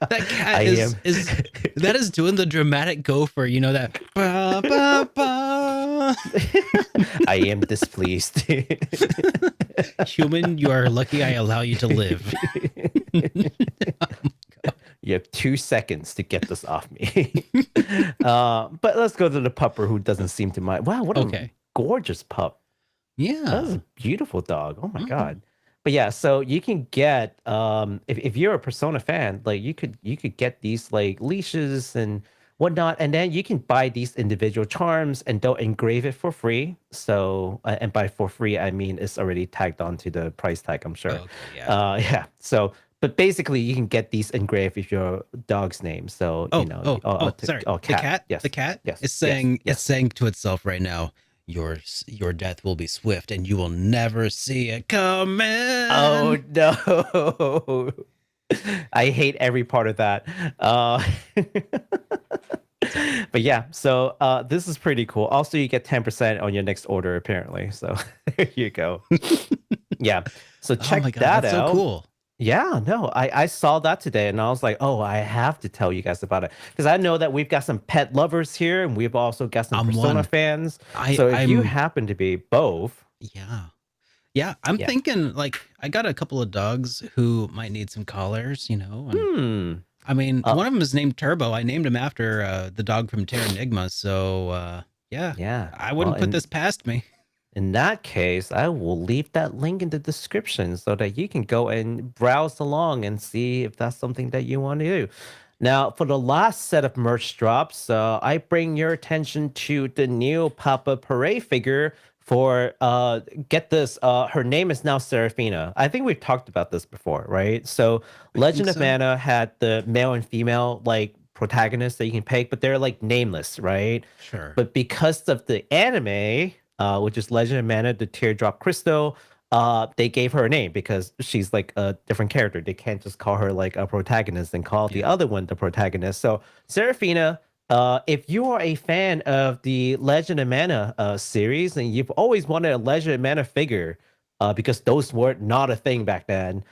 That cat is doing the dramatic gopher, that ba, ba, ba. I am displeased. Human, you are lucky I allow you to live. You have 2 seconds to get this off me. But let's go to the pupper who doesn't seem to mind. Wow, what a gorgeous pup. Yeah. That was a beautiful dog. Oh my God. But yeah, so you can get if you're a Persona fan, like you could get these like leashes and whatnot, and then you can buy these individual charms and they'll engrave it for free. So and by for free I mean it's already tagged onto the price tag, I'm sure. Okay, yeah. Yeah. So but basically you can get these engraved with your dog's name. So Oh, you know, sorry. oh, cat. The cat? Yes. The cat? Yes. It's saying yes. it's saying to itself right now, your death will be swift and you will never see it coming. Oh no. I hate every part of that. But yeah, so this is pretty cool. Also, you get 10% on your next order, apparently. So there you go. Yeah. So check Oh my God, that that's out. so cool. Yeah, no, I saw that today and I was like, oh, I have to tell you guys about it. Because I know that we've got some pet lovers here and we've also got some I'm Persona one. fans. So if you happen to be both. Yeah, I'm Yeah. thinking like I got a couple of dogs who might need some collars, you know. And I mean, one of them is named Turbo. I named him after the dog from Terra Enigma. So Yeah. I wouldn't put this past me. In that case, I will leave that link in the description so that you can go and browse along and see if that's something that you want to do. Now, for the last set of merch drops, I bring your attention to the new Papa Parade figure for, get this, her name is now Seraphina. I think we've talked about this before, right? So Legend of Mana had the male and female, like, protagonists that you can pick, but they're, like, nameless, right? Sure. But because of the anime, which is Legend of Mana, the Teardrop Crystal, they gave her a name because she's like a different character. They can't just call her like a protagonist and call the other one the protagonist. So Seraphina, if you are a fan of the Legend of Mana series and you've always wanted a Legend of Mana figure, because those were not a thing back then,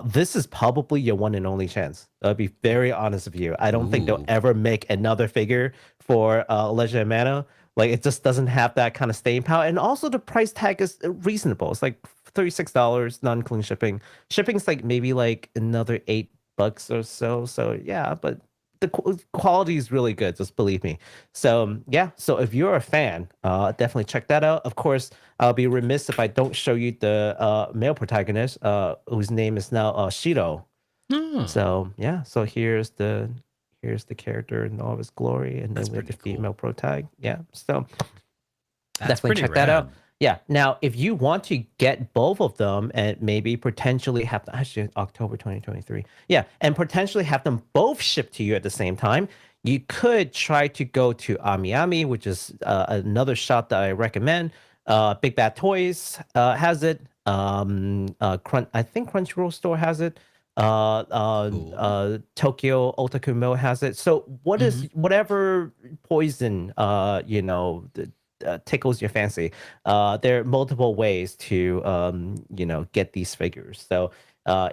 this is probably your one and only chance. I'll be very honest with you. I don't think they'll ever make another figure for Legend of Mana. Like, it just doesn't have that kind of staying power. And also the price tag is reasonable. It's like $36, non-including shipping. Shipping's like maybe like another $8 or so. So yeah, but the quality is really good, just believe me. So yeah, so if you're a fan, definitely check that out. Of course, I'll be remiss if I don't show you the male protagonist, whose name is now Shiro. So yeah, so here's the character in all of his glory, and then we have the female protag. Yeah, so definitely check that out. Yeah. Now, if you want to get both of them and maybe potentially have actually October 2023, yeah, and potentially have them both shipped to you at the same time, you could try to go to Ami, which is another shop that I recommend. Big Bad Toys has it. I think Crunchyroll Store has it. Tokyo Otaku Mill has it. So what is whatever poison tickles your fancy, there are multiple ways to get these figures. So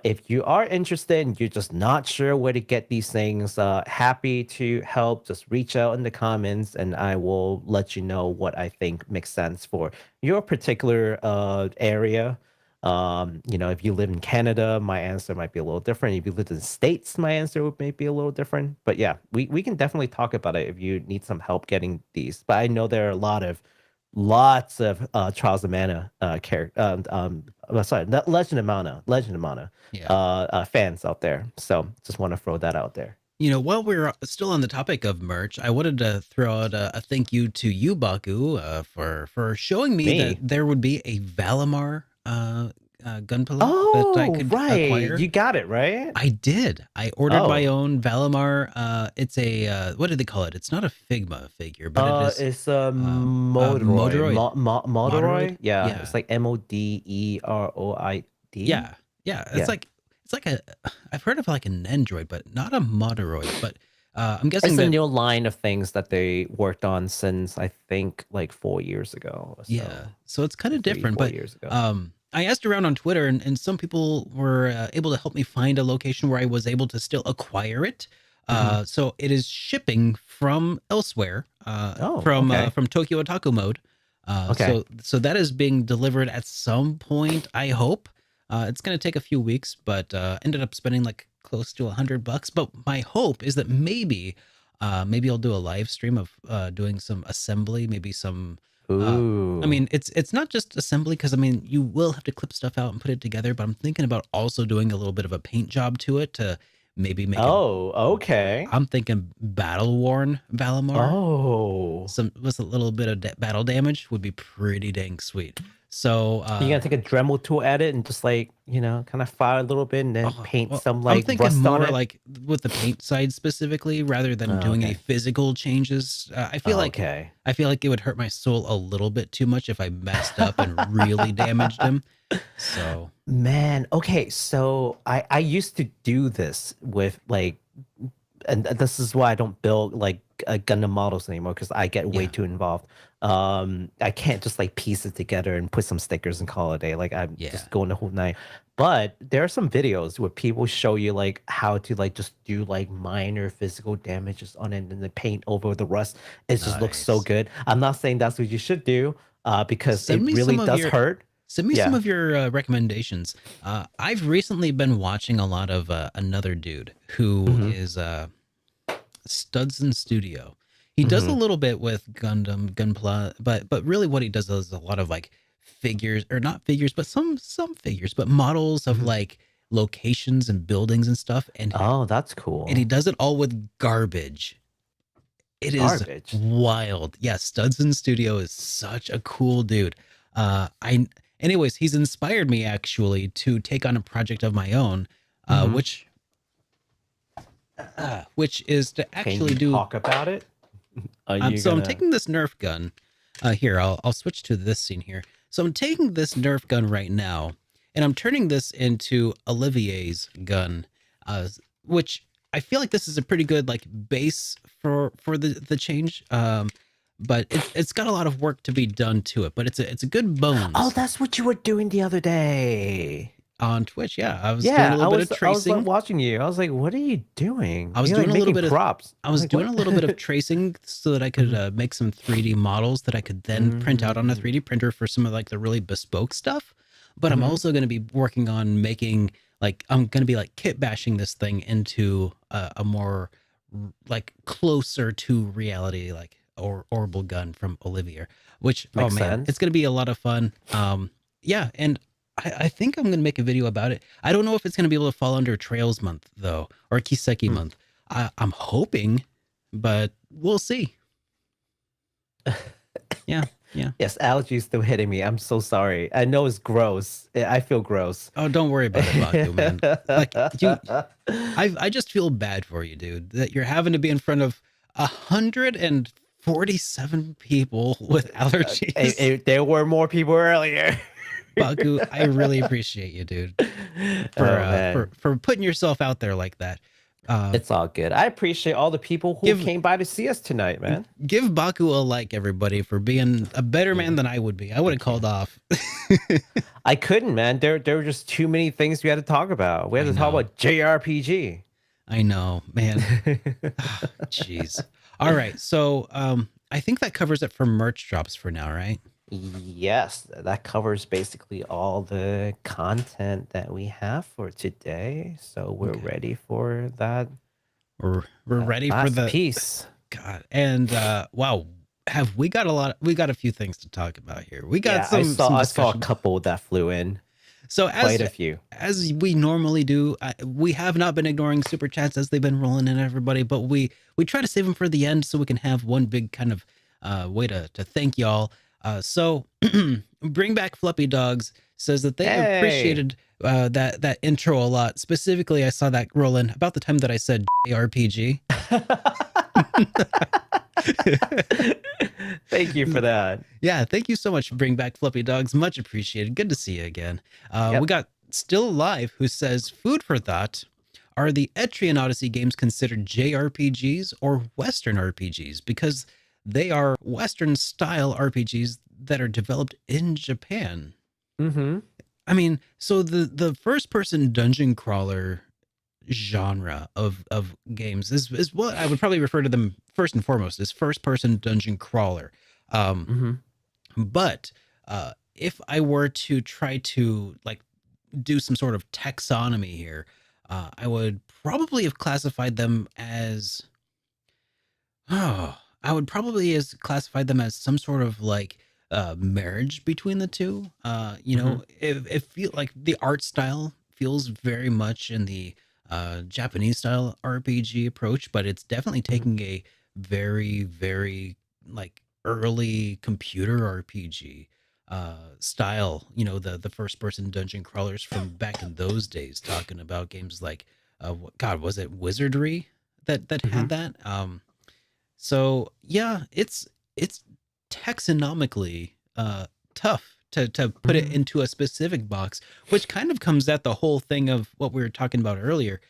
if you are interested and you're just not sure where to get these things, happy to help. Just reach out in the comments and I will let you know what I think makes sense for your particular area. If you live in Canada, my answer might be a little different. If you live in the States, my answer would maybe be a little different. But yeah, we can definitely talk about it if you need some help getting these. But I know there are lots of Trials of Mana Legend of Mana fans out there. So just want to throw that out there. You know, while we're still on the topic of merch, I wanted to throw out a thank you to you, Baku, for showing me that there would be a Valimar gunpowder that I could acquire. You got it, right? I did. I ordered my own Valimar. It's a what do they call it? It's not a Figma figure, but it is. It's a Modoroid. Modoroid. Yeah, Yeah. it's like Moderoid. Yeah. It's like I've heard of like an Android, but not a Moderoid. But I'm guessing it's a new line of things that they worked on since I think like 4 years ago. So it's kind of different. 4 But years ago. I asked around on Twitter, and some people were able to help me find a location where I was able to still acquire it. So it is shipping from elsewhere, from Tokyo Otaku Mode. So that is being delivered at some point, I hope. It's going to take a few weeks, but ended up spending like close to $100. But my hope is that maybe I'll do a live stream of doing some assembly, maybe some Ooh. I mean, it's not just assembly because I mean you will have to clip stuff out and put it together, but I'm thinking about also doing a little bit of a paint job to it to maybe make it. Oh, okay. I'm thinking battle worn Valimar. Oh. Some with a little bit of battle damage would be pretty dang sweet. So You gonna take a Dremel tool at it and just like, kind of fire a little bit and then paint well, some I'm like thinking rust on more it? like with the paint side specifically, rather than doing any okay. physical changes. I feel like Okay. it would hurt my soul a little bit too much if I messed up and really damaged him. So Man, okay, so I used to do this with like, and this is why I don't build like Gundam models anymore because I get way Yeah. too involved. I can't just like piece it together and put some stickers and call it a day. Like I'm just going the whole night. But there are some videos where people show you like how to like just do like minor physical damages on it and then paint over the rust. It just looks so Nice. good. I'm not saying that's what you should do because Send it me really some of does your- hurt. send me some Yeah. of your recommendations. I've recently been watching a lot of another dude who is Studson Studio. He does a little bit with Gundam, Gunpla, but really what he does is a lot of like figures, or not figures, but some figures, but models of like locations and buildings and stuff. And Oh, that's cool. and he does it all with garbage. It is Garbage? wild. Yeah, Studson Studio is such a cool dude. Anyways, he's inspired me actually to take on a project of my own, which is to Can actually you do. talk about it? I'm taking this Nerf gun. Here, I'll switch to this scene here. So I'm taking this Nerf gun right now, and I'm turning this into Olivier's gun, which I feel like this is a pretty good like base for the change. But it's got a lot of work to be done to it, but it's a good bones. Oh, that's what you were doing the other day. On Twitch. Yeah, I was doing a Yeah, little bit of I was tracing. like, watching you. I was like, what are you doing? I was You're, doing like, a little making bit props. I was Like, doing a what? little bit of tracing so that I could make some 3D models that I could then print out on a 3D printer for some of like the really bespoke stuff. But I'm also going to be working on making I'm going to be like kit bashing this thing into a more like closer to reality, like orbital gun from Olivier, which Makes man, sense. it's going to be a lot of fun. Yeah, and I think I'm going to make a video about it. I don't know if it's going to be able to fall under Trails Month though, or Kiseki Month. I'm hoping, but we'll see. Yeah. Yes, allergies still hitting me. I'm so sorry. I know it's gross. I feel gross. Oh, don't worry about it, Baku, man. Like I just feel bad for you, dude, that you're having to be in front of 147 people with allergies. There were more people earlier. Baku, I really appreciate you, dude, for putting yourself out there like that. It's all good. I appreciate all the people who came by to see us tonight, man. Give Baku a like, everybody, for being a better man than I would be. I would have called off. I couldn't, man. There were just too many things we had to talk about. We had to talk about JRPG. I know, man. Jeez. All right. So I think that covers it for merch drops for now, right? Yes, that covers basically all the content that we have for today. So we're ready for that. We're ready for the piece. God. And wow, have we got a few things to talk about here. We got I saw a discussion. couple that flew in. So Quite a few. As we normally do, we have not been ignoring super chats as they've been rolling in, everybody, but we try to save them for the end so we can have one big kind of way to thank y'all. So Bring Back Fluffy Dogs says that they appreciated that intro a lot. Specifically, I saw that roll in about the time that I said JRPG. Thank you for that. Yeah, thank you so much, Bring Back Fluffy Dogs. Much appreciated. Good to see you again. We got Still Alive, who says, food for thought. Are the Etrian Odyssey games considered JRPGs or Western RPGs? Because they are Western style RPGs that are developed in Japan. Mm-hmm. I mean, so the first person dungeon crawler genre of games is what I would probably refer to them first and foremost as first person dungeon crawler. But if I were to try to like do some sort of taxonomy here, I would probably have classified them as some sort of like marriage between the two. You know, it feel like the art style feels very much in the Japanese style RPG approach, but it's definitely taking a very, very like early computer RPG style. You know, the first person dungeon crawlers from back in those days, talking about games like God, was it Wizardry that had that? So yeah, it's taxonomically tough to put it into a specific box, which kind of comes at the whole thing of what we were talking about earlier.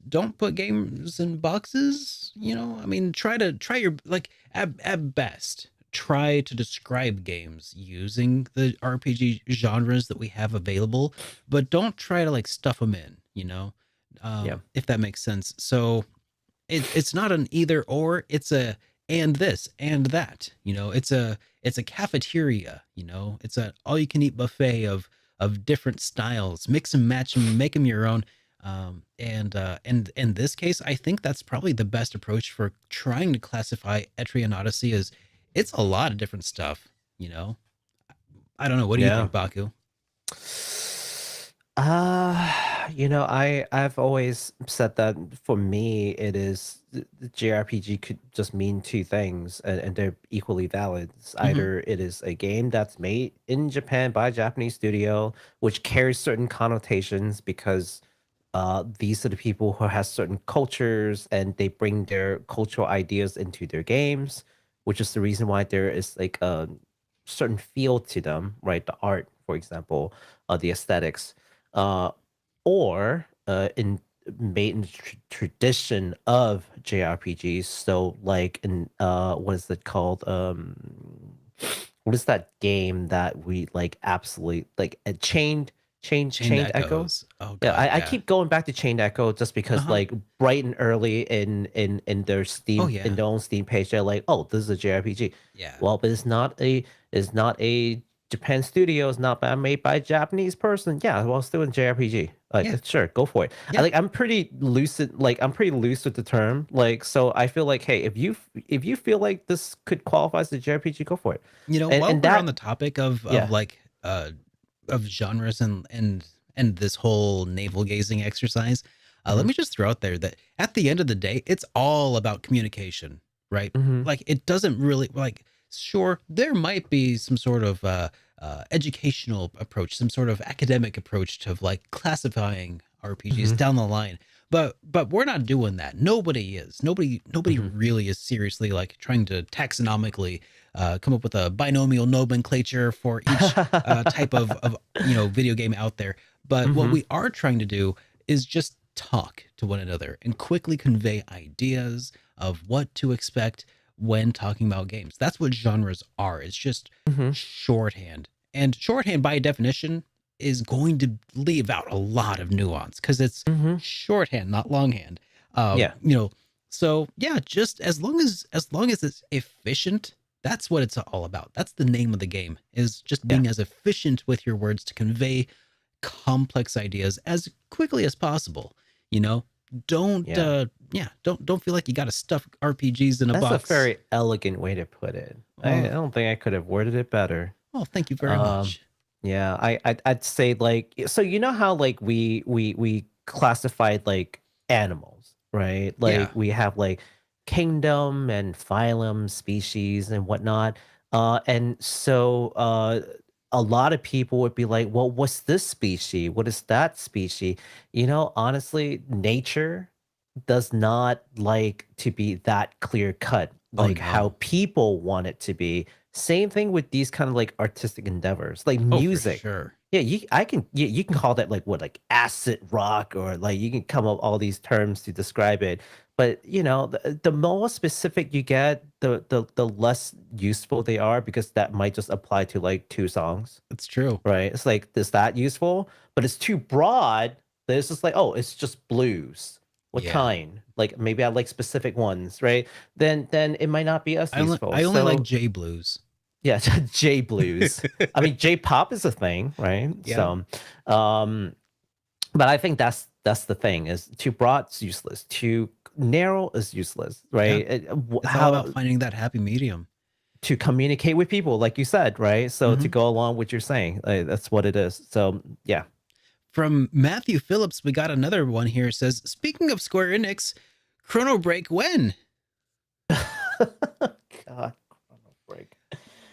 Don't put games in boxes, you know? I mean, try your like at best, try to describe games using the RPG genres that we have available, but don't try to like stuff them in, you know? Yeah. If that makes sense. So it's not an either or, it's a and this and that, you know. It's a cafeteria, you know. It's a all you can eat buffet of different styles, mix and match and make them your own. And in this case, I think that's probably the best approach for trying to classify Etrian Odyssey. Is it's a lot of different stuff, you know. I don't know, what do you Yeah. think, Baku? You know, I've always said that for me, it is the JRPG could just mean two things, and they're equally valid. It's either it is a game that's made in Japan by a Japanese studio, which carries certain connotations because these are the people who has certain cultures and they bring their cultural ideas into their games, which is the reason why there is like a certain feel to them, right? The art, for example, the aesthetics, uh, or in made in the tradition of JRPGs. So like in what is it called? What is that game that we like absolutely like a chained echo? Oh Yeah, God, I yeah. keep going back to Chained Echo just because like bright and early in their Steam Oh yeah, in their own Steam page, they're like, oh, this is a JRPG. yeah. Well, but it's not a Japan studio, it's not made by a Japanese person. Yeah, well, still in JRPG. Like, Yeah. sure, go for it. Yeah. I'm pretty lucid, like I'm pretty loose with the term. Like, so I feel like, hey, if you feel like this could qualify as a JRPG, go for it. You know, And while and we're on that the topic of yeah. like of genres and this whole navel gazing exercise, let Mhm. me just throw out there that at the end of the day, it's all about communication, right? Mhm. Like it doesn't really like sure there might be some sort of educational approach, some sort of academic approach to like classifying RPGs Mhm. down the line. But we're not doing that. Nobody is. Nobody Mhm. really is seriously like trying to taxonomically come up with a binomial nomenclature for each type of you know video game out there. But what Mhm. we are trying to do is just talk to one another and quickly convey ideas of what to expect when talking about games. That's what genres are. It's just Mhm. shorthand. And shorthand by definition is going to leave out a lot of nuance because it's Mhm. shorthand, not longhand. Yeah. You know, so yeah, just as long as it's efficient, that's what it's all about. That's the name of the game, is just Yeah. being as efficient with your words to convey complex ideas as quickly as possible. You know, don't Yeah. don't feel like you got to stuff RPGs in a That's a box. very elegant way to put it. I Oh, don't think I could have worded it better. oh, thank you very Um, much. yeah, I'd say like so you know how like we classified like animals, right? Yeah. Like we have like kingdom and phylum, species and whatnot. And so a lot of people would be like, well, what's this species? What is that species? You know, honestly, nature does not like to be that clear cut, Oh like how no. people want it to be. Same thing with these kind of like artistic endeavors, like Oh, for music. sure. Yeah, you can call that like what, like acid rock, or like you can come up all these terms to describe it. But you know, the more specific you get, the less useful they are, because that might just apply to like two songs, It's true. right? It's like, is that useful? But it's too broad that it's just like, oh, it's just blues. What Yeah. kind? Like maybe I like specific ones, right? Then it might not be as useful. I only like So J blues. yeah, J blues. I mean, J pop is a thing, right? Yeah. So, um, but I think that's the thing, is too broad is useless, too narrow is useless, Yeah. right? It's all about finding that happy medium. to communicate with people, like you said, right? So to go along with what you're saying, that's what it is. So yeah. From Matthew Phillips, we got another one here. It says, speaking of Square Enix, Chrono Break when? God, Chrono Break.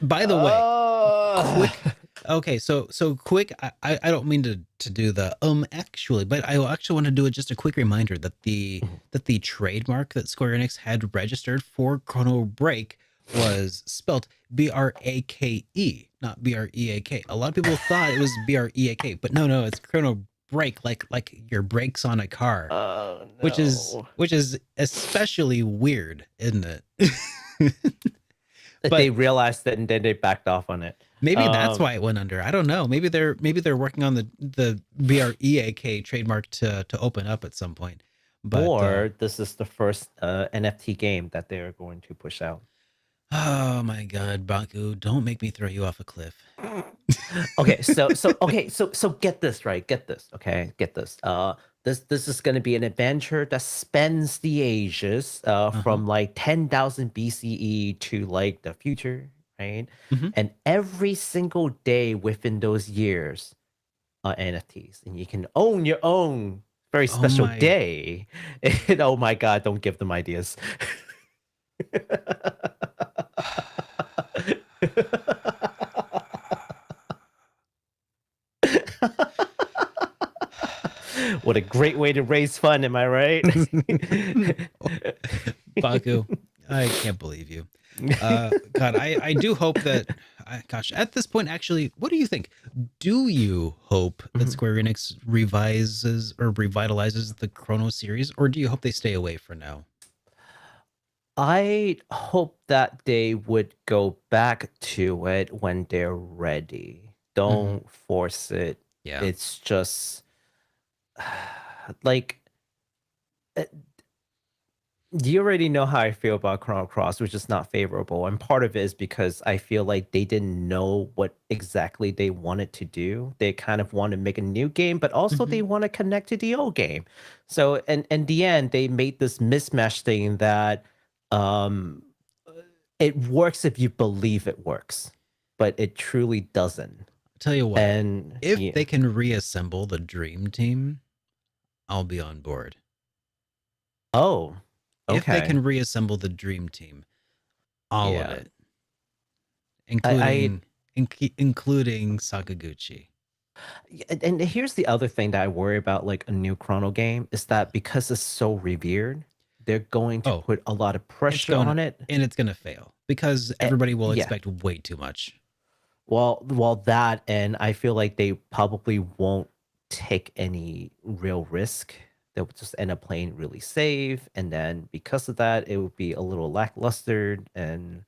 By the way, quick. Okay, so quick. I don't mean to do the actually, but I actually want to do just a quick reminder that the trademark that Square Enix had registered for Chrono Break was spelt BRAKE, not BREAK. A lot of people thought it was BREAK, but no, it's Chrono Break, like your brakes on a car. No. Which is especially weird, isn't it? But they realized it and then they backed off on it. Maybe that's why it went under. I don't know. Maybe they're working on the BREAK trademark to open up at some point. But, or this is the first NFT game that they're going to push out. Oh my God, Baku! Don't make me throw you off a cliff. Okay, so get this right. Get this, okay? Get this. This is going to be an adventure that spans the ages from like 10,000 BCE to like the future, right? And every single day within those years are NFTs, and you can own your own very special day. And oh my God, don't give them ideas. What a great way to raise fun, am I right? Baku, I can't believe you. God, I do hope that, gosh, at this point, actually, what do you think? Do you hope that Square Enix revises or revitalizes the Chrono series, or do you hope they stay away for now? I hope that they would go back to it when they're ready. Don't force it. Yeah. It's just like you already know how I feel about Chrono Cross, which is not favorable. And part of it is because I feel like they didn't know what exactly they wanted to do. They kind of want to make a new game, but also they want to connect to the old game. So, and in the end, they made this mismatch thing that it works if you believe it works, but it truly doesn't. I'll tell you what, and if they can reassemble the Dream Team, I'll be on board. Oh, okay. If they can reassemble the Dream Team, all of it, including Sakaguchi. And here's the other thing that I worry about, like a new Chrono game, is that because it's so revered, they're going to put a lot of pressure on it, and it's going to fail because everybody will expect way too much. Well, that, and I feel like they probably won't take any real risk. They'll just end up playing really safe, and then because of that, it would be a little lackluster, and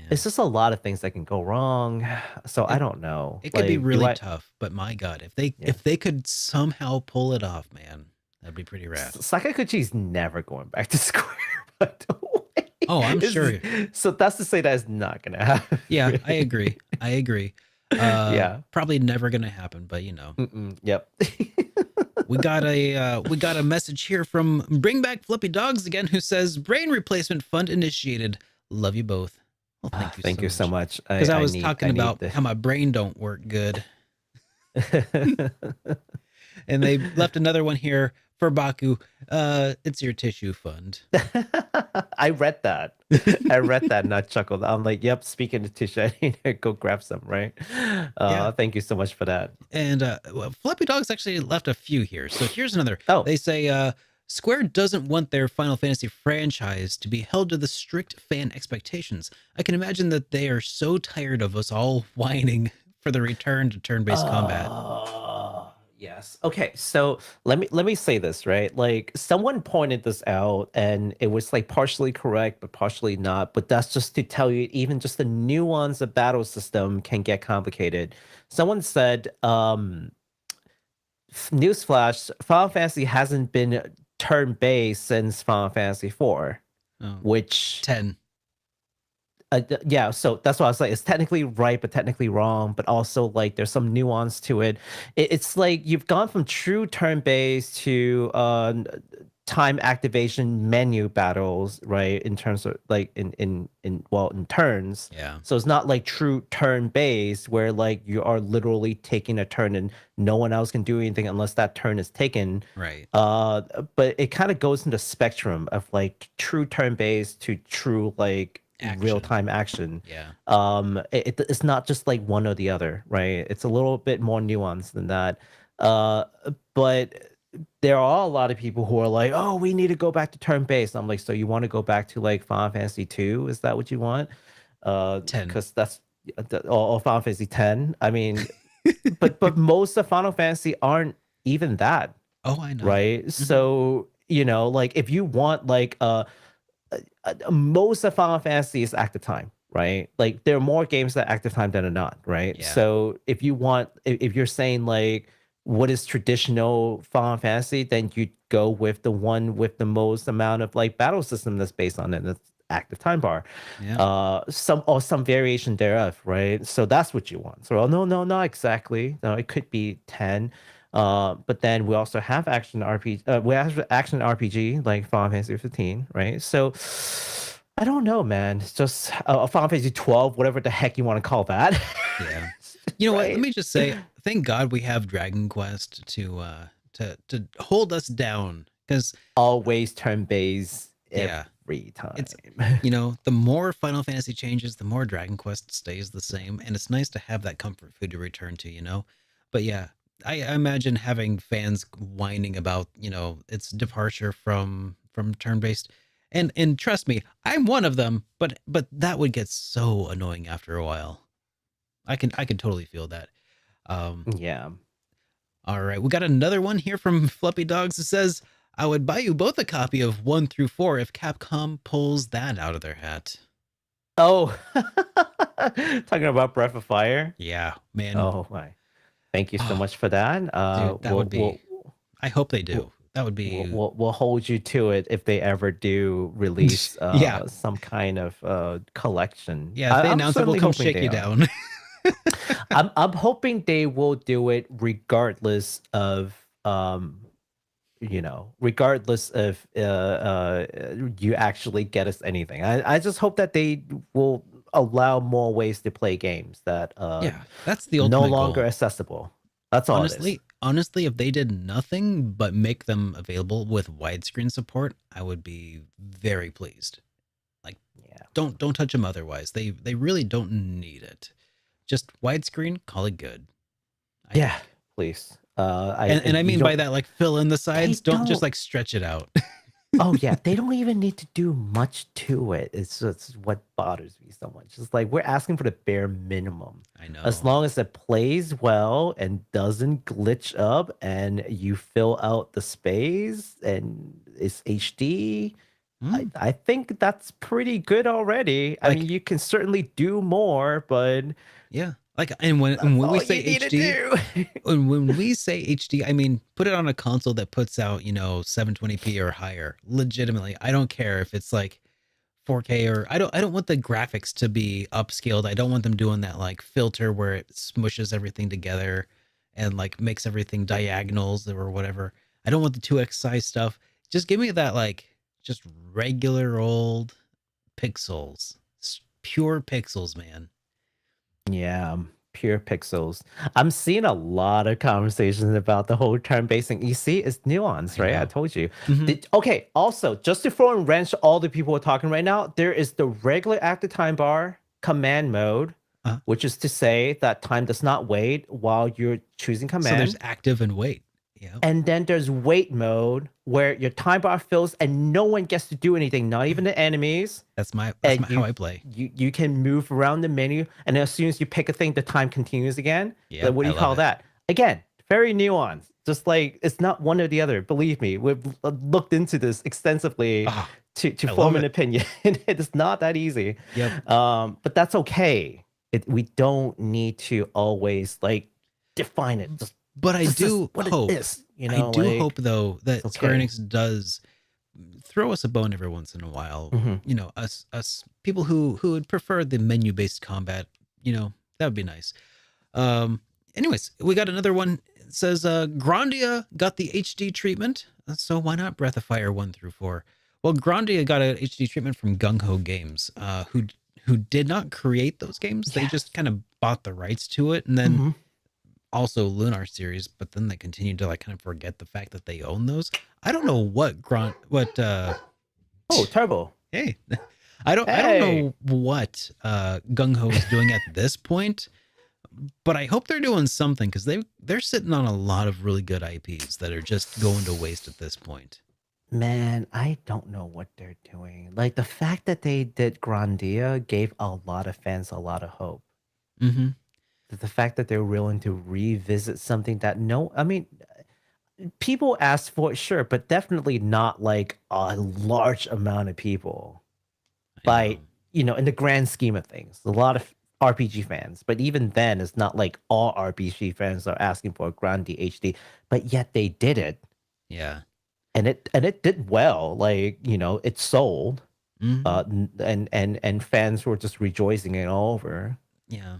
it's just a lot of things that can go wrong. So I don't know. It could be really tough, but my God, if they could somehow pull it off, man, that'd be pretty rad. Sakaguchi's never going back to Square, by the way. Oh, I'm sure. So that's to say that is not gonna happen. Yeah, I agree. Probably never gonna happen, but you know. Yep. we got a message here from Bring Back Flippy Dogs again, who says brain replacement fund initiated. Love you both. Well, thank you so much. Because I was talking about how my brain don't work good. And they left another one here for Baku. It's your tissue fund. I read that. And I chuckled. I'm like, yep, speaking of tissue, I need to go grab some, right? Thank you so much for that. And Flippy Dogs actually left a few here. So here's another. They say Square doesn't want their Final Fantasy franchise to be held to the strict fan expectations. I can imagine that they are so tired of us all whining for the return to turn-based combat. Yes. Okay. So let me say this, right? Like someone pointed this out and it was like partially correct, but partially not. But that's just to tell you, even just the nuance of battle system can get complicated. Someone said, newsflash, Final Fantasy hasn't been turn-based since Final Fantasy 4, which 10. Yeah, so that's why I was like, it's technically right, but technically wrong. But also, like, there's some nuance to it. It's like you've gone from true turn-based to time activation menu battles, right? In terms of like in turns. Yeah. So it's not like true turn based where like you are literally taking a turn and no one else can do anything unless that turn is taken. Right. But it kind of goes into spectrum of like true turn based to true like real time action. Yeah. It's not just like one or the other, right? It's a little bit more nuanced than that. But there are a lot of people who are like, oh, we need to go back to turn based. I'm like, so you want to go back to like Final Fantasy 2? Is that what you want? 10. Because that's or Final Fantasy 10. I mean, but most of Final Fantasy aren't even that. Oh, I know. Right. So, you know, like if you want like most of Final Fantasy is active time, right? Like there are more games that active time than are not, right? Yeah. So if you want, if you're saying like what is traditional Final Fantasy, then you go with the one with the most amount of like battle system that's based on it. That's active time bar. Yeah. Some variation thereof, right? So that's what you want. So no, not exactly. No, it could be 10. But then we also have action RPG. We have action RPG like Final Fantasy 15, right? So I don't know, man. It's just Final Fantasy 12, whatever the heck you want to call that. Yeah. You know what? Right. Let me just say, thank God we have Dragon Quest to hold us down, because Always turn based Yeah. every time. It's, you know, the more Final Fantasy changes, the more Dragon Quest stays the same, and it's nice to have that comfort food to return to, you know. But yeah, I imagine having fans whining about, you know, its departure from turn-based, and trust me, I'm one of them, but that would get so annoying after a while. I can totally feel that. Yeah. All right, we got another one here from Fluffy Dogs that says, I would buy you both a copy of 1 through 4 if Capcom pulls that out of their hat. Oh, talking about Breath of Fire. Yeah, man. Oh my! Thank you so much for that. Dude, that would be. I hope they do. That would be. We'll hold you to it if they ever do release Yeah. some kind of collection. Yeah, if they I'm announce it, we'll certainly come hoping shake they you are. down. I'm hoping they will do it regardless of regardless of you actually get us anything. I just hope that they will allow more ways to play games that Yeah, that's the ultimate no longer goal. accessible. That's all it is. Honestly, if they did nothing but make them available with widescreen support, I would be very pleased. Like, Yeah. don't touch them otherwise. They really don't need it. Just widescreen, call it good. Yeah, please. And I you mean don't- by that, like, fill in the sides. Don't just don't. like stretch it out. Oh yeah, they don't even need to do much to it. It's just what bothers me so much. It's like we're asking for the bare minimum. I know. As long as it plays well and doesn't glitch up, and you fill out the space and it's HD, I think that's pretty good already. I Like- mean, you can certainly do more, but Yeah. Like, and when we all say you need to HD, do. when we say HD, I mean, put it on a console that puts out, 720p or higher. Legitimately, I don't care if it's like 4K or I don't want the graphics to be upscaled. I don't want them doing that like filter where it smushes everything together and like makes everything diagonals or whatever. I don't want the 2x size stuff. Just give me that like just regular old pixels. Pure pixels, man. Yeah, pure pixels. I'm seeing a lot of conversations about the whole turn-based thing. You see, it's nuanced, right? I know. told you. Mhm. Okay, also, just to throw in wrench to all the people who are talking right now, there is the regular active time bar command mode, Uh-huh. which is to say that time does not wait while you're choosing So command. there's active and wait. Yeah. And then there's wait mode where your time bar fills and no one gets to do anything, not even the enemies. That's And how I play. You can move around the menu, and as soon as you pick a thing, the time continues again. Yeah, Like, what do I you call love it. that? Again, very nuanced. Just like it's not one or the other. Believe me, we've looked into this extensively Ah, to I form love an it. opinion. It's not that easy. Yep. But that's okay. We don't need to always like define it. Just But I this is do what hope. it is. You know, I do like, hope though that Square okay. Enix does throw us a bone every once in a while. Mhm. Us people who would prefer the menu based combat. That would be nice. Anyways, we got another one. says Grandia got the HD treatment, so why not Breath of Fire 1 through 4? Well, Grandia got a HD treatment from Gung Ho Games, who did not create those games. They just kind of bought the rights to it, and then also Lunar series, but then they continued to like kind of forget the fact that they own those. I don't know what Oh, Turbo. Hey. I don't know what Gung Ho is doing at this point, but I hope they're doing something, because they're sitting on a lot of really good IPs that are just going to waste at this point. Man, I don't know what they're doing. Like, the fact that they did Grandia gave a lot of fans a lot of hope. Mm-hmm. The fact that they're willing to revisit something that people asked for it, sure, but definitely not like a large amount of people. By, in the grand scheme of things, a lot of RPG fans, but even then, it's not like all RPG fans are asking for a Grandia HD, but yet they did it. Yeah. And it did well. Like, it sold. And fans were just rejoicing it all over. Yeah.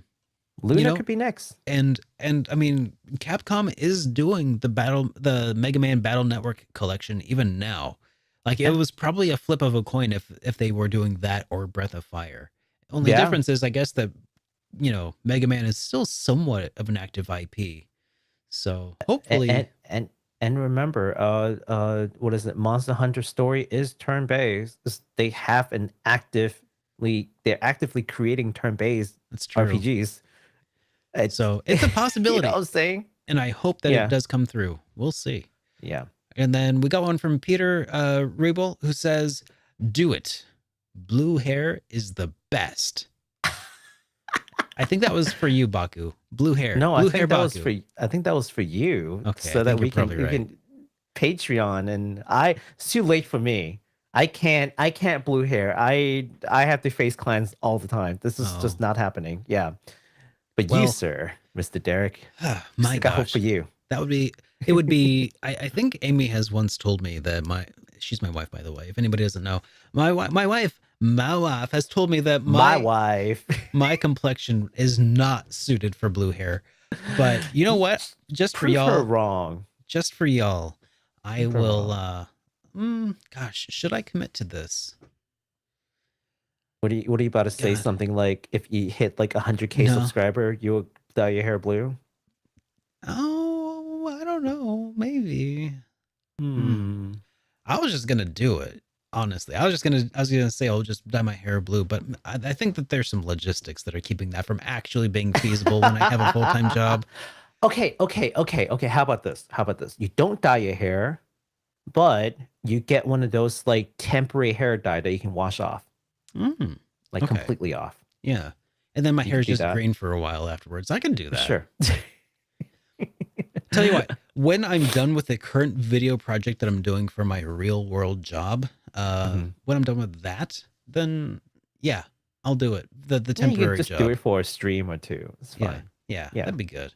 Lunar could be next. And I mean, Capcom is doing the Mega Man Battle Network collection even now. Like, it was probably a flip of a coin if they were doing that or Breath of Fire. Only difference is, I guess, that Mega Man is still somewhat of an active IP. So hopefully, and remember, what is it? Monster Hunter Story is turn-based. They have they're actively creating turn-based RPGs. So it's a possibility. You know what I'm saying? And I hope that it does come through. We'll see. Yeah. And then we got one from Peter Rebel, who says, "Do it. Blue hair is the best." I think that was for you, Baku. Blue hair. No, Blue I think that was for you. Okay, so that we can Patreon, and it's too late for me. I can't blue hair. I have to face clans all the time. This is just not happening. Yeah. But you, sir, Mr. Derek, my gosh, I hope for you. It would be, I think Amy has once told me that she's my wife, by the way. If anybody doesn't know, my wife has told me that my complexion is not suited for blue hair. But you know what? Just for y'all, wrong. Just for y'all, I will. Gosh, should I commit to this? What are you about to say? Something like, if you hit like 100K subscriber, you'll dye your hair blue? Oh, I don't know. Maybe. I was just gonna do it. Honestly, I was gonna say I'll just dye my hair blue, but I think that there's some logistics that are keeping that from actually being feasible when I have a full-time job. Okay. How about this? You don't dye your hair, but you get one of those like temporary hair dye that you can wash off. Completely off. Yeah. And then my hair is just green for a while afterwards. I can do that. Sure. Tell you what, when I'm done with the current video project that I'm doing for my real world job, when I'm done with that, then yeah, I'll do it. The temporary you can just job. do it for a stream or two. It's fine. Yeah, that'd be good.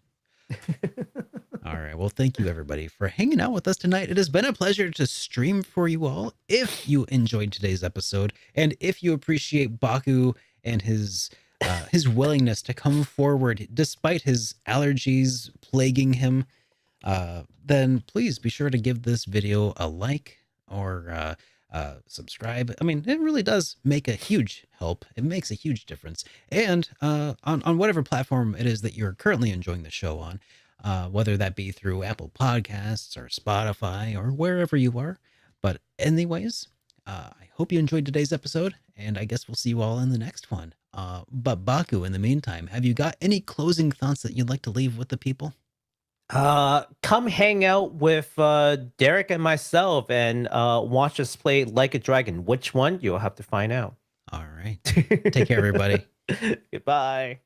All right. Well, thank you everybody for hanging out with us tonight. It has been a pleasure to stream for you all. If you enjoyed today's episode, and if you appreciate Baku and his willingness to come forward despite his allergies plaguing him, then please be sure to give this video a like or subscribe. I mean, it really does make a huge help. It makes a huge difference. And on whatever platform it is that you're currently enjoying the show on, whether that be through Apple Podcasts or Spotify or wherever you are. But anyways, I hope you enjoyed today's episode, and I guess we'll see you all in the next one. But Baku, in the meantime, have you got any closing thoughts that you'd like to leave with the people? Come hang out with Derek and myself and watch us play Like a Dragon. Which one? You'll have to find out. All right. Take care, everybody. Goodbye.